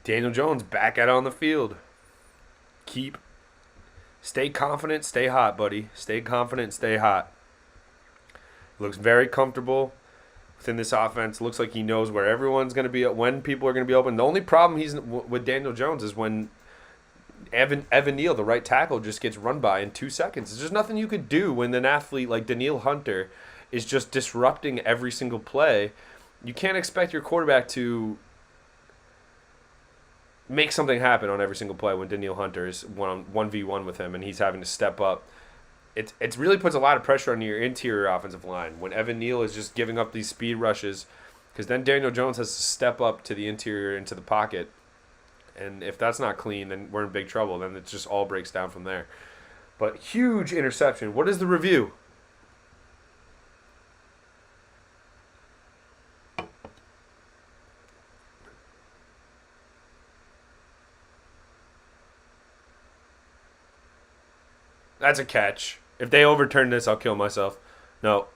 Daniel Jones back out on the field. Stay confident, stay hot, buddy. Stay confident, stay hot. Looks very comfortable within this offense. Looks like he knows where everyone's going to be, when people are going to be open. The only problem with Daniel Jones is when Evan Neal, the right tackle, just gets run by in 2 seconds. There's just nothing you could do when an athlete like Danielle Hunter is just disrupting every single play. You can't expect your quarterback to make something happen on every single play when Danielle Hunter is 1v1 with him and he's having to step up. It really puts a lot of pressure on your interior offensive line when Evan Neal is just giving up these speed rushes, because then Daniel Jones has to step up to the interior into the pocket. And if that's not clean, then we're in big trouble. Then it just all breaks down from there. But huge interception. What is the review? That's a catch. If they overturn this, I'll kill myself. No.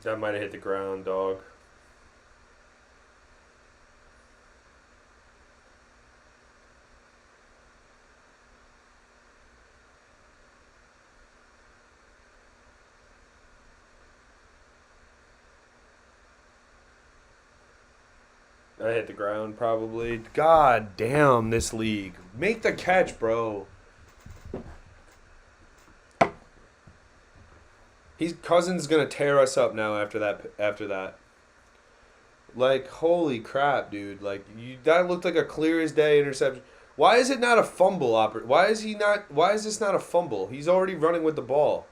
That might have hit the ground, dog. I hit the ground probably. God damn this league. Make the catch, bro. Cousins gonna tear us up now after that. Like, holy crap, dude. Like, that looked like a clear as day interception. Why is it not a fumble? Why is this not a fumble? He's already running with the ball.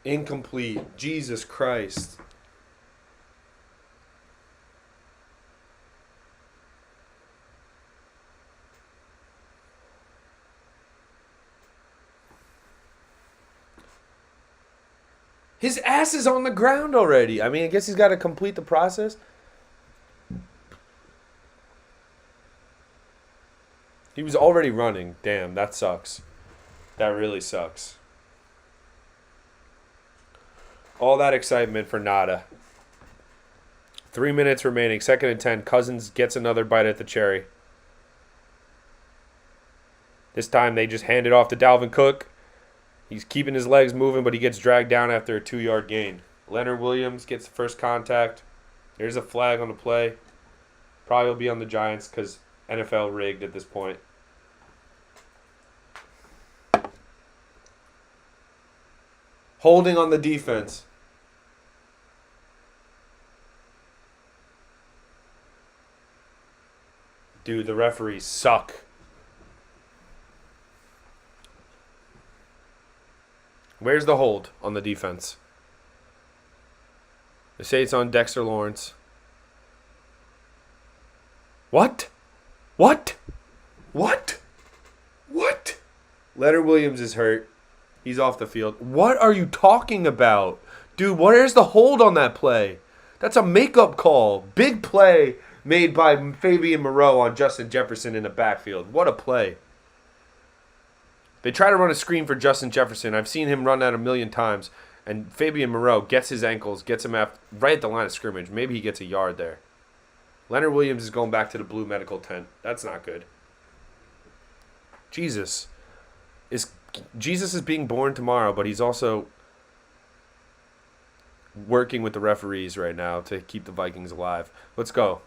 Incomplete. Jesus Christ. His ass is on the ground already. I mean, I guess he's got to complete the process. He was already running. Damn, that sucks. That really sucks. All that excitement for nada. 3 minutes remaining. 2nd and 10. Cousins gets another bite at the cherry. This time they just hand it off to Dalvin Cook. He's keeping his legs moving, but he gets dragged down after a 2-yard gain. Leonard Williams gets the first contact. There's a flag on the play. Probably will be on the Giants because NFL rigged at this point. Holding on the defense. Dude, the referees suck. Where's the hold on the defense? They say it's on Dexter Lawrence. What? Leonard Williams is hurt. He's off the field. What are you talking about? Dude, where's the hold on that play? That's a makeup call. Big play made by Fabian Moreau on Justin Jefferson in the backfield. What a play. They try to run a screen for Justin Jefferson. I've seen him run that a million times. And Fabian Moreau gets his ankles, gets him right at the line of scrimmage. Maybe he gets a yard there. Leonard Williams is going back to the blue medical tent. That's not good. Jesus is being born tomorrow, but he's also working with the referees right now to keep the Vikings alive. Let's go.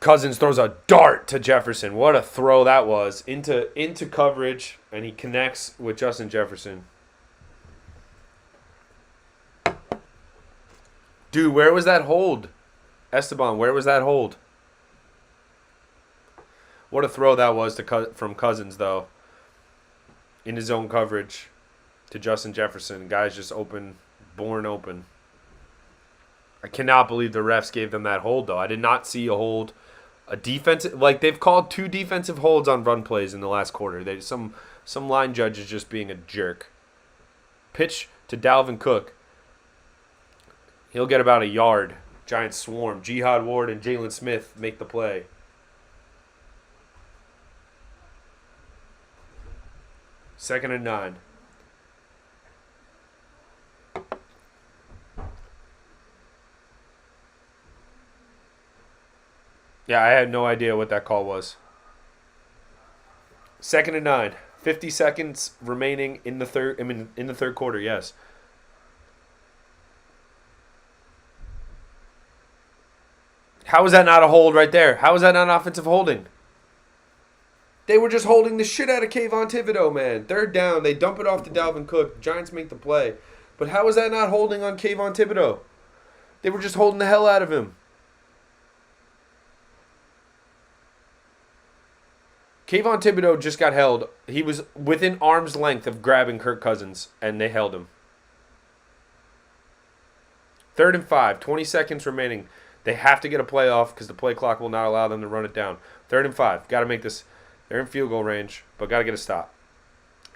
Cousins throws a dart to Jefferson. What a throw that was. Into coverage, and he connects with Justin Jefferson. Dude, where was that hold? Esteban, where was that hold? What a throw that was from Cousins, though. In his own coverage to Justin Jefferson. Guy's just open, born open. I cannot believe the refs gave them that hold, though. I did not see a hold. A defensive, like they've called 2 defensive holds on run plays in the last quarter. Some line judge is just being a jerk. Pitch to Dalvin Cook. He'll get about a yard. Giants swarm. Jihad Ward and Jalen Smith make the play. Second and 9. Yeah, I had no idea what that call was. Second and 9. 50 seconds remaining in the third. In the third quarter. Yes. How is that not a hold right there? How is that not offensive holding? They were just holding the shit out of Kayvon Thibodeau, man. Third down. They dump it off to Dalvin Cook. Giants make the play. But how is that not holding on Kayvon Thibodeau? They were just holding the hell out of him. Kayvon Thibodeau just got held. He was within arm's length of grabbing Kirk Cousins, and they held him. 3rd and 5, 20 seconds remaining. They have to get a play off because the play clock will not allow them to run it down. 3rd and 5, got to make this. They're in field goal range, but got to get a stop.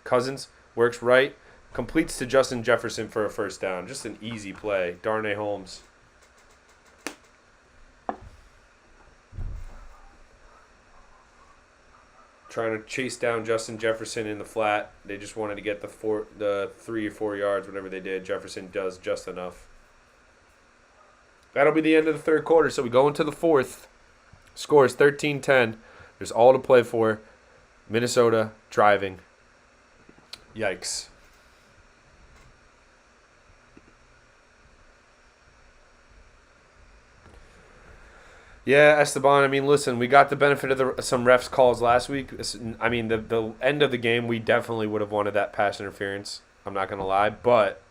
Cousins works right, completes to Justin Jefferson for a first down. Just an easy play. Darnay Holmes. Trying to chase down Justin Jefferson in the flat. They just wanted to get the 3 or 4 yards, whatever they did. Jefferson does just enough. That'll be the end of the third quarter. So we go into the fourth. Score is 13-10. There's all to play for. Minnesota driving. Yikes. Yeah, Esteban, I mean, listen, we got the benefit of some refs calls last week. I mean, the end of the game, we definitely would have wanted that pass interference. I'm not going to lie. But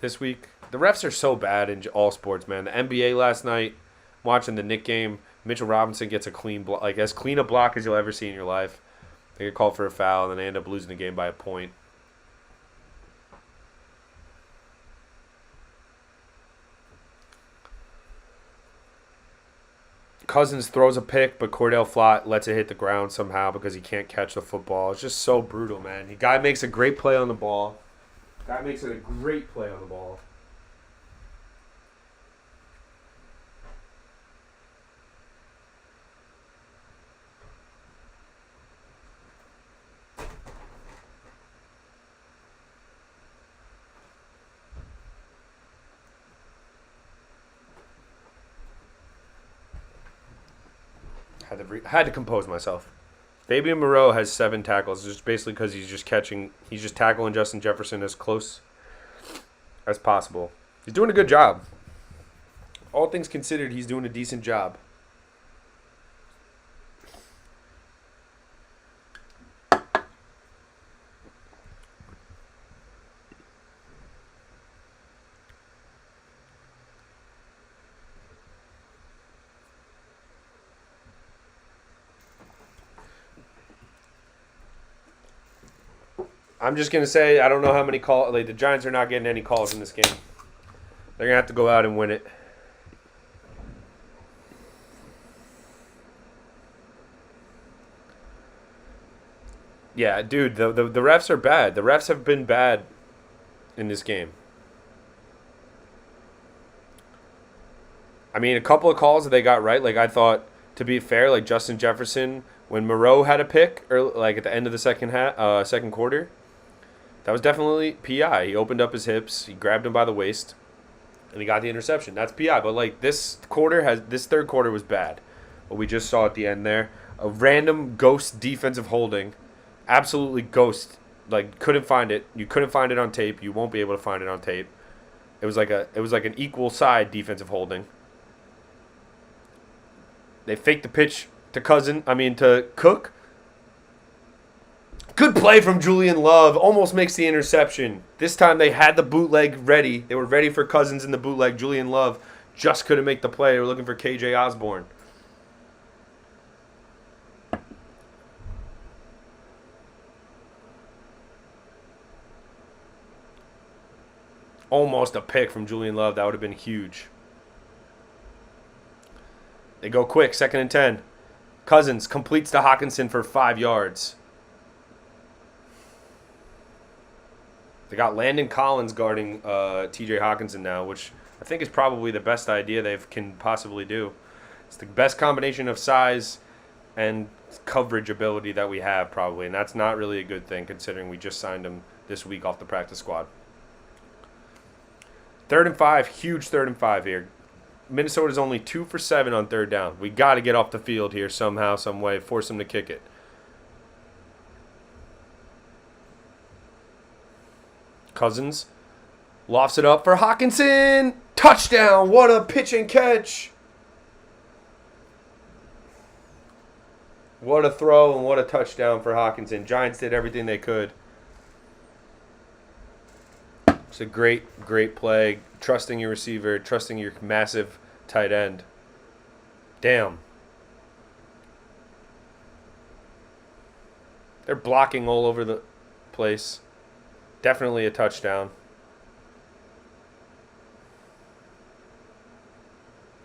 this week, the refs are so bad in all sports, man. The NBA last night, watching the Knicks game, Mitchell Robinson gets a clean block, like as clean a block as you'll ever see in your life. They get called for a foul, and then they end up losing the game by a point. Cousins throws a pick, but Cordell Flott lets it hit the ground somehow because he can't catch the football. It's just so brutal, man. The guy makes a great play on the ball. Guy makes it a great play on the ball. Had to compose myself. Fabian Moreau has 7 tackles, just basically because he's just tackling Justin Jefferson as close as possible. He's doing a good job. All things considered, he's doing a decent job. I'm just going to say, I don't know how many calls. Like, the Giants are not getting any calls in this game. They're going to have to go out and win it. Yeah, dude, the refs are bad. The refs have been bad in this game. I mean, a couple of calls that they got right. Like, I thought, to be fair, like Justin Jefferson, when Moreau had a pick, or like at the end of the second quarter, that was definitely PI. He opened up his hips, he grabbed him by the waist, and he got the interception. That's PI. But like this third quarter was bad. What we just saw at the end there, a random ghost defensive holding, absolutely ghost. Like couldn't find it. You couldn't find it on tape. You won't be able to find it on tape. It was like an equal side defensive holding. They fake the pitch to to Cook. Good play from Julian Love. Almost makes the interception. This time they had the bootleg ready. They were ready for Cousins in the bootleg. Julian Love just couldn't make the play. They were looking for KJ Osborne. Almost a pick from Julian Love. That would have been huge. They go quick. 2nd and 10. Cousins completes to Hockenson for 5 yards. They got Landon Collins guarding TJ Hockenson now, which I think is probably the best idea they can possibly do. It's the best combination of size and coverage ability that we have probably, and that's not really a good thing considering we just signed him this week off the practice squad. 3rd and 5, huge 3rd and 5 here. Minnesota's only 2 for 7 on 3rd down. We got to get off the field here somehow, some way, force them to kick it. Cousins lofts it up for Hockenson. Touchdown! What a pitch and catch! What a throw and what a touchdown for Hockenson. Giants did everything they could. It's a great, great play. Trusting your receiver, trusting your massive tight end. Damn. They're blocking all over the place. Definitely a touchdown.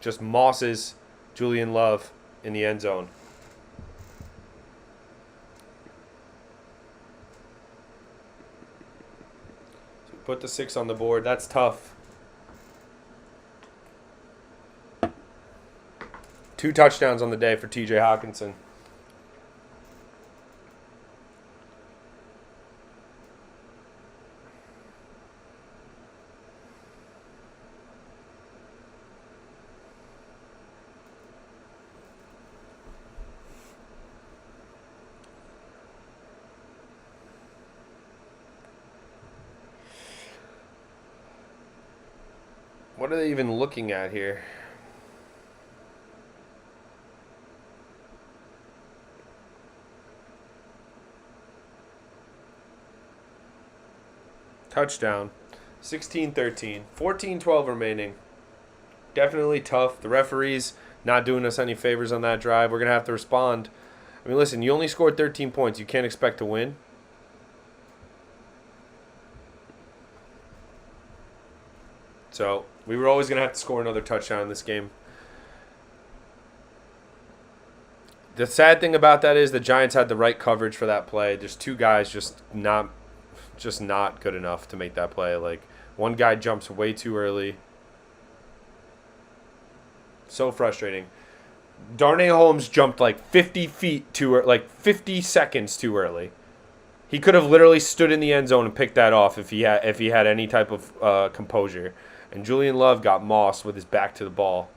Just mosses Julian Love in the end zone. So we put the 6 on the board. That's tough. 2 touchdowns on the day for TJ Hockenson. What are they even looking at here? Touchdown. 16-13. 14-12 remaining. Definitely tough. The referee's not doing us any favors on that drive. We're going to have to respond. I mean, listen, you only scored 13 points. You can't expect to win. So we were always going to have to score another touchdown in this game. The sad thing about that is the Giants had the right coverage for that play. There's 2 guys just not good enough to make that play. Like, one guy jumps way too early. So frustrating. Darnay Holmes jumped like 50 feet like 50 seconds too early. He could have literally stood in the end zone and picked that off if he had any type of composure. And Julian Love got mossed with his back to the ball.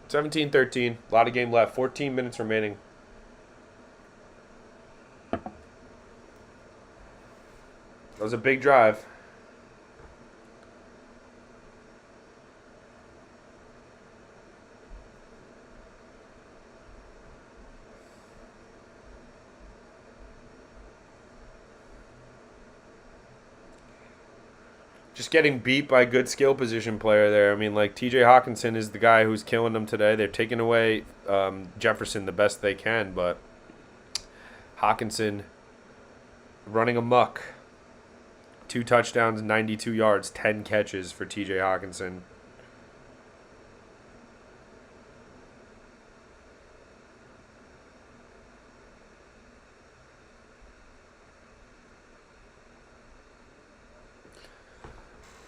17-13. A lot of game left. 14 minutes remaining. That was a big drive. Just getting beat by a good skill position player there. I mean, like, TJ Hockenson is the guy who's killing them today. They're taking away Jefferson the best they can, but Hockenson running amok. 2 touchdowns, 92 yards, 10 catches for TJ Hockenson.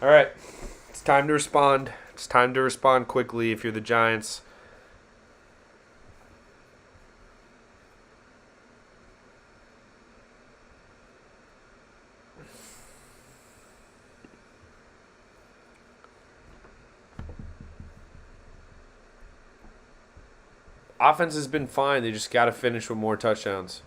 All right, it's time to respond. It's time to respond quickly if you're the Giants. Offense has been fine. They just got to finish with more touchdowns.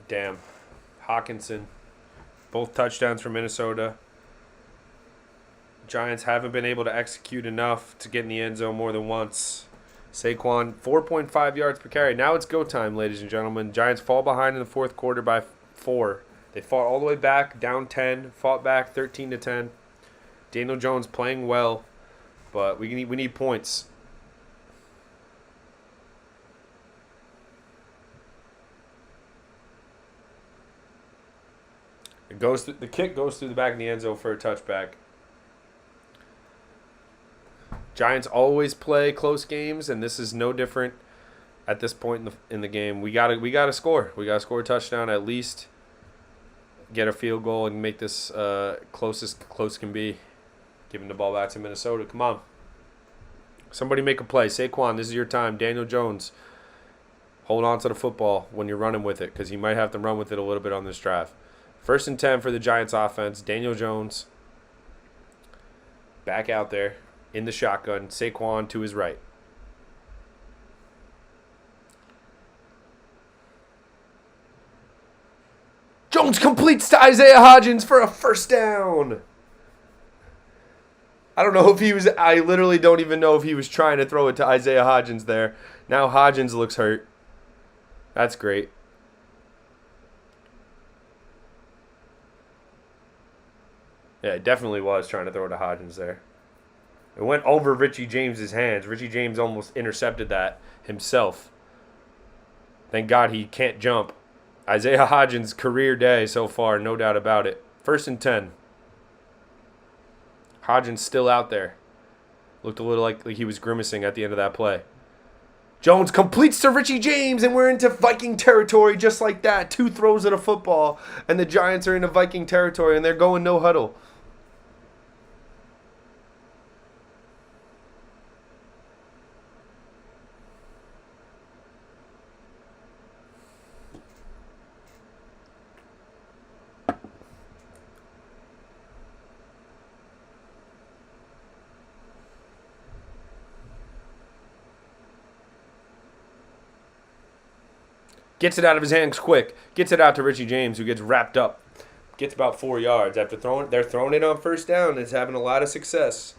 Damn. Hawkinson. Both touchdowns for Minnesota. Giants haven't been able to execute enough to get in the end zone more than once. Saquon, 4.5 yards per carry. Now it's go time, ladies and gentlemen. Giants fall behind in the fourth quarter by 4. They fought all the way back, down 10, fought back 13-10. Daniel Jones playing well, but we need points. The kick goes through the back of the end zone for a touchback. Giants always play close games, and this is no different at this point in the game. We gotta score. We gotta score a touchdown at least, get a field goal, and make this close can be. Giving the ball back to Minnesota. Come on. Somebody make a play. Saquon, this is your time. Daniel Jones, hold on to the football when you're running with it, because you might have to run with it a little bit on this drive. 1st and 10 for the Giants offense. Daniel Jones back out there in the shotgun. Saquon to his right. Jones completes to Isaiah Hodgins for a first down. I don't know if he was – I literally don't even know if he was trying to throw it to Isaiah Hodgins there. Now Hodgins looks hurt. That's great. Yeah, it definitely was trying to throw it to Hodgins there. It went over Richie James's hands. Richie James almost intercepted that himself. Thank God he can't jump. Isaiah Hodgins' career day so far, no doubt about it. 1st and 10. Hodgins still out there. Looked a little like he was grimacing at the end of that play. Jones completes to Richie James, and we're into Viking territory just like that. 2 throws at a football, and the Giants are into Viking territory, and they're going no huddle. Gets it out of his hands quick. Gets it out to Richie James, who gets wrapped up. Gets about 4 yards. After they're throwing it on first down. It's having a lot of success.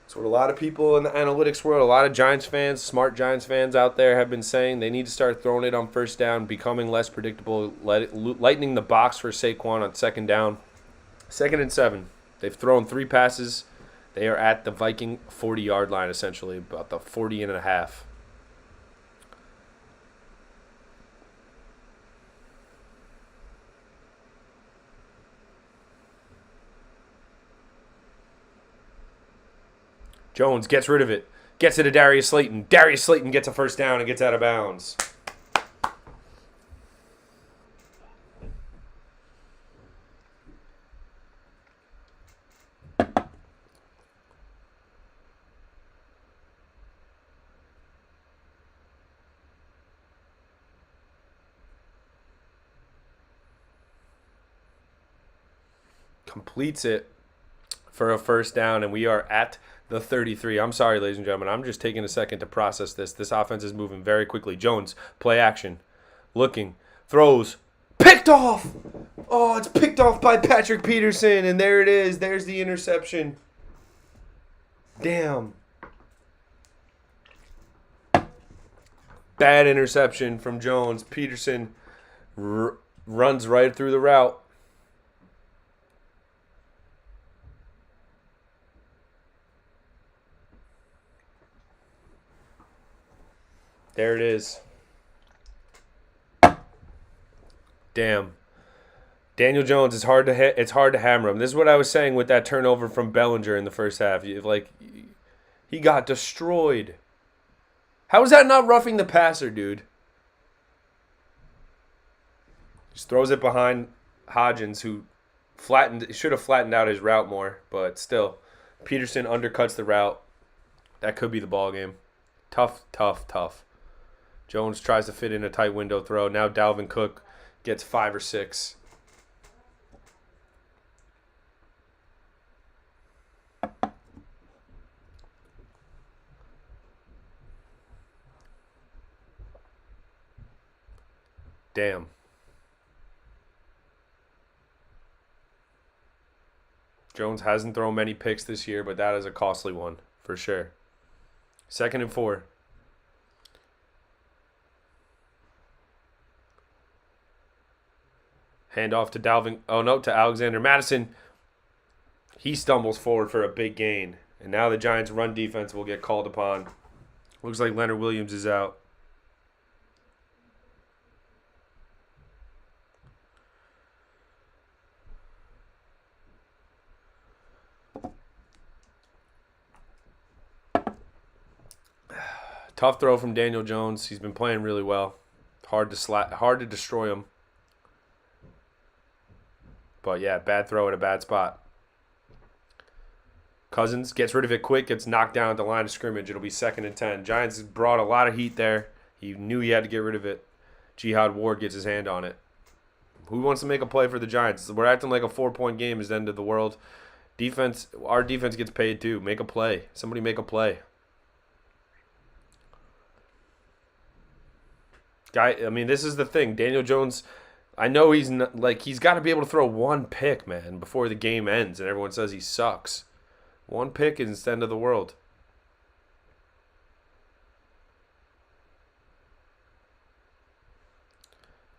That's what a lot of people in the analytics world, a lot of Giants fans, smart Giants fans out there have been saying. They need to start throwing it on first down, becoming less predictable, lightening the box for Saquon on 2nd down. 2nd and 7. They've thrown 3 passes. They are at the Viking 40-yard line, essentially, about the 40.5. Jones gets rid of it. Gets it to Darius Slayton. Darius Slayton gets a first down and gets out of bounds. Completes it for a first down, and we are at the 33. I'm sorry, ladies and gentlemen. I'm just taking a second to process this. This offense is moving very quickly. Jones, play action. Looking. Throws. Picked off! Oh, it's picked off by Patrick Peterson, and there it is. There's the interception. Damn. Bad interception from Jones. Peterson runs right through the route. There it is. Damn. Daniel Jones is hard to hit. It's hard to hammer him. This is what I was saying with that turnover from Bellinger in the first half. He got destroyed. How is that not roughing the passer, dude? Just throws it behind Hodgins, who should have flattened out his route more, but still, Peterson undercuts the route. That could be the ball game. Tough. Jones tries to fit in a tight window throw. Now Dalvin Cook gets 5 or 6. Damn. Jones hasn't thrown many picks this year, but that is a costly one for sure. 2nd and 4. Handoff to Dalvin. Oh, no, to Alexander Madison. He stumbles forward for a big gain. And now the Giants' run defense will get called upon. Looks like Leonard Williams is out. Tough throw from Daniel Jones. He's been playing really well. Hard to destroy him. But yeah, bad throw in a bad spot. Cousins gets rid of it quick, gets knocked down at the line of scrimmage. It'll be 2nd and 10. Giants brought a lot of heat there. He knew he had to get rid of it. Jihad Ward gets his hand on it. Who wants to make a play for the Giants? We're acting like a 4-point game is the end of the world. Defense, our defense gets paid too. Make a play. Somebody make a play. I mean, this is the thing. Daniel Jones, I know he's not, he's got to be able to throw one pick, man, before the game ends and everyone says he sucks. One pick is the end of the world.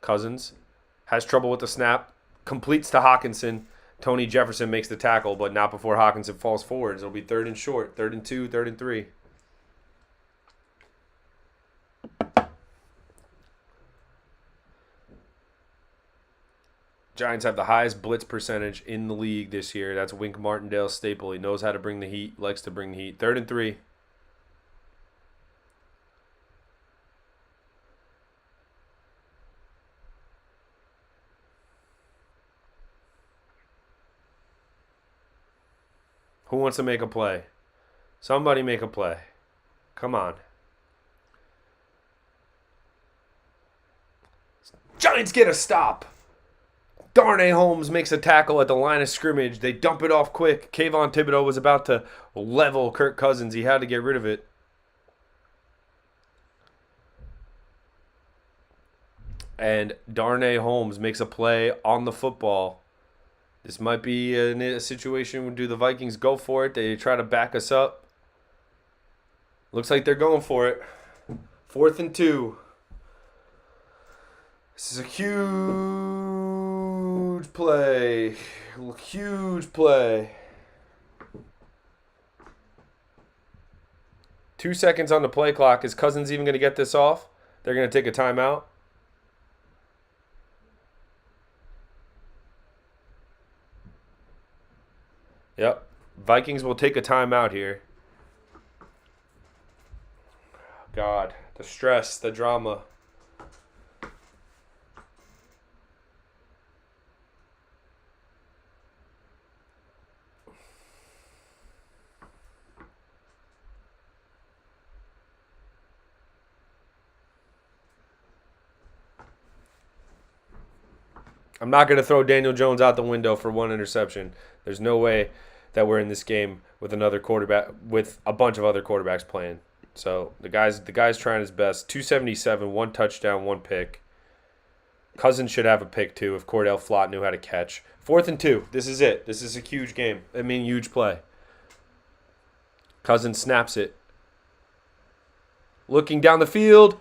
Cousins has trouble with the snap, completes to Hockenson. Tony Jefferson makes the tackle, but not before Hockenson falls forward. It'll be 3rd and short, 3rd and 2, 3rd and 3. Giants have the highest blitz percentage in the league this year. That's Wink Martindale's staple. He knows how to bring the heat, likes to bring the heat. 3rd and 3. Who wants to make a play? Somebody make a play. Come on. Giants get a stop. Darnay Holmes makes a tackle at the line of scrimmage. They dump it off quick. Kayvon Thibodeau was about to level Kirk Cousins. He had to get rid of it. And Darnay Holmes makes a play on the football. This might be a situation where do the Vikings go for it? They try to back us up. Looks like they're going for it. 4th and 2. This is a huge play. Huge play. 2 seconds on the play clock. Is Cousins even going to get this off? They're going to take a timeout. Yep. Vikings will take a timeout here. God, the stress, the drama. I'm not going to throw Daniel Jones out the window for one interception. There's no way that we're in this game with another quarterback, with a bunch of other quarterbacks playing. So the guy's trying his best. 277, 1 touchdown, 1 pick. Cousins should have a pick too if Cordell Flott knew how to catch. 4th and 2. This is it. This is a huge game. I mean, huge play. Cousins snaps it. Looking down the field.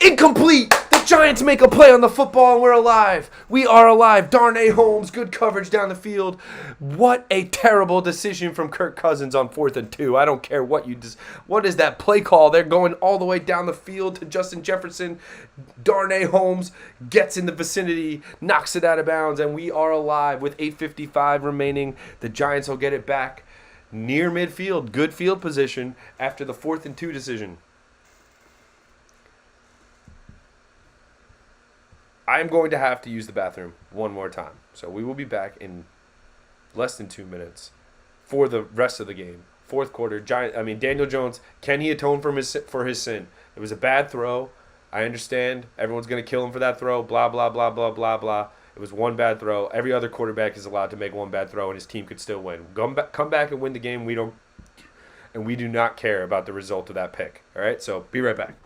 Incomplete! The Giants make a play on the football and we're alive. We are alive. Darnay Holmes, good coverage down the field. What a terrible decision from Kirk Cousins on 4th and 2. I don't care what you what is that play call? They're going all the way down the field to Justin Jefferson. Darnay Holmes gets in the vicinity, knocks it out of bounds, and we are alive with 8:55 remaining. The Giants will get it back near midfield. Good field position after the 4th and 2 decision. I'm going to have to use the bathroom one more time. So we will be back in less than 2 minutes for the rest of the game. 4th quarter, Daniel Jones, can he atone for his sin? It was a bad throw. I understand. Everyone's going to kill him for that throw. Blah, blah, blah, blah, blah, blah. It was one bad throw. Every other quarterback is allowed to make one bad throw, and his team could still win. Come back and win the game. We do not care about the result of that pick. All right, so be right back.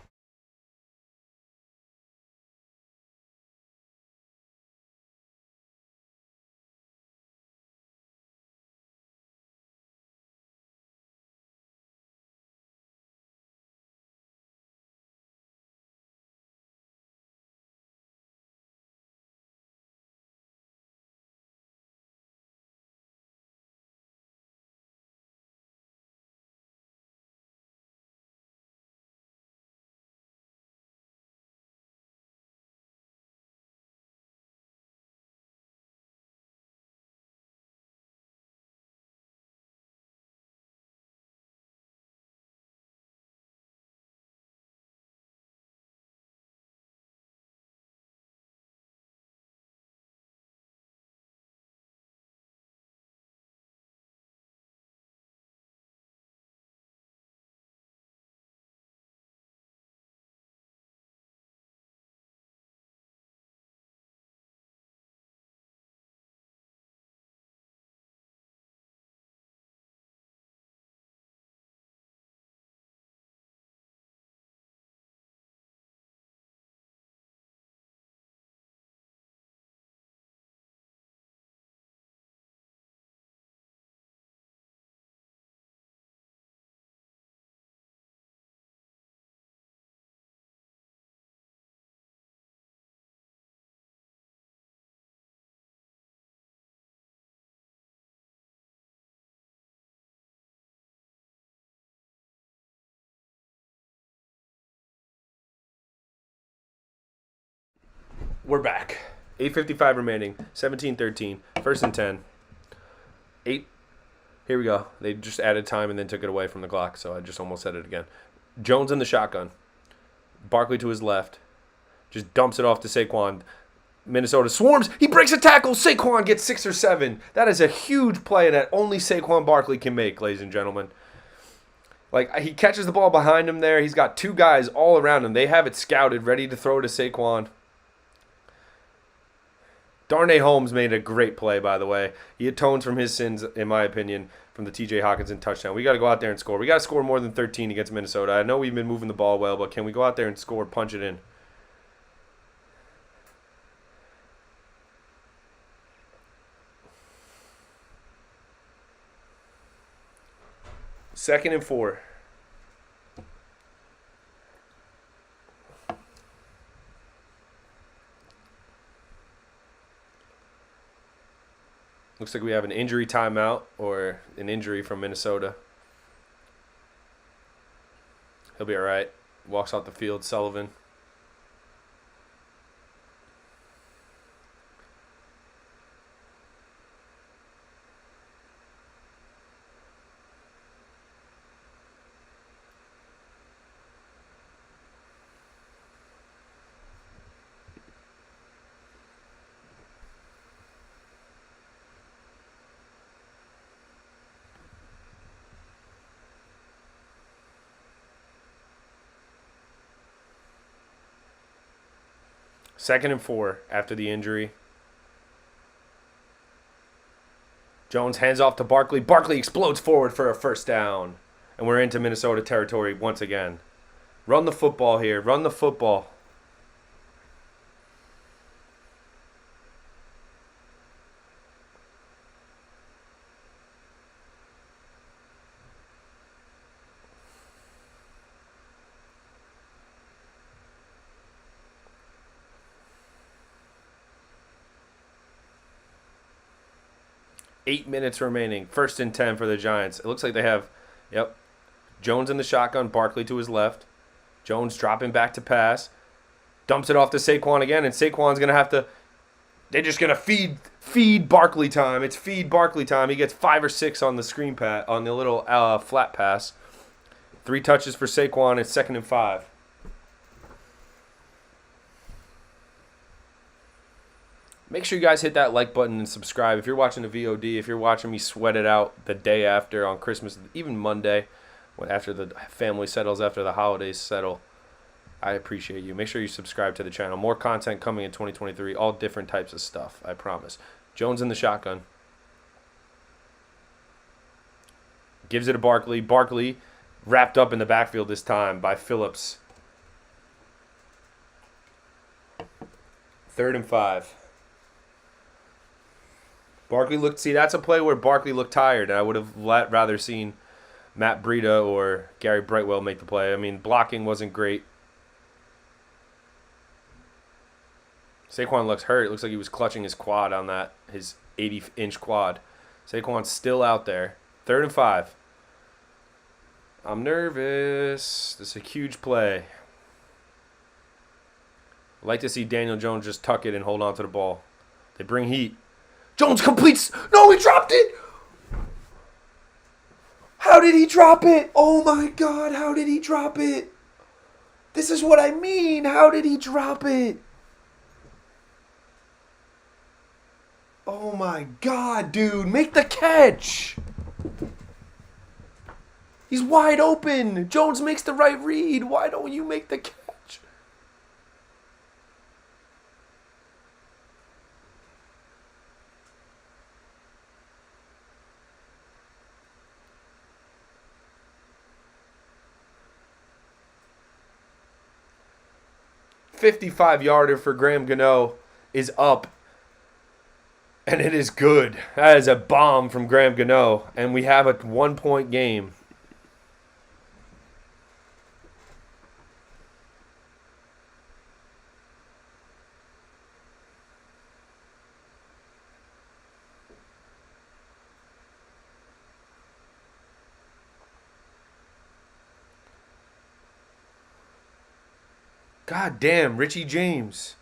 We're back. 8:55 remaining. 17-13. First and 10. 8. Here we go. They just added time and then took it away from the clock, so I just almost said it again. Jones in the shotgun. Barkley to his left. Just dumps it off to Saquon. Minnesota swarms. He breaks a tackle. Saquon gets 6 or 7. That is a huge play that only Saquon Barkley can make, ladies and gentlemen. Like, he catches the ball behind him there. He's got 2 guys all around him. They have it scouted, ready to throw to Saquon. Darnay Holmes made a great play, by the way. He atones from his sins, in my opinion, from the T.J. Hockenson touchdown. We got to go out there and score. We got to score more than 13 against Minnesota. I know we've been moving the ball well, but can we go out there and score, punch it in? Second and 4. Looks like we have an injury timeout or an injury from Minnesota. He'll be all right. Walks off the field, Sullivan. Second and 4 after the injury. Jones hands off to Barkley. Barkley explodes forward for a first down. And we're into Minnesota territory once again. Run the football here. Run the football. Eight minutes remaining. First and 10 for the Giants. It looks like they have, Jones in the shotgun, Barkley to his left. Jones dropping back to pass. Dumps it off to Saquon again, and Saquon's going to have to, they're just going to feed Barkley time. It's feed Barkley time. He gets 5 or 6 on the screen pass, on the little flat pass. 3 touches for Saquon. It's second and 5. Make sure you guys hit that like button and subscribe. If you're watching the VOD, if you're watching me sweat it out the day after on Christmas, even Monday, after the family settles, after the holidays settle, I appreciate you. Make sure you subscribe to the channel. More content coming in 2023, all different types of stuff, I promise. Jones in the shotgun. Gives it to Barkley. Barkley wrapped up in the backfield this time by Phillips. Third and 5. Barkley looked, see, that's a play where Barkley looked tired, and I would have rather seen Matt Breida or Gary Brightwell make the play. I mean, blocking wasn't great. Saquon looks hurt. It looks like he was clutching his quad on that, his 80-inch quad. Saquon's still out there. Third and 5. I'm nervous. This is a huge play. I'd like to see Daniel Jones just tuck it and hold on to the ball. They bring heat. Jones completes. No, he dropped it. How did he drop it? Oh, my God. How did he drop it? This is what I mean. How did he drop it? Oh, my God, dude. Make the catch. He's wide open. Jones makes the right read. Why don't you make the catch? 55-yarder for Graham Gano is up, and it is good. That is a bomb from Graham Gano, and we have a 1-point game. God damn, Richie James.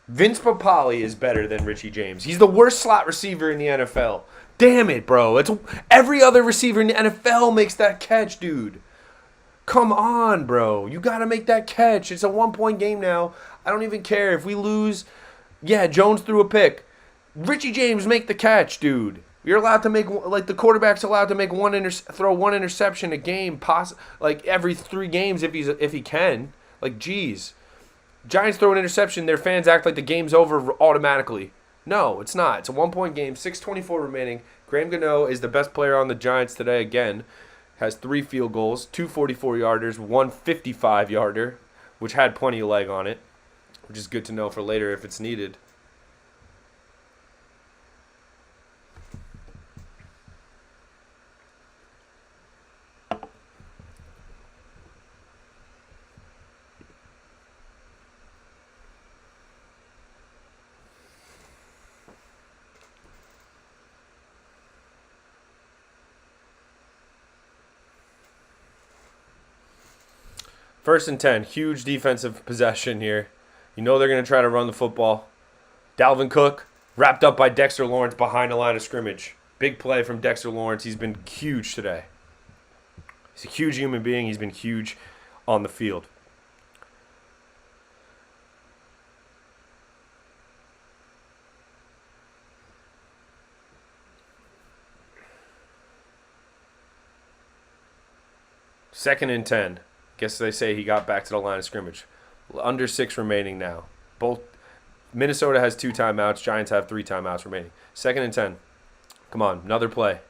Vince Papale is better than Richie James. He's the worst slot receiver in the NFL. Damn it, bro. It's every other receiver in the NFL makes that catch, dude. Come on, bro. You got to make that catch. It's a 1-point game now. I don't even care if we lose. Yeah, Jones threw a pick. Richie James, make the catch, dude. You're allowed to make, like, the quarterback's allowed to make throw one interception a game, like every 3 games if he can. Like, geez. Giants throw an interception, their fans act like the game's over automatically. No, it's not. It's a 1-point game, 6:24 remaining. Graham Gano is the best player on the Giants today again. Has 3 field goals, 2 44-yarders, 1 55-yarder, which had plenty of leg on it, which is good to know for later if it's needed. First and 10, huge defensive possession here. You know they're going to try to run the football. Dalvin Cook, wrapped up by Dexter Lawrence behind the line of scrimmage. Big play from Dexter Lawrence. He's been huge today. He's a huge human being. He's been huge on the field. Second and 10. Guess they say he got back to the line of scrimmage. Under 6 remaining now. Both Minnesota has 2 timeouts. Giants have 3 timeouts remaining. Second and 10. Come on, another play.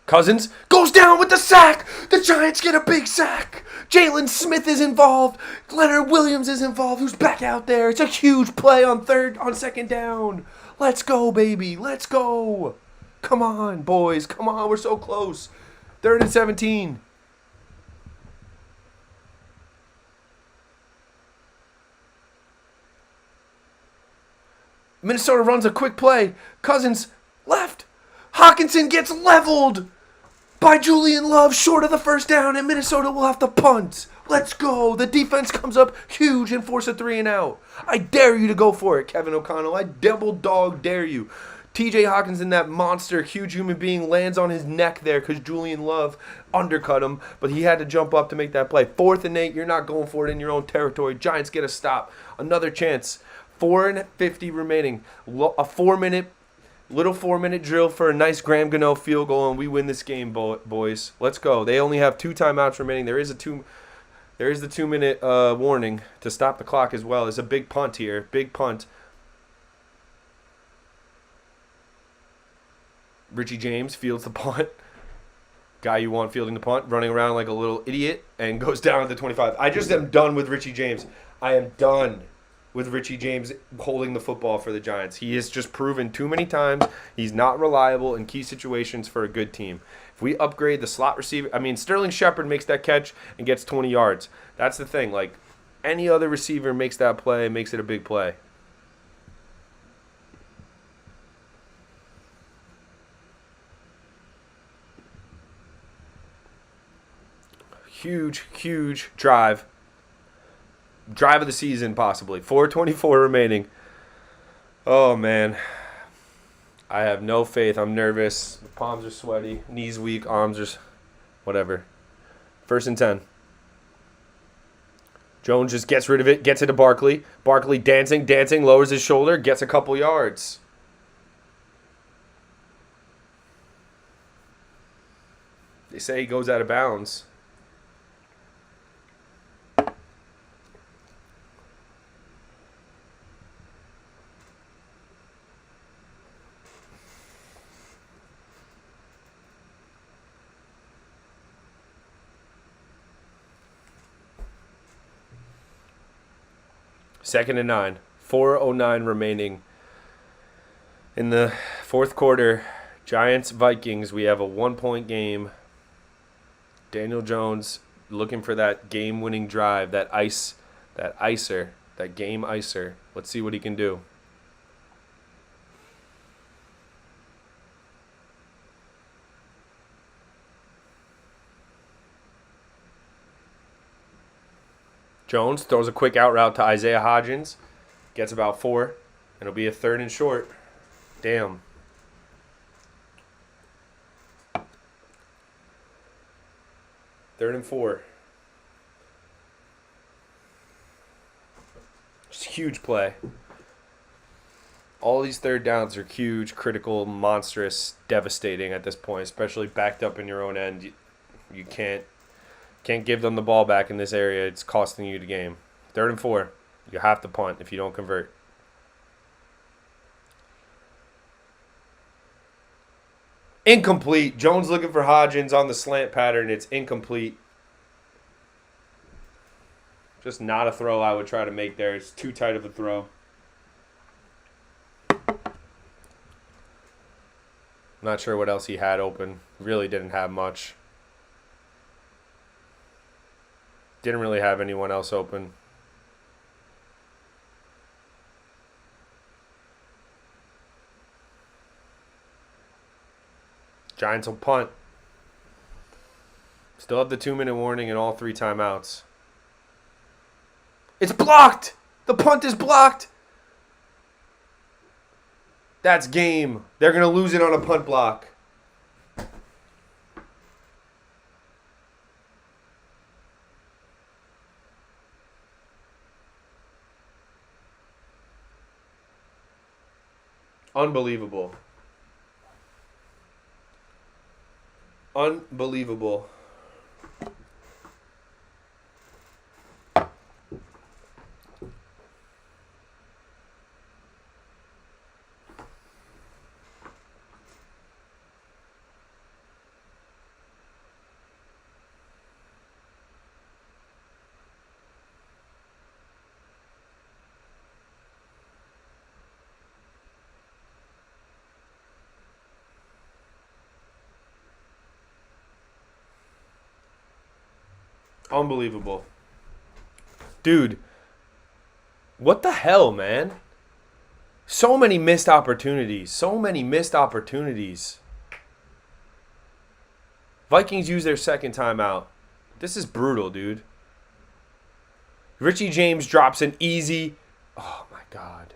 Cousins goes down with the sack. The Giants get a big sack. Jalen Smith is involved. Leonard Williams is involved, who's back out there. It's a huge play on second down. Let's go, baby. Let's go. Come on, boys. Come on. We're so close. 3rd and 17. Minnesota runs a quick play. Cousins left. Hawkinson gets leveled by Julian Love short of the first down, and Minnesota will have to punt. Let's go. The defense comes up huge and force a 3 and out. I dare you to go for it, Kevin O'Connell. I double dog dare you. TJ Hawkinson, that monster, huge human being, lands on his neck there because Julian Love undercut him, but he had to jump up to make that play. 4th and 8, you're not going for it in your own territory. Giants get a stop. Another chance. 4:50 remaining. A 4-minute drill for a nice Graham Gano field goal, and we win this game, boys. Let's go. They only have 2 timeouts remaining. There is the 2-minute warning to stop the clock as well. It's a big punt here. Big punt. Richie James fields the punt. Guy you want fielding the punt, running around like a little idiot, and goes down at the 25. I just am done with Richie James. I am done with Richie James holding the football for the Giants. He has just proven too many times he's not reliable in key situations for a good team. If we upgrade the slot receiver, Sterling Shepard makes that catch and gets 20 yards. That's the thing. Like, any other receiver makes that play, makes it a big play. Huge drive. Drive of the season, possibly. 4:24 remaining. Oh, man. I have no faith. I'm nervous. The palms are sweaty. Knees weak. Arms are... whatever. 1st and 10. Jones just gets rid of it. Gets it to Barkley. Barkley dancing. Lowers his shoulder. Gets a couple yards. They say he goes out of bounds. Second and 9. 4:09 remaining. In the 4th quarter, Giants Vikings, we have a 1-point game. Daniel Jones looking for that game-winning drive, that game icer. Let's see what he can do. Jones throws a quick out route to Isaiah Hodgins. Gets about 4. It'll be a 3rd and short. Damn. Third and 4. Just a huge play. All these third downs are huge, critical, monstrous, devastating at this point, especially backed up in your own end. You can't give them the ball back in this area. It's costing you the game. 3rd and 4. You have to punt if you don't convert. Incomplete. Jones looking for Hodgins on the slant pattern. It's incomplete. Just not a throw I would try to make there. It's too tight of a throw. Not sure what else he had open. Really didn't have much. Didn't really have anyone else open. Giants will punt. Still have the 2-minute warning and all 3 timeouts. It's blocked! The punt is blocked! That's game. They're going to lose it on a punt block. Unbelievable. Unbelievable. Unbelievable. Dude, what the hell, man? So many missed opportunities. So many missed opportunities. Vikings use their second timeout. This is brutal, dude. Richie James drops an easy... Oh, my God.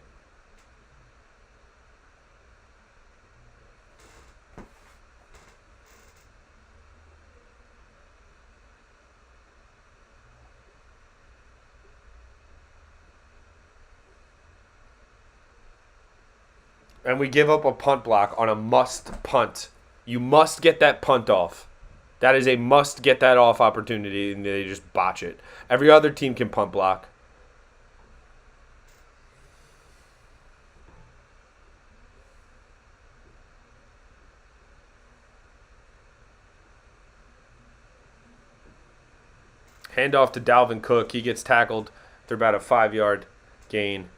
And we give up a punt block on a must punt. You must get that punt off. That is a must get that off opportunity, and they just botch it. Every other team can punt block. Handoff to Dalvin Cook. He gets tackled for about a 5-yard gain.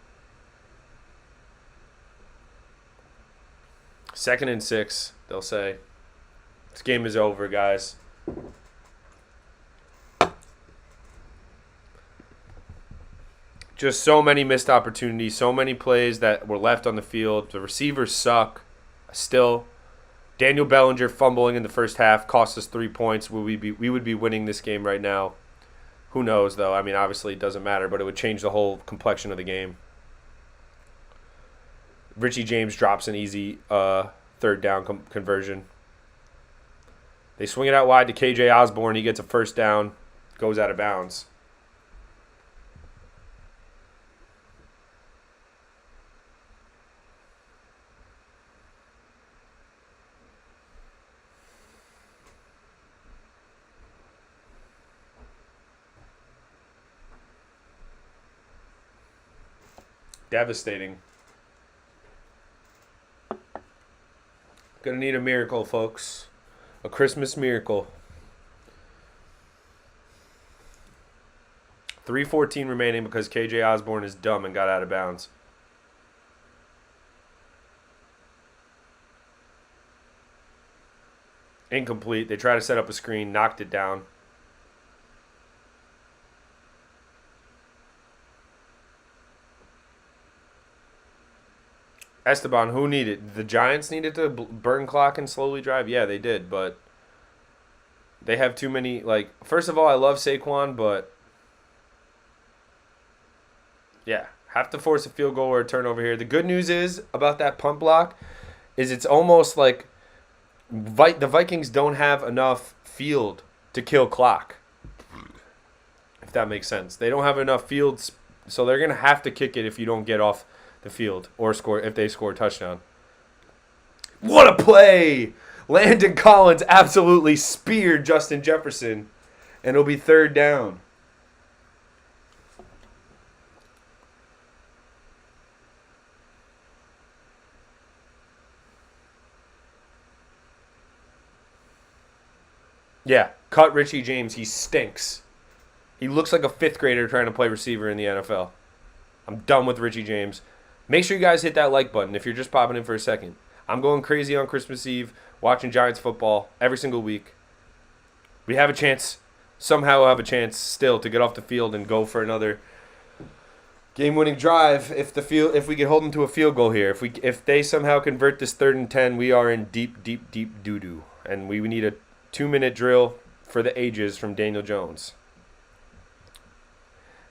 2nd and 6, they'll say. This game is over, guys. Just so many missed opportunities, so many plays that were left on the field. The receivers suck. Still, Daniel Bellinger fumbling in the first half cost us 3 points. We would be winning this game right now. Who knows, though? I mean, obviously it doesn't matter, but it would change the whole complexion of the game. Richie James drops an easy 3rd down conversion. They swing it out wide to KJ Osborne. He gets a 1st down, goes out of bounds. Devastating. Gonna need a miracle, folks. A Christmas miracle. 3:14 remaining because KJ Osborne is dumb and got out of bounds. Incomplete. They try to set up a screen, knocked it down. Esteban, who needed? The Giants needed to burn clock and slowly drive? Yeah, they did, but they have too many, like, first of all, I love Saquon, but Yeah, have to force a field goal or a turnover here. The good news is about that punt block is it's almost like the Vikings don't have enough field to kill clock, if that makes sense. They don't have enough fields, so they're going to have to kick it if you don't get off the field or score if they score a touchdown. What a play! Landon Collins absolutely speared Justin Jefferson, and it'll be third down. Yeah, cut Richie James. He stinks. He looks like a fifth grader trying to play receiver in the NFL. I'm done with Richie James. Make sure you guys hit that like button if you're just popping in for a second. I'm going crazy on Christmas Eve, watching Giants football every single week. We have a chance, somehow have a chance still to get off the field and go for another game-winning drive. If we can hold them to a field goal here, if they somehow convert this 3rd and 10, we are in deep doo-doo. And we need a 2-minute drill for the ages from Daniel Jones.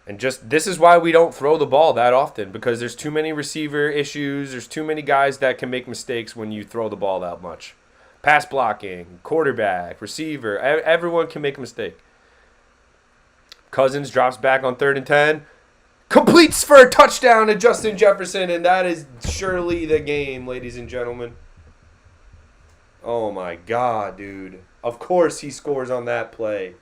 And just this is why we don't throw the ball that often, because there's too many receiver issues. There's too many guys that can make mistakes when you throw the ball that much. Pass blocking, quarterback, receiver, everyone can make a mistake. Cousins drops back on 3rd and 10. Completes for a touchdown to Justin Jefferson, and that is surely the game, ladies and gentlemen. Oh my God, dude. Of course he scores on that play.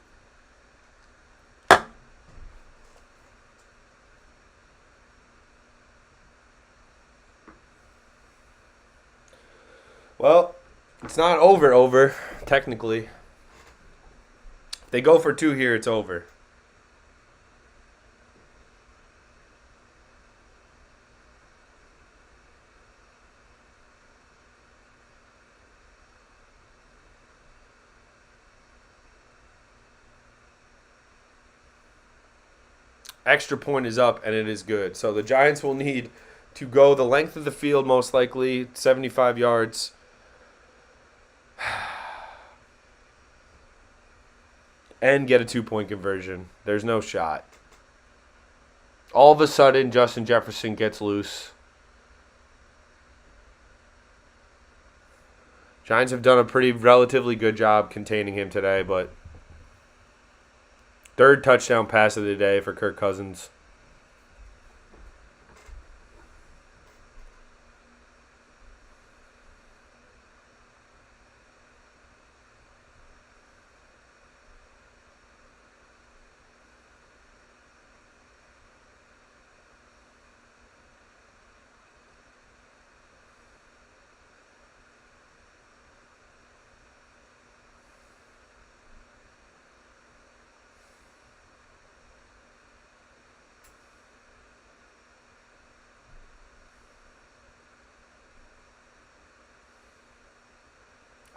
Well, it's not over, technically. If they go for 2 here, it's over. Extra point is up, and it is good. So the Giants will need to go the length of the field, most likely, 75 yards. And get a 2-point conversion. There's no shot. All of a sudden, Justin Jefferson gets loose. Giants have done a relatively good job containing him today, but 3rd touchdown pass of the day for Kirk Cousins.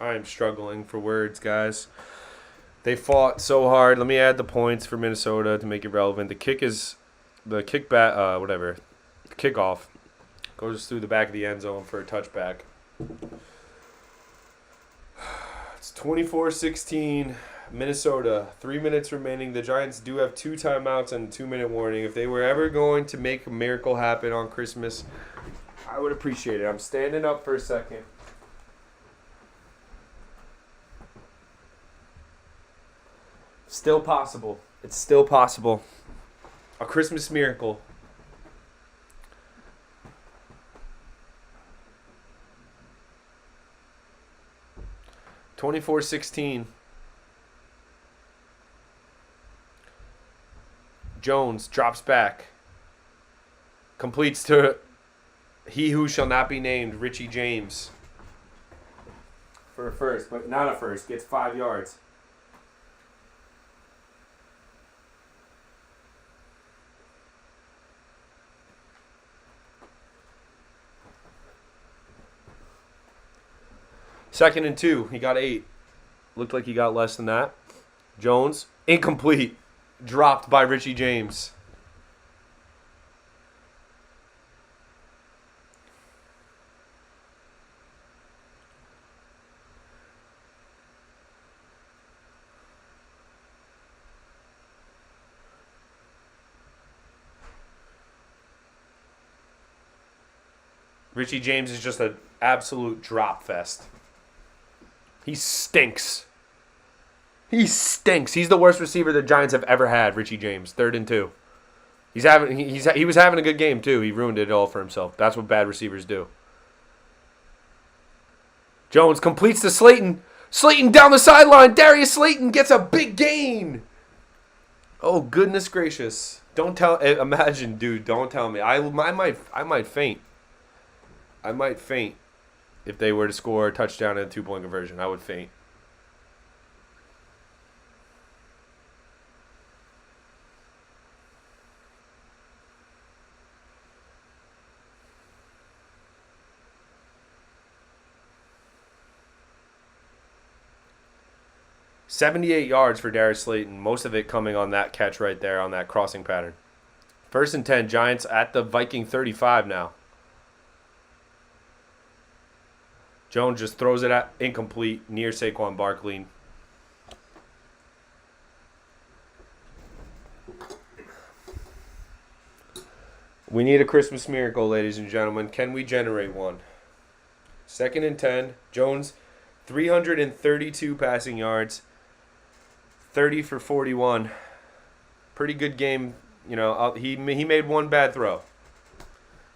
I am struggling for words, guys. They fought so hard. Let me add the points for Minnesota to make it relevant. The kickoff goes through the back of the end zone for a touchback. It's 24-16, Minnesota. 3 minutes remaining. The Giants do have 2 timeouts and a 2-minute warning. If they were ever going to make a miracle happen on Christmas, I would appreciate it. I'm standing up for a second. Still possible. It's still possible. A Christmas miracle. (24-16). Jones drops back. Completes to he who shall not be named, Richie James. For a first, but not a first. Gets 5 yards. Second and 2. He got 8. Looked like he got less than that. Jones, incomplete. Dropped by Richie James. Richie James is just an absolute drop fest. He stinks. He stinks. He's the worst receiver the Giants have ever had, Richie James. 3rd and 2. He was having a good game, too. He ruined it all for himself. That's what bad receivers do. Jones completes to Slayton. Slayton down the sideline. Darius Slayton gets a big gain. Oh, goodness gracious. Imagine, dude, don't tell me. I might faint. I might faint if they were to score a touchdown and a 2-point conversion. I would faint. $78 yards for Darius Slayton, most of it coming on that catch right there on that crossing pattern. 1st and 10, Giants at the Viking 35 now. Jones just throws it at incomplete near Saquon Barkley. We need a Christmas miracle, ladies and gentlemen. Can we generate one? 2nd and 10, Jones, 332 passing yards. 30 for 41. Pretty good game. You know, he made one bad throw.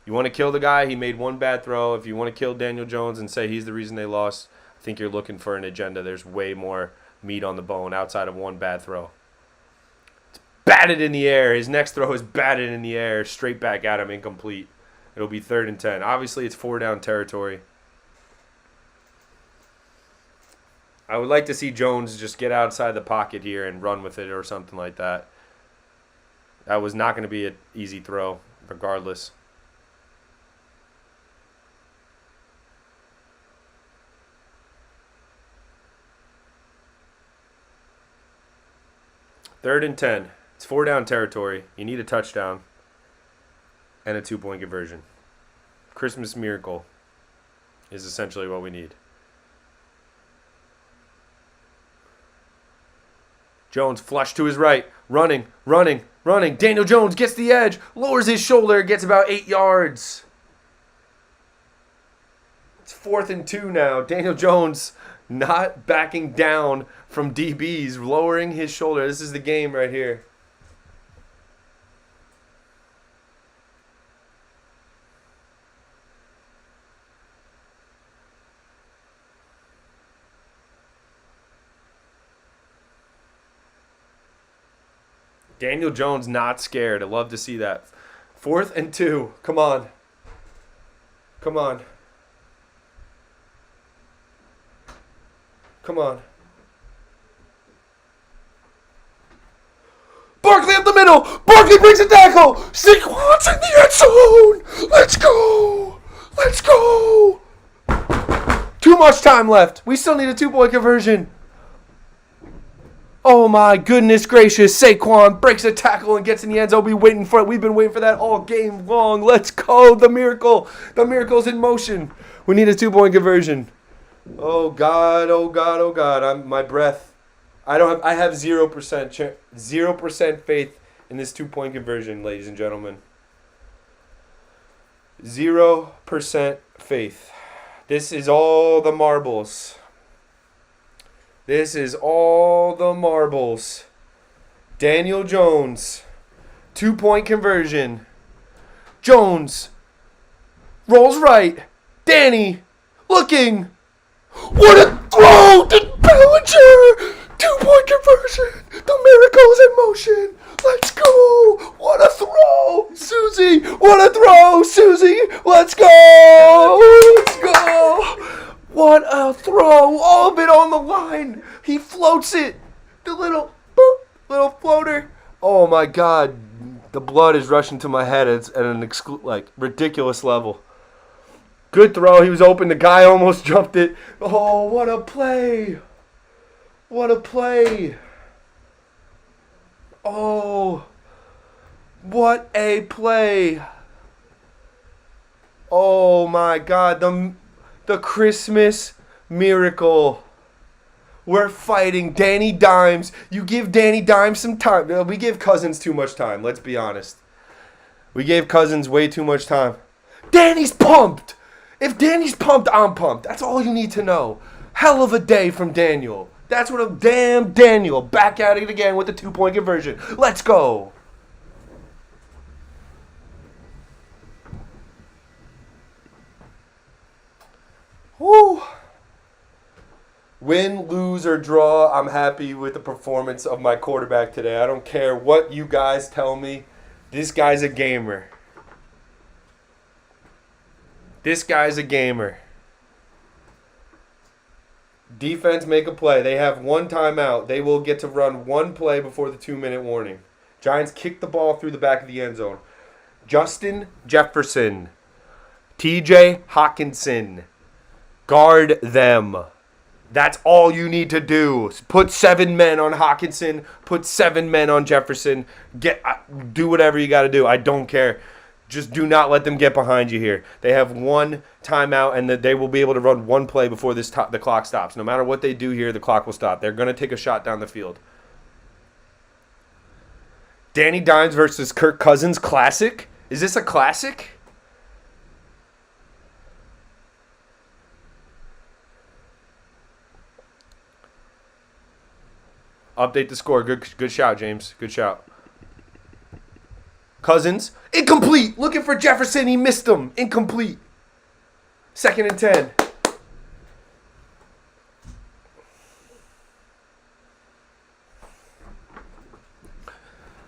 You want to kill the guy, he made one bad throw. If you want to kill Daniel Jones and say he's the reason they lost, I think you're looking for an agenda. There's way more meat on the bone outside of one bad throw. It's batted in the air. His next throw is batted in the air, straight back at him, incomplete. It'll be 3rd and 10. Obviously, it's 4-down territory. I would like to see Jones just get outside the pocket here and run with it or something like that. That was not going to be an easy throw, regardless. Third and 10. It's 4-down territory. You need a touchdown and a 2-point conversion. Christmas miracle is essentially what we need. Jones flush to his right, running. Daniel Jones gets the edge, lowers his shoulder, gets about 8 yards. It's 4th and 2 now. Daniel Jones not backing down from DBs, lowering his shoulder. This is the game right here. Daniel Jones not scared. I love to see that. 4th and 2. Come on. Come on. Come on. Barkley up the middle. Barkley brings a tackle. Saquon's in the end zone. Let's go. Let's go. Too much time left. We still need a 2-point conversion. Oh my goodness gracious. Saquon breaks a tackle and gets in the end zone. We've been waiting for that all game long. Let's go. The miracle. The miracle's in motion. We need a 2-point conversion. Oh God, oh God, oh God. My breath. I have 0% faith in this 2-point conversion, ladies and gentlemen. 0% faith. This is all the marbles. This is all the marbles. Daniel Jones. 2-point conversion. Jones. Rolls right. Danny. Looking. What a throw to Bellinger. 2-point conversion. The miracle is in motion. Let's go. What a throw. Susie. What a throw. Susie. Let's go. Let's go. What a throw. All of it on the line. He floats it. The little floater. Oh, my God. The blood is rushing to my head. It's at an ridiculous level. Good throw. He was open. The guy almost jumped it. Oh, what a play. What a play. Oh, what a play. Oh, my God. The Christmas miracle. We're fighting Danny Dimes. You give Danny Dimes some time. We give Cousins too much time, let's be honest. We gave Cousins way too much time. Danny's pumped. If Danny's pumped, I'm pumped. That's all you need to know. Hell of a day from Daniel. That's what a damn Daniel. Back at it again with the 2-point conversion. Let's go. Woo. Win, lose, or draw, I'm happy with the performance of my quarterback today. I don't care what you guys tell me. This guy's a gamer. This guy's a gamer. Defense, make a play. They have one timeout. They will get to run one play before the 2-minute warning. Giants kick the ball through the back of the end zone. Justin Jefferson. TJ Hawkinson. Guard them. That's all you need to do. Put 7 men on Hawkinson. Put 7 men on Jefferson. Do whatever you got to do. I don't care. Just do not let them get behind you here. They have one timeout, and they will be able to run one play before the clock stops. No matter what they do here, the clock will stop. They're going to take a shot down the field. Danny Dimes versus Kirk Cousins classic? Is this a classic? Update the score. Good shout, James. Good shout. Cousins. Incomplete. Looking for Jefferson. He missed him. Incomplete. 2nd and 10.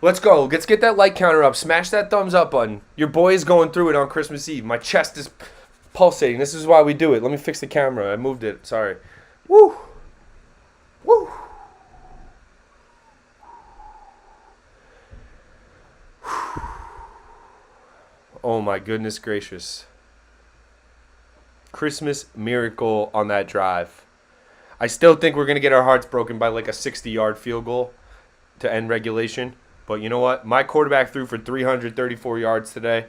Let's go. Let's get that like counter up. Smash that thumbs up button. Your boy is going through it on Christmas Eve. My chest is pulsating. This is why we do it. Let me fix the camera. I moved it. Sorry. Woo. Woo. Oh my goodness gracious. Christmas miracle on that drive. I still think we're going to get our hearts broken by like a 60-yard field goal to end regulation. But you know what? My quarterback threw for 334 yards today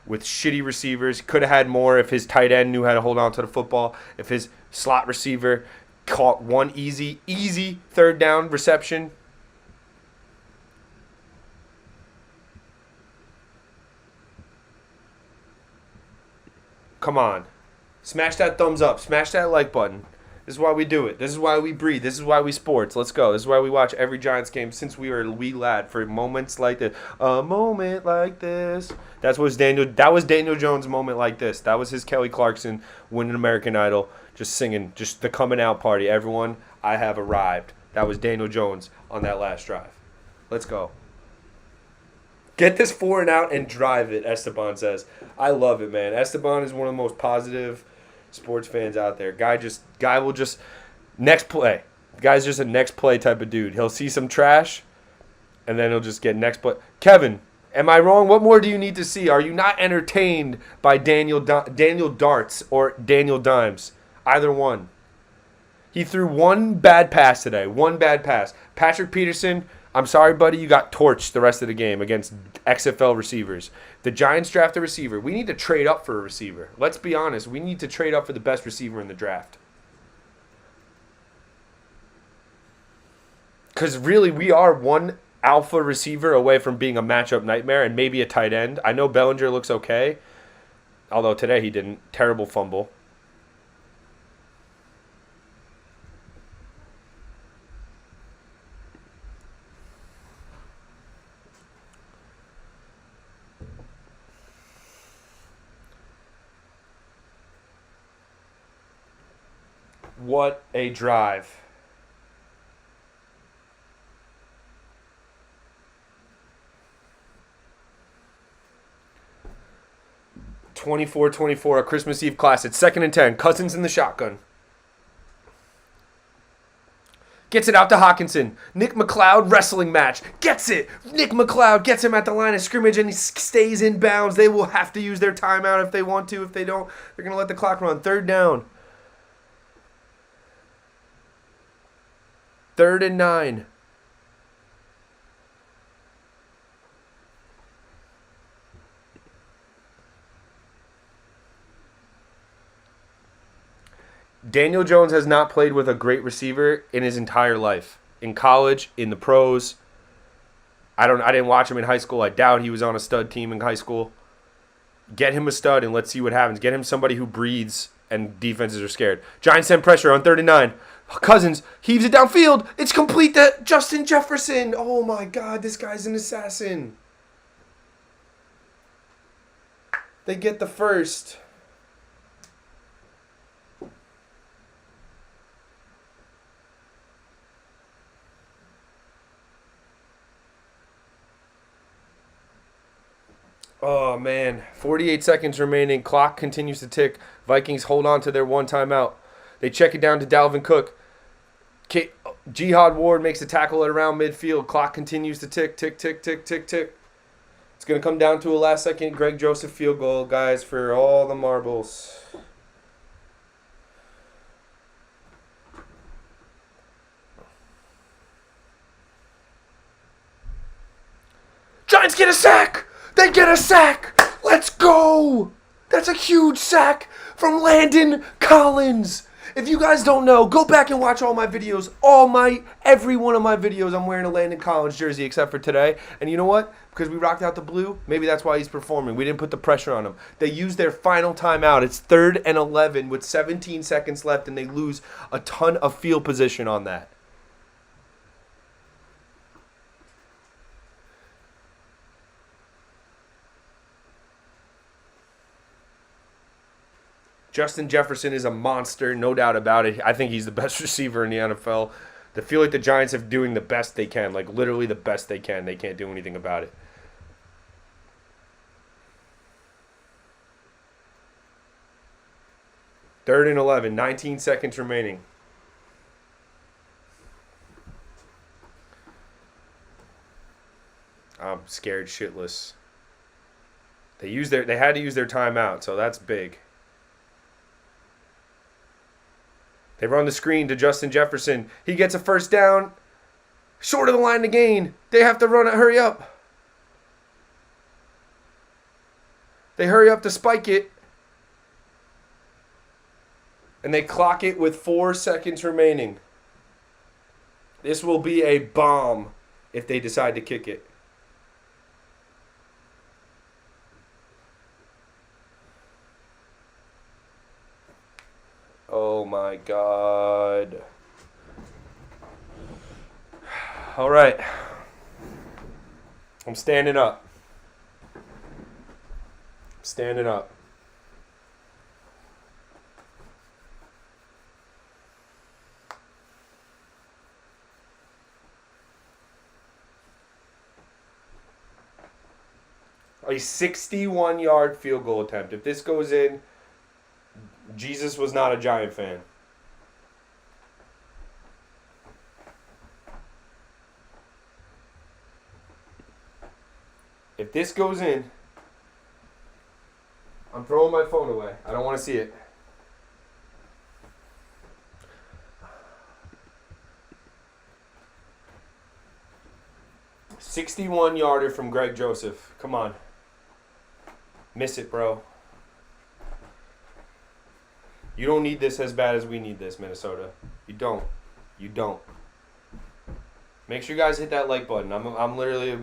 with shitty receivers. Could have had more if his tight end knew how to hold on to the football. If his slot receiver caught one easy 3rd down reception. Come on. Smash that thumbs up. Smash that like button. This is why we do it. This is why we breathe. This is why we sports. Let's go. This is why we watch every Giants game since we were a wee lad for moments like this. A moment like this. That was Daniel Jones' moment like this. That was his Kelly Clarkson winning American Idol. Just singing. Just the coming out party. Everyone, I have arrived. That was Daniel Jones on that last drive. Let's go. Get this 4 and out and drive it, Esteban says. I love it, man. Esteban is one of the most positive sports fans out there. Guy will just next play. The guy's just a next play type of dude. He'll see some trash, and then he'll just get next play. Kevin, am I wrong? What more do you need to see? Are you not entertained by Daniel Darts or Daniel Dimes? Either one. He threw one bad pass today. One bad pass. Patrick Peterson, I'm sorry, buddy, you got torched the rest of the game against XFL receivers. The Giants draft a receiver. We need to trade up for a receiver. Let's be honest. We need to trade up for the best receiver in the draft. Because really, we are one alpha receiver away from being a matchup nightmare and maybe a tight end. I know Bellinger looks okay, although today he didn't. Terrible fumble. What a drive. (24-24), a Christmas Eve class. It's 2nd and 10. Cousins in the shotgun. Gets it out to Hawkinson. Nick McLeod wrestling match. Gets it. Nick McLeod gets him at the line of scrimmage and he stays in bounds. They will have to use their timeout if they want to. If they don't, they're going to let the clock run. 3rd down. 3rd and 9. Daniel Jones has not played with a great receiver in his entire life. In college, in the pros. I didn't watch him in high school. I doubt he was on a stud team in high school. Get him a stud and let's see what happens. Get him somebody who breathes and defenses are scared. Giants send pressure on 39. Cousins heaves it downfield. It's complete to Justin Jefferson. Oh my God, this guy's an assassin. They get the first. Oh, man. 48 seconds remaining. Clock continues to tick. Vikings hold on to their one timeout. They check it down to Dalvin Cook. Jihad Ward makes a tackle at around midfield. Clock continues to tick, tick, tick, tick, tick, tick. It's going to come down to a last-second Greg Joseph field goal, guys, for all the marbles. Giants get a sack! They get a sack! Let's go! That's a huge sack from Landon Collins. If you guys don't know, go back and watch all my videos. Every one of my videos, I'm wearing a Landon Collins jersey except for today. And you know what? Because we rocked out the blue, maybe that's why he's performing. We didn't put the pressure on him. They used their final timeout. It's 3rd and 11 with 17 seconds left, and they lose a ton of field position on that. Justin Jefferson is a monster, no doubt about it. I think he's the best receiver in the NFL. I feel like the Giants are doing the best they can, like literally the best they can. They can't do anything about it. Third and 11, 19 seconds remaining. I'm scared shitless. They had to use their timeout, so that's big. They run the screen to Justin Jefferson. He gets a first down. Short of the line to gain. They have to run it. Hurry up. They hurry up to spike it. And they clock it with 4 seconds remaining. This will be a bomb if they decide to kick it. Oh my God. All right. I'm standing up. Standing up. A 61-yard field goal attempt. If this goes in, Jesus was not a Giant fan. If this goes in, I'm throwing my phone away. I don't want to see it. $61-yarder from Greg Joseph. Come on. Miss it, bro. You don't need this as bad as we need this, Minnesota. You don't. You don't. Make sure you guys hit that like button. I'm literally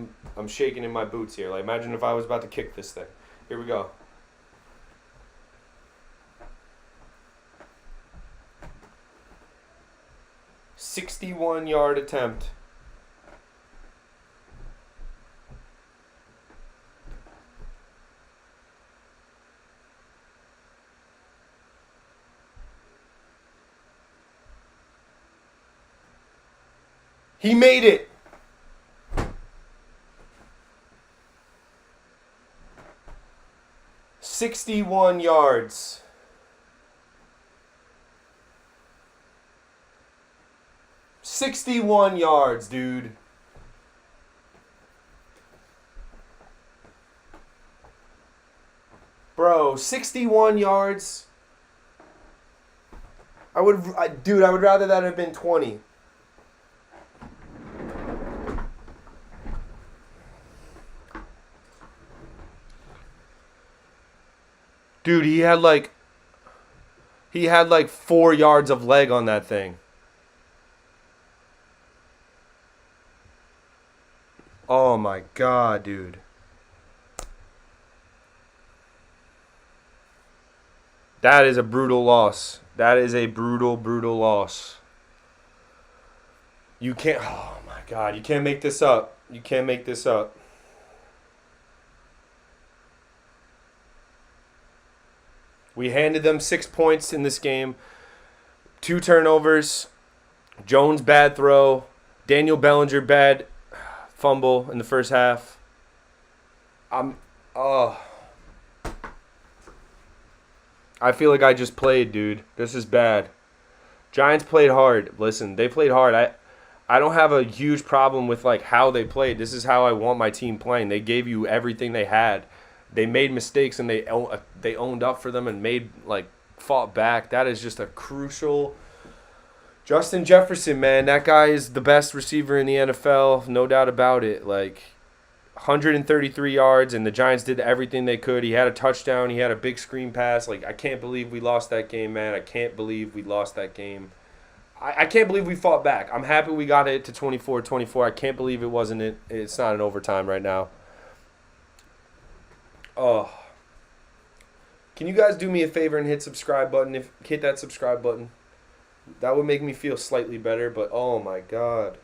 shaking in my boots here. Like, imagine if I was about to kick this thing. Here we go. $61-yard attempt. He made it. $61 yards. $61 yards, dude. Bro, 61 yards. I would rather that have been 20. Dude, he had like 4 yards of leg on that thing. Oh my God, dude. That is a brutal loss. That is a brutal, brutal loss. You can't. Oh my God! You can't make this up. You can't make this up. We handed them 6 points in this game. 2 turnovers. Jones bad throw. Daniel Bellinger bad fumble in the first half. I'm. Oh. I feel like I just played, dude. This is bad. Giants played hard. Listen, they played hard. I don't have a huge problem with like how they played. This is how I want my team playing. They gave you everything they had. They made mistakes and they owned up for them and fought back. That is just a crucial. Justin Jefferson, man, that guy is the best receiver in the NFL, no doubt about it. Like 133 yards, and the Giants did everything they could. He had a touchdown. He had a big screen pass. Like, I can't believe we lost that game, man. I can't believe we lost that game. I can't believe we fought back. I'm happy we got it to 24-24. I can't believe it's not an overtime right now. Oh. Can you guys do me a favor and hit subscribe button? Hit that subscribe button. That would make me feel slightly better, but oh my God.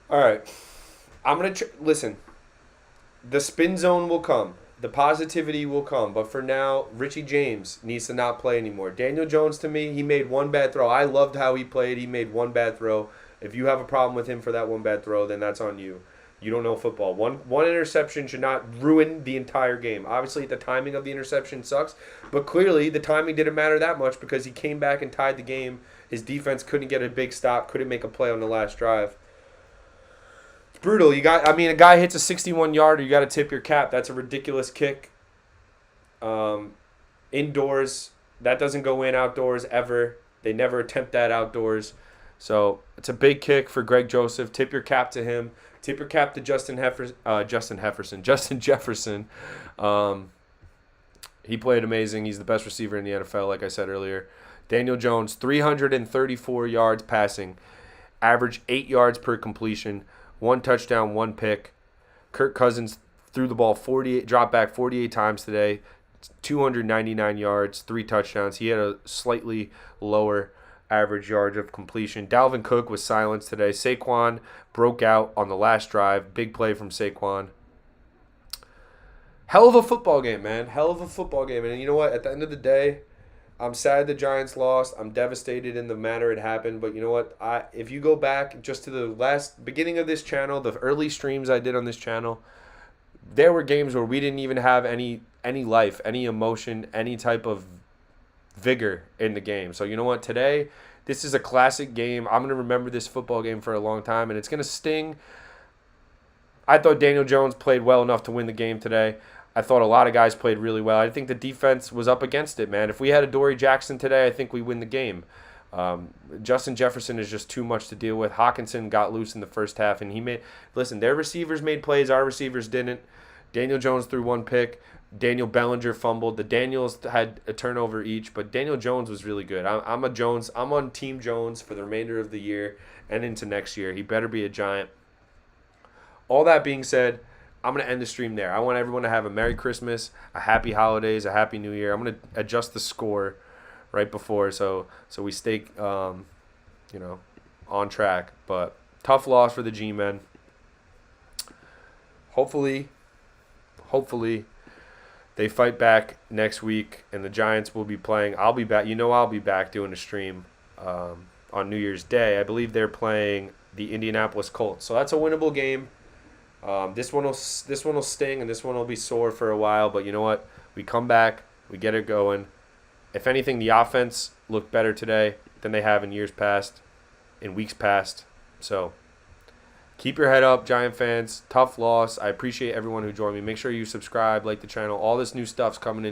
All right. I'm going to listen. The spin zone will come. The positivity will come. But for now, Richie James needs to not play anymore. Daniel Jones, to me, he made one bad throw. I loved how he played. He made one bad throw. If you have a problem with him for that one bad throw, then that's on you. You don't know football. One interception should not ruin the entire game. Obviously, the timing of the interception sucks. But clearly, the timing didn't matter that much because he came back and tied the game. His defense couldn't get a big stop, couldn't make a play on the last drive. Brutal. A guy hits a 61-yarder, you got to tip your cap. That's a ridiculous kick. Indoors, that doesn't go in outdoors ever. They never attempt that outdoors. So it's a big kick for Greg Joseph. Tip your cap to him. Tip your cap to Justin Jefferson. He played amazing. He's the best receiver in the NFL, like I said earlier. Daniel Jones, 334 yards passing, average 8 yards per completion. 1 touchdown, 1 pick. Kirk Cousins threw the ball 48, dropped back 48 times today, 299 yards, 3 touchdowns. He had a slightly lower average yards of completion. Dalvin Cook was silenced today. Saquon broke out on the last drive. Big play from Saquon. Hell of a football game, man. Hell of a football game. And you know what? At the end of the day, I'm sad the Giants lost. I'm devastated in the manner it happened. But you know what? If you go back just to the beginning of this channel, the early streams I did on this channel, there were games where we didn't even have any life, any emotion, any type of vigor in the game. So you know what? Today, this is a classic game. I'm going to remember this football game for a long time, and it's going to sting. I thought Daniel Jones played well enough to win the game today. I thought a lot of guys played really well. I think the defense was up against it, man. If we had a Dory Jackson today, I think we win the game. Justin Jefferson is just too much to deal with. Hawkinson got loose in the first half, and their receivers made plays. Our receivers didn't. Daniel Jones threw 1 pick. Daniel Bellinger fumbled. The Daniels had a turnover each, but Daniel Jones was really good. I'm on Team Jones for the remainder of the year and into next year. He better be a Giant. All that being said, I'm going to end the stream there. I want everyone to have a Merry Christmas, a Happy Holidays, a Happy New Year. I'm going to adjust the score right before so we stay on track. But tough loss for the G-Men. Hopefully they fight back next week, and the Giants will be playing. I'll be back. I'll be back doing a stream on New Year's Day. I believe they're playing the Indianapolis Colts. So that's a winnable game. This one will sting, and this one will be sore for a while. But you know what? We come back. We get it going. If anything, the offense looked better today than they have in years past, in weeks past. So keep your head up, Giant fans. Tough loss. I appreciate everyone who joined me. Make sure you subscribe, like the channel. All this new stuff's coming in